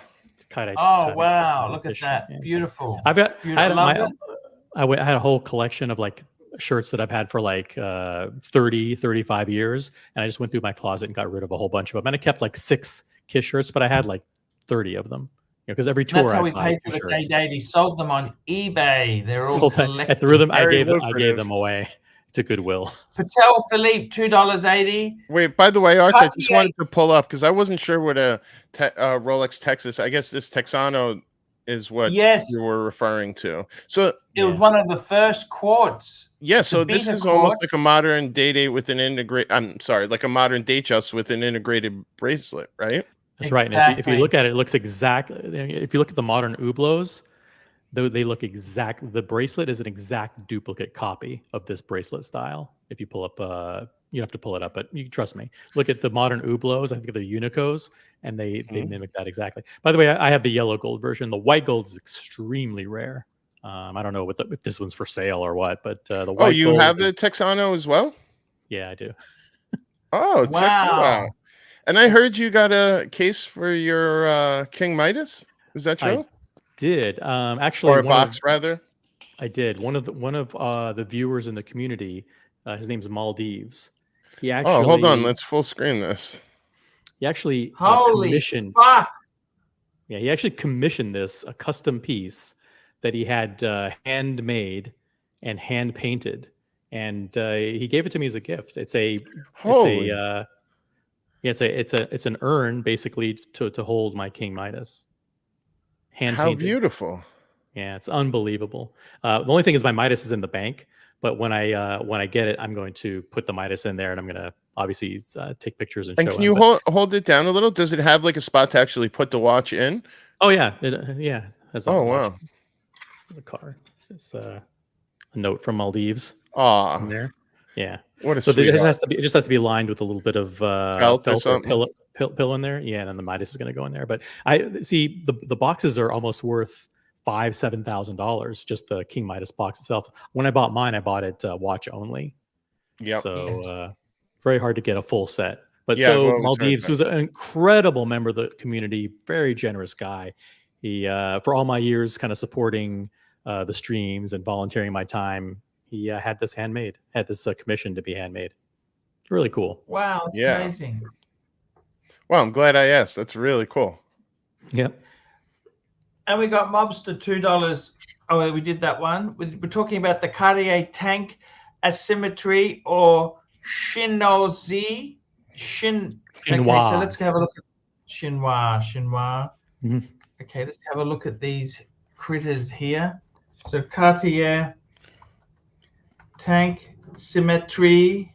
Oh, wow. Look at that. Yeah. Beautiful. I had a whole collection of like shirts that I've had for like 30, 35 years, and I just went through my closet and got rid of a whole bunch of them. And I kept like 6 Kiss shirts, but I had like 30 of them. Because every tour that's how we paid for the day. He sold them on eBay. They're all collected. I threw them. I gave them away to Goodwill. Patel Philippe, $2.80. Wait, by the way, Archie, I just Cartier- wanted to pull up because I wasn't sure what a Rolex Texas. I guess this Texano is what Yes. you were referring to. So It was one of the first quartz. yeah, so this beta is almost quartz. like a modern date with an integrate. I'm sorry, like a modern Datejust with an integrated bracelet, right? That's right. And if you look at it, it looks exactly. If you look at the modern Hublots, they look exact. The bracelet is an exact duplicate copy of this bracelet style. If you pull up, you have to pull it up, but you trust me. Look at the modern Hublots. I think they're Unicos, and they mimic that exactly. By the way, I have the yellow gold version. The white gold is extremely rare. I don't know if this one's for sale or what, but the white. Oh, you gold have the Texano as well? Yeah, I do. Oh, check that out. And I heard you got a case for your King Midas. Is that true? I did. Actually, or a box rather. I did. One of the viewers in the community, his name's Maldives. He actually. Oh, hold on. Let's full screen this. He actually commissioned. Fuck. Yeah, he actually commissioned this, a custom piece that he had handmade and hand painted, and he gave it to me as a gift. It's an urn basically to hold my King Midas. Hand painted. How beautiful! Yeah, it's unbelievable. The only thing is my Midas is in the bank, but when I get it, I'm going to put the Midas in there, and I'm going to obviously take pictures and show. And can you hold it down a little? Does it have like a spot to actually put the watch in? Oh yeah, it has. Oh wow. The car. It's a note from Maldives. Ah, there. Yeah. What a so sweetheart. it just has to be lined with a little bit of felt or pill in there. Yeah, and then the Midas is going to go in there. But I see the boxes are almost worth $7,000. Just the King Midas box itself. When I bought mine, I bought it watch only. Yeah. So very hard to get a full set. But Maldives, who's an incredible member of the community, very generous guy. He for all my years kind of supporting the streams and volunteering my time, he had this handmade, had this commission to be handmade. Really cool. Wow, it's amazing. Well, I'm glad I asked. That's really cool. Yep. And we got Mobster $2. Oh, we did that one. We're talking about the Cartier Tank Asymmetry or Chinois. Okay, so let's have a look at Chinois. Mm-hmm. Okay, let's have a look at these critters here. So Cartier Tank Symmetry.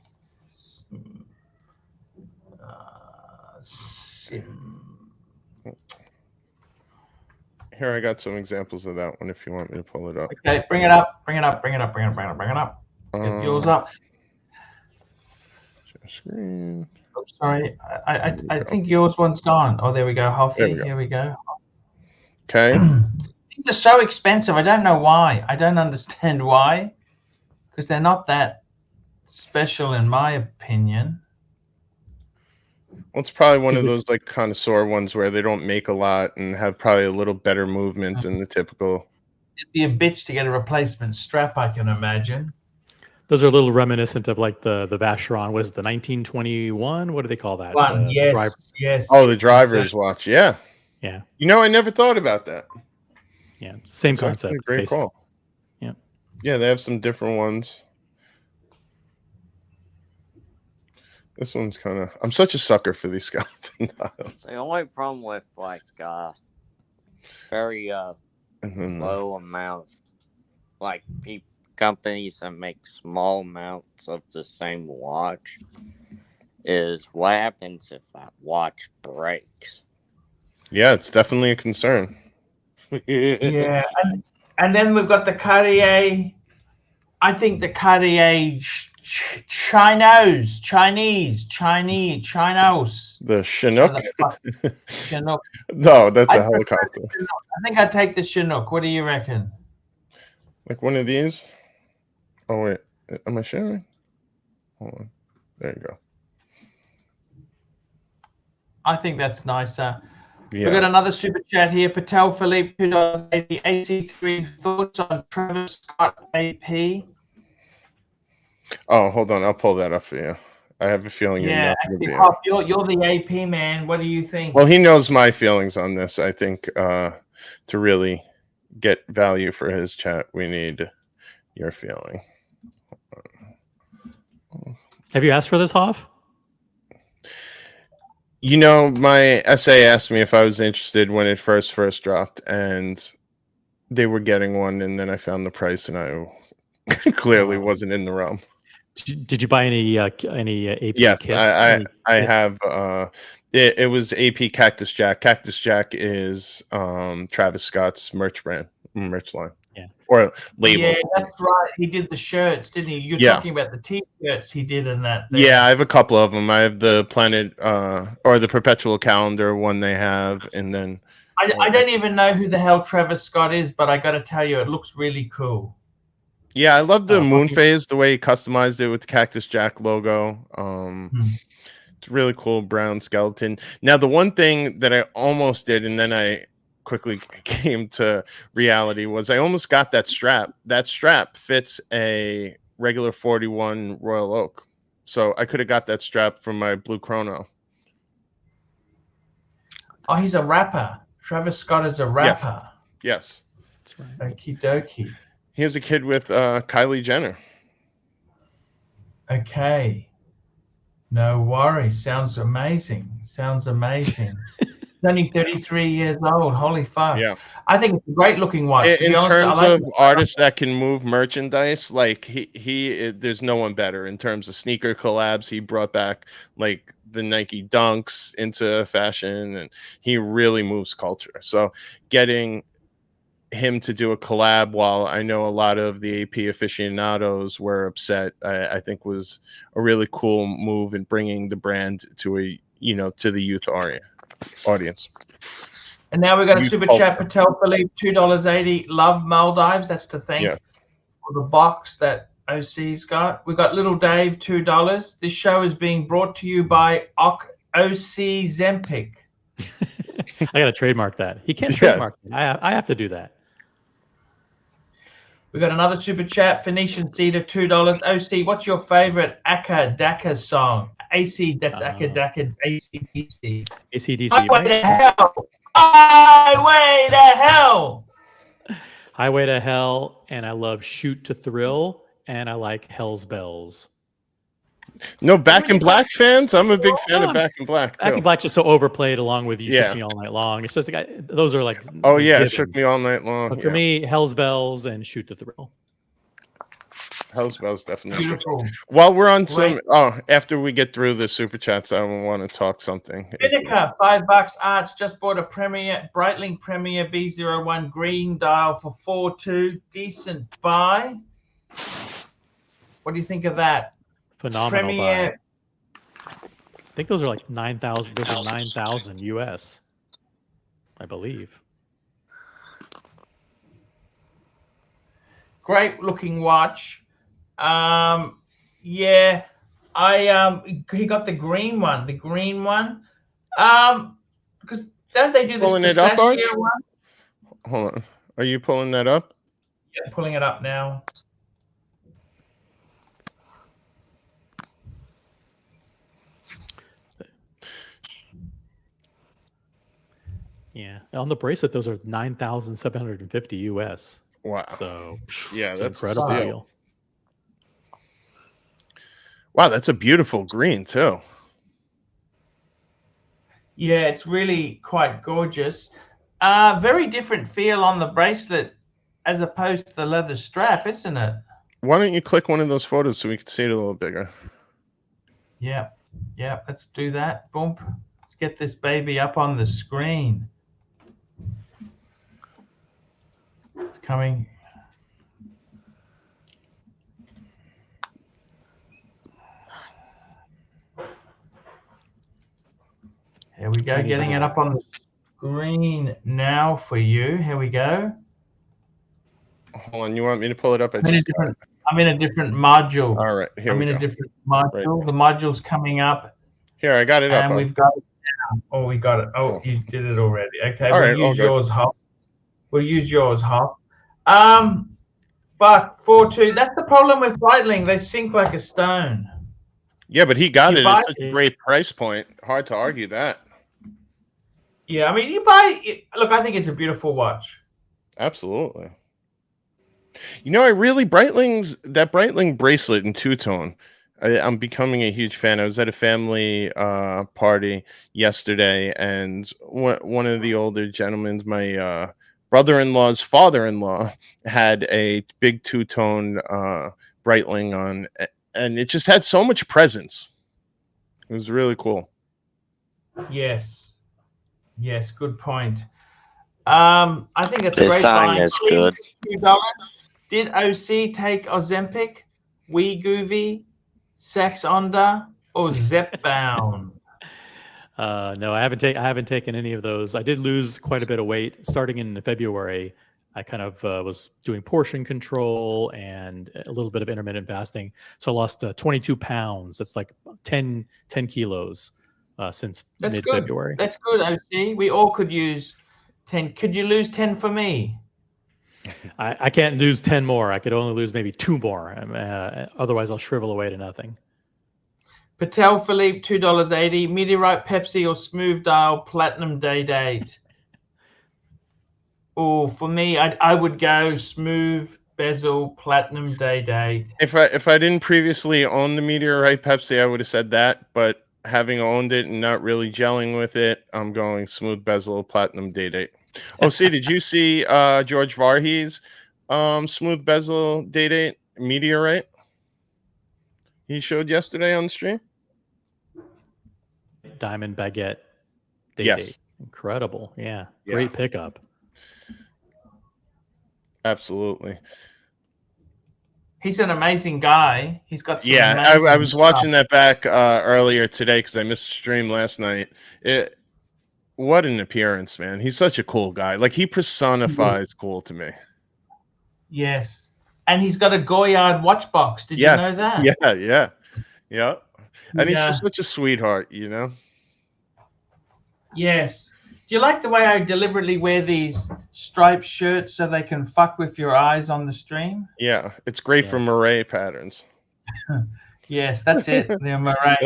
Here, I got some examples of that one if you want me to pull it up. Okay, bring it up. Get yours up. Screen. Oh, sorry, I think yours one's gone. Oh, there we go. Hoffy, here we go. Okay. These are so expensive. I don't know why. I don't understand why. Because they're not that special in my opinion. Well, it's probably one of those like connoisseur ones where they don't make a lot and have probably a little better movement than the typical. It'd be a bitch to get a replacement strap, I can imagine. Those are a little reminiscent of like the Vacheron. Was the 1921? What do they call that? Yes. Oh, the driver's watch. Yeah. Yeah. You know, I never thought about that. Yeah. Same concept. Great basically. call. Yeah. Yeah, they have some different ones. This one's kind of. I'm such a sucker for these skeleton dials. The only problem with like very low amounts, like companies that make small amounts of the same watch, is what happens if that watch breaks. Yeah, it's definitely a concern. Yeah, and then we've got the Cartier. I think the Cartier Chinos. The Chinook. Chinook. No, that's a helicopter. I think I'd take the Chinook. What do you reckon? Like one of these? Oh wait, am I sharing? Hold on. There you go. I think that's nicer. Yeah. We've got another super chat here. Patel Philippe, $2.80. AC3 thoughts on Travis Scott AP. Oh, hold on. I'll pull that up for you. I have a feeling you're not going to be. Pop, you're the AP man. What do you think? Well, he knows my feelings on this. I think to really get value for his chat, we need your feeling. Have you asked for this, Hoff? You know, my SA asked me if I was interested when it first dropped, and they were getting one, and then I found the price, and I clearly wasn't in the realm. Did you buy any AP yes, kit? I have. It was AP Cactus Jack. Cactus Jack is Travis Scott's merch line. Yeah. Or label. Yeah, that's right. He did the shirts, didn't he? You're talking about the T-shirts he did in that. There. Yeah, I have a couple of them. I have the Planet or the Perpetual Calendar one they have, and then I don't even know who the hell Travis Scott is, but I got to tell you, it looks really cool. Yeah, I love the moon phase, the way he customized it with the Cactus Jack logo. It's a really cool brown skeleton. Now, the one thing that I almost did, and then I quickly came to reality, was I almost got that strap. That strap fits a regular 41 Royal Oak. So I could have got that strap from my Blue Chrono. Oh, he's a rapper. Travis Scott is a rapper. Yes. That's right. Okie dokie. He has a kid with Kylie Jenner. Okay. No worries. Sounds amazing. Sounds amazing. He's only 33 years old. Holy fuck. Yeah. I think it's a great looking watch. In terms of artists that can move merchandise, like there's no one better in terms of sneaker collabs. He brought back like the Nike Dunks into fashion, and he really moves culture. So getting him to do a collab, while I know a lot of the AP aficionados were upset, I think was a really cool move in bringing the brand to to the youth audience. And now we've got a super chat. Patel Philippe, $2.80. Love Maldives. That's to thank for the box that OC's got. We've got Little Dave, $2. This show is being brought to you by OC Zempic. I got to trademark that. He can't trademark it. I have to do that. We got another super chat. Phoenician Cedar, $2. OC, what's your favorite Akka Daka song? AC, that's Akka Daka, ACDC. ACDC. Highway to Hell. Highway to Hell. Highway to Hell, and I love Shoot to Thrill, and I like Hell's Bells. No Back in Black fans? I'm a big fan of Back in Black, too. Back in Black just so overplayed along with You Shook Me All Night Long. It's just like those are like it Shook Me All Night Long. But for me, Hell's Bells and Shoot to Thrill. Hell's Bells definitely. Beautiful. While we're on some, after we get through the super chats, I want to talk something. Vinica, $5. Arch just bought a Breitling Premier B01 green dial for 4.2. Decent buy. What do you think of that? Phenomenal Premier. buy. I think those are like 9,000. Those are 9,000 US, I believe. Great looking watch. He got the green one. The green one. Because don't they do this pulling it up, Arch? one? Hold on. Are you pulling that up? Yeah, pulling it up now. Yeah, on the bracelet, those are 9,750 US. Wow. So yeah, that's incredible deal. Wow, that's a beautiful green too. Yeah, it's really quite gorgeous. Very different feel on the bracelet as opposed to the leather strap, isn't it? Why don't you click one of those photos so we can see it a little bigger? Yeah, let's do that. Boom. Let's get this baby up on the screen. It's coming. Here we go, getting it up on the screen now for you. Here we go. Hold on, you want me to pull it up? I'm in a different module. All right, here I'm in a different module. Right. The module's coming up. Here, I got it up. And we've got it now. Oh, we got it. Oh, you did it already. Okay, we'll use yours, Hop. We'll use yours, Hop. Fuck, 4.2. That's the problem with Breitling. They sink like a stone. Yeah, but he got it at such a great price point. Hard to argue that. Yeah, I mean, you buy it. Look, I think it's a beautiful watch. Absolutely. You know, I really Breitling bracelet in two-tone. I'm becoming a huge fan. I was at a family party yesterday, and one of the older gentlemen, my brother-in-law's father-in-law, had a big two-tone Breitling on, and it just had so much presence. It was really cool. Yes. Yes, good point. I think it's a great Design find. is good. $2. Did OC take Ozempic, Wegovy, Saxonda, or Zepbound? No, I haven't taken any of those. I did lose quite a bit of weight starting in February. I kind of was doing portion control and a little bit of intermittent fasting. So I lost 22 pounds. That's like 10 kilos since mid-February. That's good, OC. We all could use 10. Could you lose 10 for me? I can't lose 10 more. I could only lose maybe 2 more. Otherwise, I'll shrivel away to nothing. Patel Philippe, $2.80. Meteorite Pepsi or Smooth Dial Platinum Day Date? Oh, for me, I would go Smooth Bezel Platinum Day Date. If I didn't previously own the Meteorite Pepsi, I would have said that. But having owned it and not really gelling with it, I'm going Smooth Bezel Platinum Day Date. Oh, see, did you see George Varhees Smooth Bezel Day Date Meteorite? He showed yesterday on the stream. Diamond Baguette Day Yes. Date. Incredible. Yeah. Great pickup. Absolutely. He's an amazing guy. He's got some I was watching that back earlier today because I missed the stream last night. What an appearance, man. He's such a cool guy. Like, he personifies cool to me. Yes. And he's got a Goyard watch box. Did you know that? Yeah. And he's just such a sweetheart, you know? Yes. Do you like the way I deliberately wear these striped shirts so they can fuck with your eyes on the stream? Yeah. It's great for moire patterns. Yes, that's it. The moire.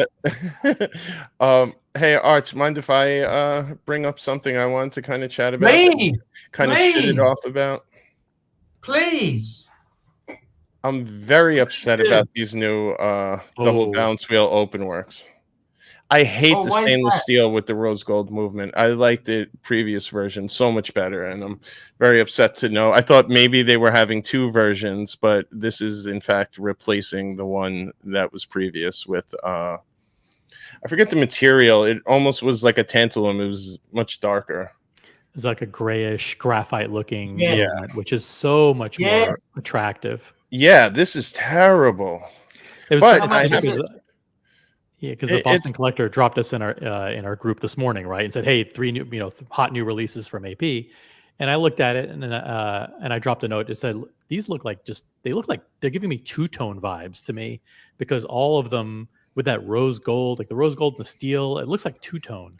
Hey, Arch, mind if I bring up something I wanted to kind of chat about? Please. Kind of shit it off about? Please. I'm very upset about these new double balance wheel open works. I hate the stainless steel with the rose gold movement. I liked the previous version so much better, and I'm very upset to know. I thought maybe they were having 2 versions, but this is in fact replacing the one that was previous with I forget the material. It almost was like a tantalum. It was much darker. It's like a grayish graphite looking, which is so much more attractive. Yeah, this is terrible. It was because the Boston it's Collector dropped us in our group this morning, right, and said, "Hey, 3 new, hot new releases from AP." And I looked at it and I dropped a note. It said, "These look like they're giving me two-tone vibes to me because all of them with that rose gold, like the rose gold and the steel, it looks like two-tone."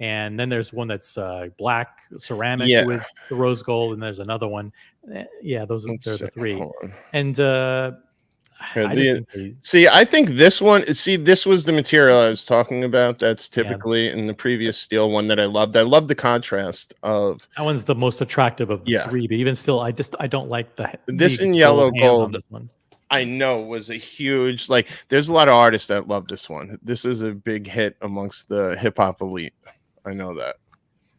And then there's one that's black ceramic with the rose gold, and there's another one. They're the 3. And I think this one. See, this was the material I was talking about. That's typically in the previous steel one that I loved. I love the contrast of that one's the most attractive of the 3. But even still, I don't like this in yellow gold. On this one. I know was a huge There's a lot of artists that love this one. This is a big hit amongst the hip hop elite. I know that.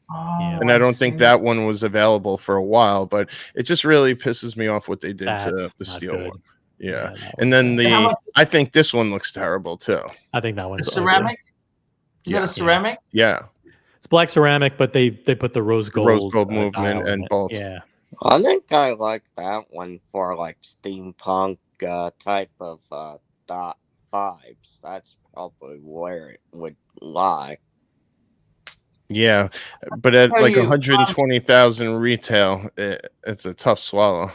And I don't think that one was available for a while, but it just really pisses me off what they did to the steel one. Yeah. And then I think this one looks terrible too. I think that one's ceramic. Is that a ceramic? Yeah. It's black ceramic, but they put the rose gold movement and bolts. Yeah. I think I like that one for like steampunk type of dot 5s. That's probably where it would lie. Yeah, but at like 120,000 retail, it's a tough swallow.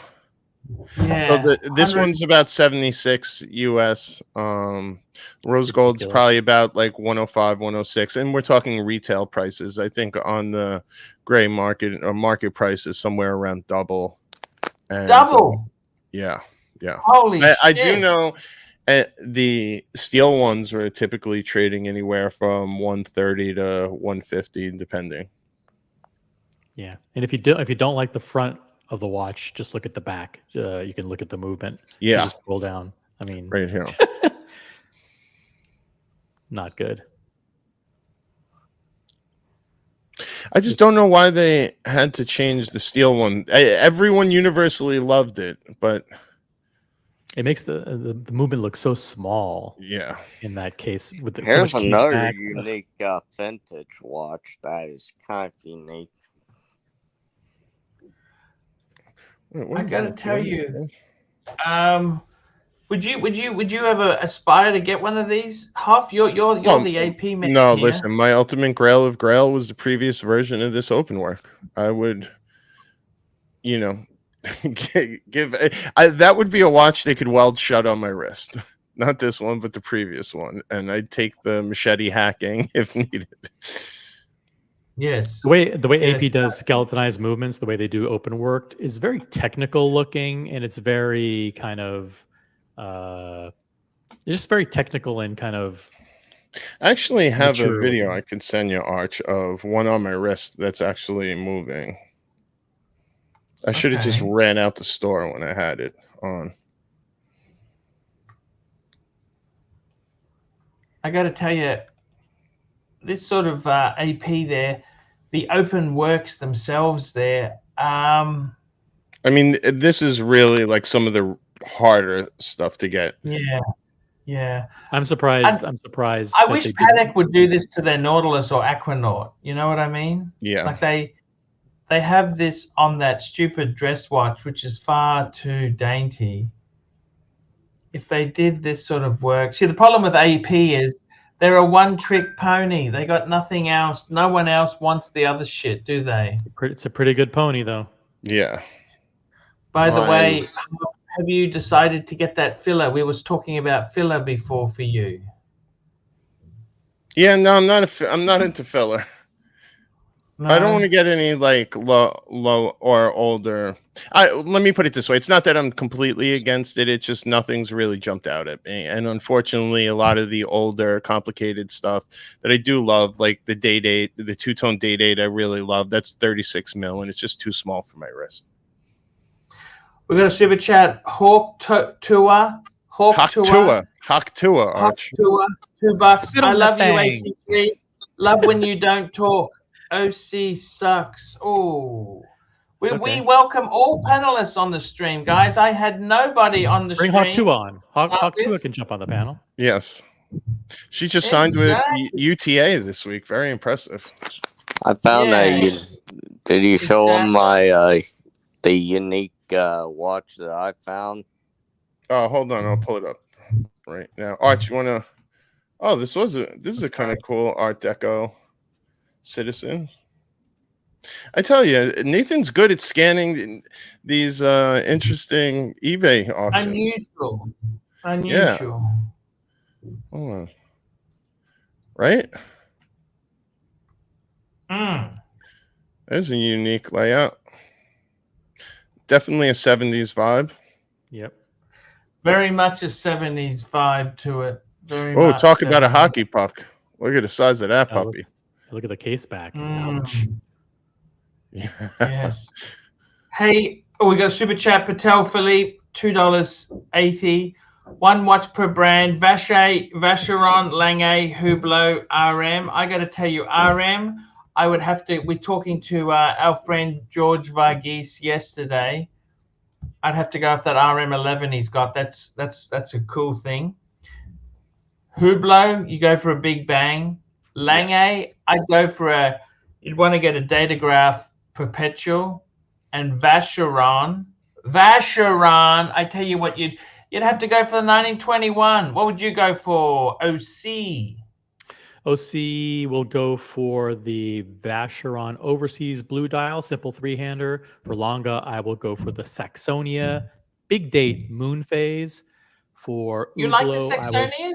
Yeah. So this one's about 76 US. Rose gold's probably about like 105, 106, and we're talking retail prices. I think on the gray market or market price is somewhere around double. And, double. Yeah. Holy shit. I do know. The steel ones are typically trading anywhere from 130 to 150, depending. Yeah, and if you don't like the front of the watch, just look at the back. You can look at the movement. Yeah, just scroll down. I mean, right here. not good. I just don't know why they had to change the steel one. Everyone universally loved it, but it makes the movement look so small. Yeah. In that case, with so Here's much another back. unique vintage watch that is kind of unique. I gotta tell you, would you ever aspire to get one of these? Huff, you're the AP man. No, here. listen, my ultimate grail of grail was the previous version of this open work. I would, give that would be a watch they could weld shut on my wrist. Not this one, but the previous one, and I'd take the machete hacking if needed. Yes. The way AP does skeletonized movements, the way they do open work is very technical looking, and it's very kind of just very technical and kind of. I actually have a mature video looking. I could send you, Arch, of one on my wrist that's actually moving. I should have just ran out the store when I had it on. I got to tell you, this sort of AP there, the open works themselves there. I mean, this is really like some of the harder stuff to get. Yeah. I'm surprised. I'm surprised. I that wish they didn't- Patek would do this to their Nautilus or Aquanaut. You know what I mean? Yeah. Like they have this on that stupid dress watch, which is far too dainty. If they did this sort of work, see, the problem with AP is they're a one-trick pony. They got nothing else. No one else wants the other shit, do they? It's a pretty good pony, though. Yeah. By the way, have you decided to get that filler? We was talking about filler before for you. Yeah, no, I'm not into filler. No? I don't want to get any like low or older. Let me put it this way: it's not that I'm completely against it. It's just nothing's really jumped out at me. And unfortunately, a lot of the older, complicated stuff that I do love, like the Day-Date, the two-tone Day-Date, I really love. That's 36 mil, and it's just too small for my wrist. We're gonna super chat Hawk Tour. Hawk Tour, Arch. Tour, $2. Spit I on love that you, thing. AC3. Love when you don't talk. OC sucks. Oh, we welcome all panelists on the stream, guys. I had nobody on the Bring stream. Hawk 2 on. Hawk 2 can jump on the panel. Yes, she just signed with UTA this week. Very impressive. I found did you show them my the unique watch that I found? Oh, hold on, I'll pull it up right now. Arch, you wanna? Oh, this is a kind of cool Art Deco Citizen. I tell you, Nathan's good at scanning these interesting eBay auctions. Unusual. Hold on. Right? There's a unique layout. Definitely a 70s vibe. Yep. Very much a 70s vibe to it. Very Oh, much talk about a 70s. hockey puck. Look at the size of that puppy. Look at the case back. Ouch. Yes. Hey, we got a super chat. Patel Philippe, $2.80. One watch per brand. Vacheron, Lange, Hublot, RM. I got to tell you, RM, I would have to. We're talking to our friend George Varghese yesterday. I'd have to go with that RM11 he's got. That's a cool thing. Hublot, you go for a big bang. Lange, I'd go for you'd want to get a Datograph Perpetual. And Vacheron, I tell you what, you'd have to go for the 1921. What would you go for, OC? OC will go for the Vacheron Overseas Blue Dial, simple three-hander. For Longa, I will go for the Saxonia Big Date Moon Phase. For You Hublot, like the Saxonia?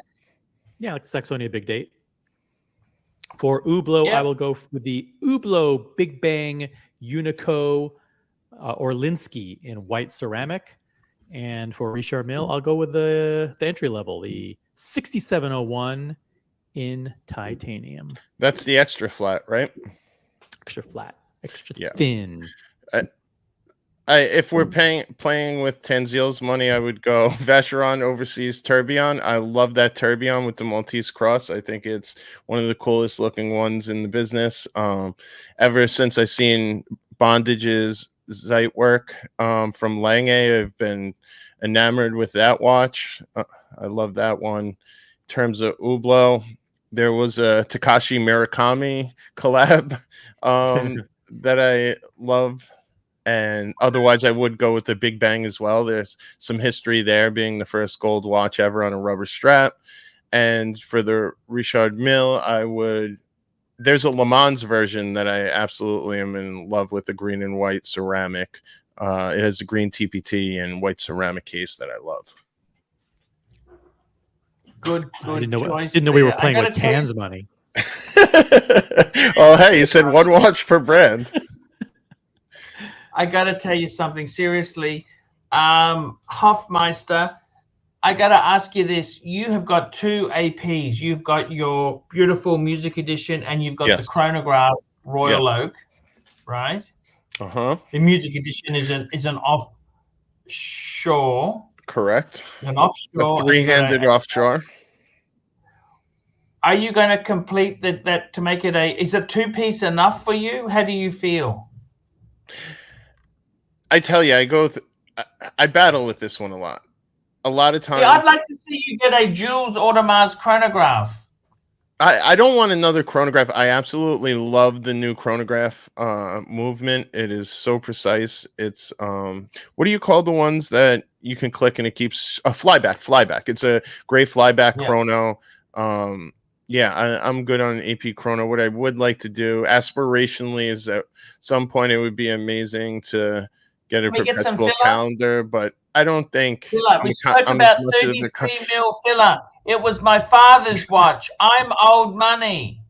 Yeah, I like the Saxonia Big Date. For Hublot, I will go for the Hublot Big Bang Unico Orlinsky in white ceramic. And for Richard Mille, I'll go with the entry level, the 6701 in titanium. That's the extra flat, right? Extra flat, extra thin. if we're playing with Tanzil's money, I would go Vacheron Overseas Tourbillon. I love that tourbillon with the Maltese cross. I think it's one of the coolest looking ones in the business. Ever since I seen Bondage's Zeitwerk from Lange, I've been enamored with that watch. I love that one. In terms of Hublot, there was a Takashi Murakami collab that I love. And otherwise, I would go with the Big Bang as well. There's some history there, being the first gold watch ever on a rubber strap. And for the Richard Mille, there's a Le Mans version that I absolutely am in love with, the green and white ceramic. It has a green TPT and white ceramic case that I love. Good choice. Didn't know we were playing with Tan's money. Oh, hey, you said one watch per brand. I got to tell you something seriously. Hofmeister, I got to ask you this. You have got two APs. You've got your beautiful music edition and you've got the chronograph Royal Oak, right? Uh-huh. The music edition is an offshore. Correct. An offshore. A three-handed offshore. Are you going to complete that to make it is a two-piece enough for you? How do you feel? I tell you, I battle with this one a lot. A lot of times. See, I'd like to see you get a Jules Audemars chronograph. I don't want another chronograph. I absolutely love the new chronograph movement. It is so precise. It's what do you call the ones that you can click and it keeps a flyback? It's a gray flyback chrono. I'm good on AP chrono. What I would like to do aspirationally is at some point it would be amazing to get a perpetual calendar, but I don't think we spoke about 33 mil filler. It was my father's watch. I'm old money.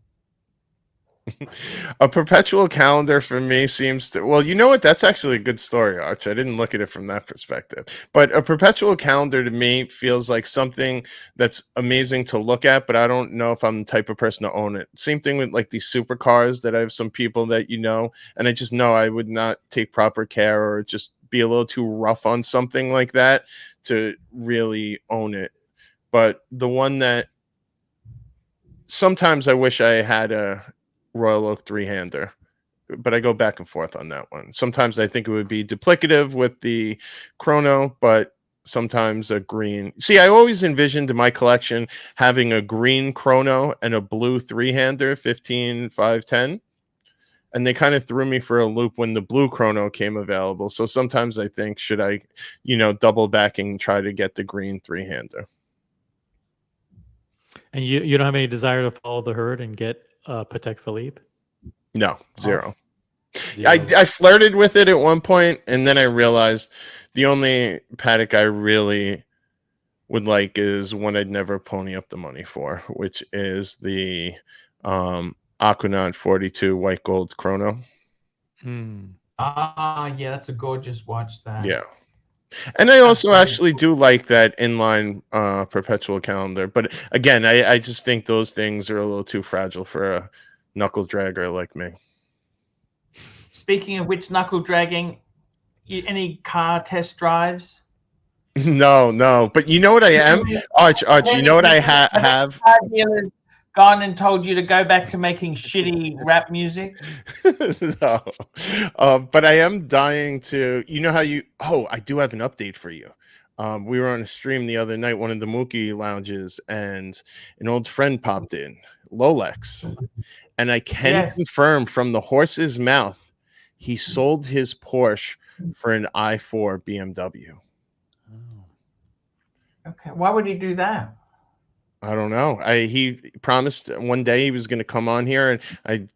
A perpetual calendar for me seems to, well, you know what? That's actually a good story, Arch. I didn't look at it from that perspective. But a perpetual calendar to me feels like something that's amazing to look at, but I don't know if I'm the type of person to own it. Same thing with like these supercars that I have some people that and I just know I would not take proper care or just be a little too rough on something like that to really own it. But the one that sometimes I wish I had a Royal Oak three-hander, but I go back and forth on that one. Sometimes I think it would be duplicative with the chrono, but sometimes a green. See, I always envisioned in my collection having a green chrono and a blue three-hander, 15-5-10. And they kind of threw me for a loop when the blue chrono came available. So sometimes I think, should I, double back and try to get the green three-hander? And you don't have any desire to follow the herd and get Patek Philippe? No, zero. I flirted with it at one point, and then I realized the only Patek I really would like is one I'd never pony up the money for, which is the Aquanaut 42 white gold chrono. Yeah, that's a gorgeous watch. Yeah. And I also actually do like that inline perpetual calendar. But again, I just think those things are a little too fragile for a knuckle dragger like me. Speaking of which, knuckle dragging, any car test drives? No. But you know what I am? Arch, you know what I have? Car dealers gone and told you to go back to making shitty rap music? No. But I am dying to, I do have an update for you. We were on a stream the other night, one of the Mookie lounges, and an old friend popped in, Lolex. And I can confirm from the horse's mouth, he sold his Porsche for an i4 BMW. Okay. Why would he do that? I don't know. He promised one day he was going to come on here, and I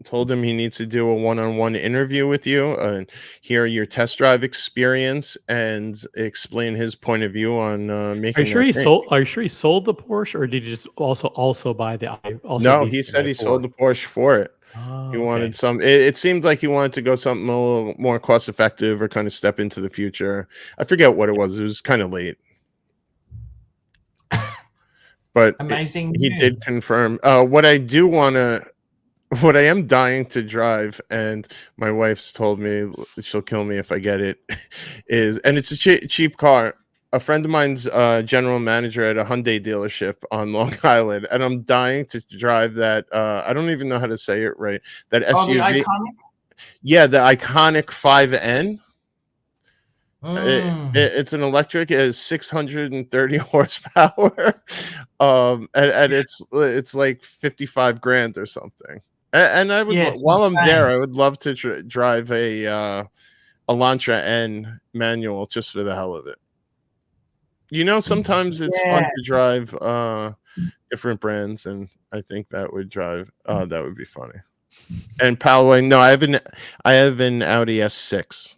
told him he needs to do a one-on-one interview with you and hear your test drive experience and explain his point of view on making. Are you sure he sold? Are you sure he sold the Porsche, or did he just also buy the? No, he said he sold the Porsche for it. Oh, he wanted some. It seemed like he wanted to go something a little more cost effective or kind of step into the future. I forget what it was. It was kind of late. But amazing. He did confirm. What I do want to what I am dying to drive, and my wife's told me she'll kill me if I get it, is, and it's a cheap car. A friend of mine's general manager at a Hyundai dealership on Long Island, and I'm dying to drive that. I don't even know how to say it right. That SUV. Oh, the iconic? Yeah, the iconic 5N. It's an electric. It has 630 horsepower, and it's like 55 grand or something. And I would, while I'm there, I would love to drive a Elantra N manual just for the hell of it. You know, sometimes it's fun to drive different brands, and I think that would that would be funny. And Poway, no, I have an Audi S6.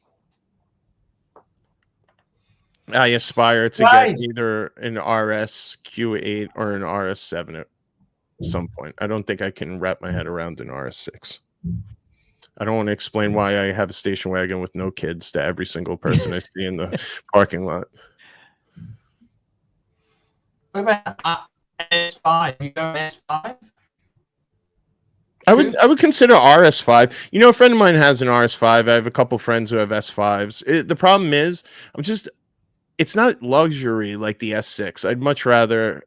I aspire to get either an RS Q8 or an RS7 at some point. I don't think I can wrap my head around an RS6. I don't want to explain why I have a station wagon with no kids to every single person I see in the parking lot. What about S5? You go S5? I would consider RS5. You know, a friend of mine has an RS5. I have a couple friends who have S5s. The problem is, it's not luxury like the S6. I'd much rather,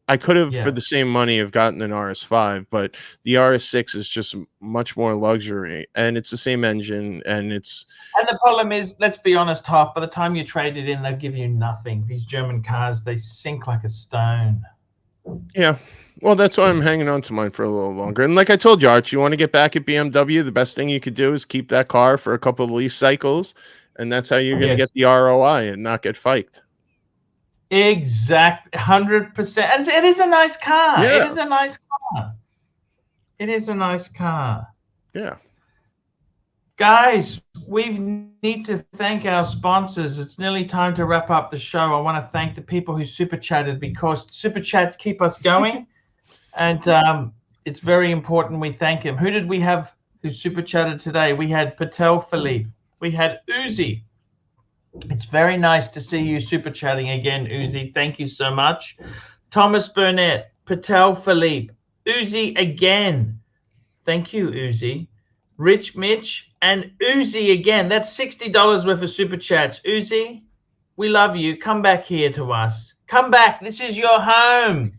I could have for the same money have gotten an RS5, but the RS6 is just much more luxury, and it's the same engine, and the problem is, let's be honest, Hop, by the time you trade it in, they'll give you nothing. These German cars, they sink like a stone. Yeah. Well, that's why I'm hanging on to mine for a little longer. And like I told you, Arch, you want to get back at BMW, the best thing you could do is keep that car for a couple of lease cycles, and that's how you're going to get the ROI and not get fiked. Exactly, 100%. And it is a nice car. Yeah. It is a nice car. It is a nice car. Yeah. Guys, we need to thank our sponsors. It's nearly time to wrap up the show. I want to thank the people who super chatted, because super chats keep us going. And it's very important we thank him. Who did we have who super chatted today? We had Patel Philippe. We had Uzi. It's very nice to see you super chatting again, Uzi. Thank you so much. Thomas Burnett, Patel Philippe, Uzi again. Thank you, Uzi. Rich Mitch and Uzi again. That's $60 worth of super chats. Uzi, we love you. Come back here to us. Come back. This is your home.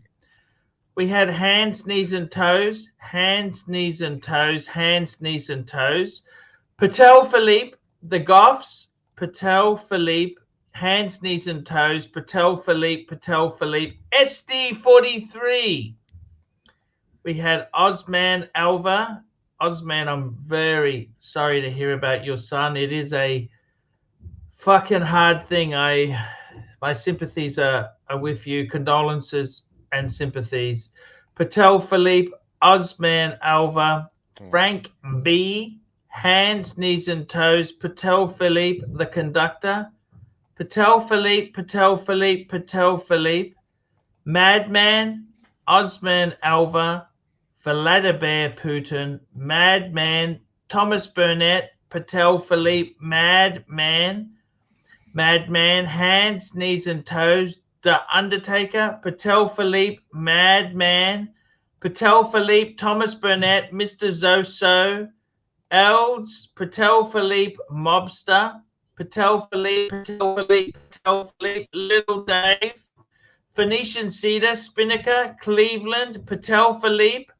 We had hands, knees, and toes. Hands, knees, and toes. Hands, knees, and toes. Patel Philippe, the Goffs. Patel Philippe, hands, knees, and toes. Patel Philippe, Patel Philippe. SD43. We had Osman Alva. Osman, I'm very sorry to hear about your son. It is a fucking hard thing. My sympathies are with you. Condolences and sympathies. Patel Philippe, Osman Alva, Frank B, hands, knees, and toes. Patel Philippe, the conductor. Patel Philippe, Patel Philippe, Patel Philippe. Madman, Osman Alva, Vladimir Putin, Madman, Thomas Burnett, Patel Philippe, Madman, hands, knees, and toes. The Undertaker, Patel Philippe, Madman, Patel Philippe, Thomas Burnett, Mr. Zoso, Elds, Patel Philippe, Mobster, Patel Philippe, Patel Philippe, Patel Philippe, Little Dave, Phoenician Cedar, Spinnaker, Cleveland, Patel Philippe,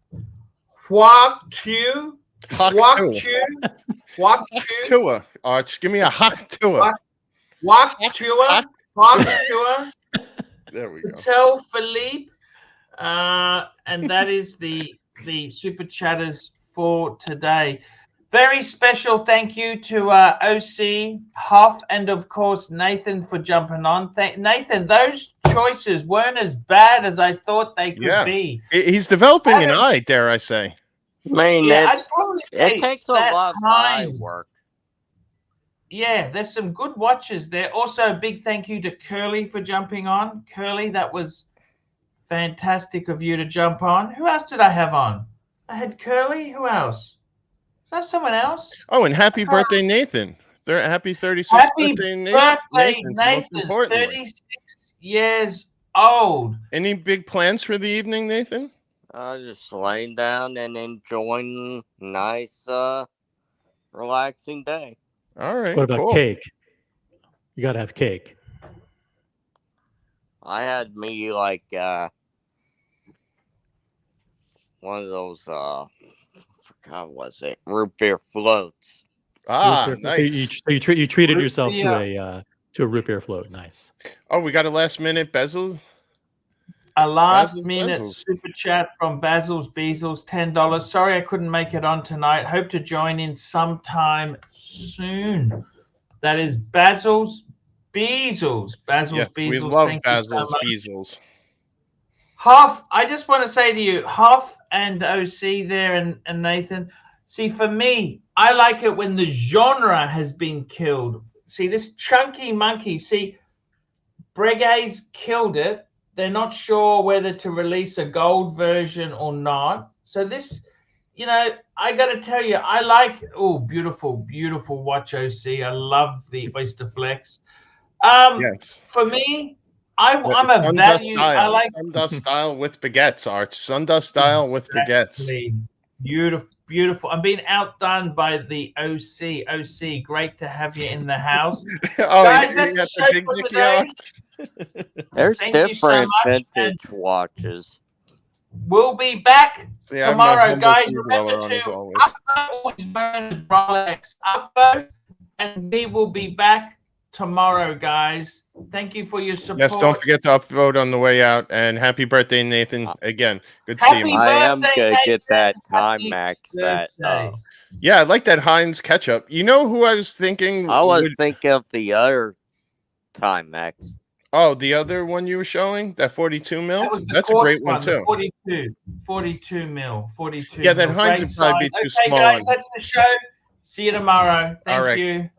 Huak Tu, Arch, give me a Hawk Tua. There we go. Patel Philippe, and that is the super chatters for today. Very special thank you to OC, Hoff, and of course Nathan for jumping on. Nathan, those choices weren't as bad as I thought they could be. He's developing an eye, dare I say. I mean, it takes a lot of eye work. Yeah, there's some good watches there. Also, a big thank you to Curly for jumping on. Curly, that was fantastic of you to jump on. Who else did I have on? I had Curly. Who else? Is that someone else? Oh, and happy birthday, Nathan. Happy 36th birthday, Nathan. 36 years old. Any big plans for the evening, Nathan? Just laying down and enjoying nice, relaxing day. All right. What about cool. cake? You gotta have cake. I had me like one of those what was it? Root beer floats. Ah, Root beer nice. So you treated Root yourself beer. to a root beer float. Nice. Oh, we got a last minute bezel. A last Basil's minute Bezels. super chat from Basil's Bezels, $10. Sorry I couldn't make it on tonight. Hope to join in sometime soon. That is Basil's Bezels. Basil's Yes, Bezels. we love Thank you so Basil's much. Bezels. Huff, I just want to say to you, Huff and OC there and Nathan, see, for me, I like it when the genre has been killed. See, this chunky monkey, see, Breguet's killed it. They're not sure whether to release a gold version or not. So this, I got to tell you, I like, beautiful, beautiful watch, OC. I love the Oyster Flex. Yes. For me, I'm a value. I like Sundust style with baguettes, Arch. Sundust style with baguettes. Beautiful, beautiful. I'm being outdone by the OC. OC, great to have you in the house. Guys, that's the show for today. There's Thank you so different much, vintage watches. We'll be back See, I have my tomorrow, Humble guys. Tea Remember roller on as to always. always burn Rolex Upvo, and we will be back tomorrow, guys. Thank you for your support. Yes, don't forget to upvote on the way out. And happy birthday, Nathan. Again, good to see you. I am gonna get that Timex. Yeah, I like that Heinz ketchup. You know who I was thinking? I was thinking of the other Timex. Oh, the other one you were showing, that 42 mil. That was the That's a great one quartz too. 42 mil. 42. Yeah, that mil. Heinz Great would probably size. be too Okay, small. guys, that's the show. See you tomorrow. Thank All right. you.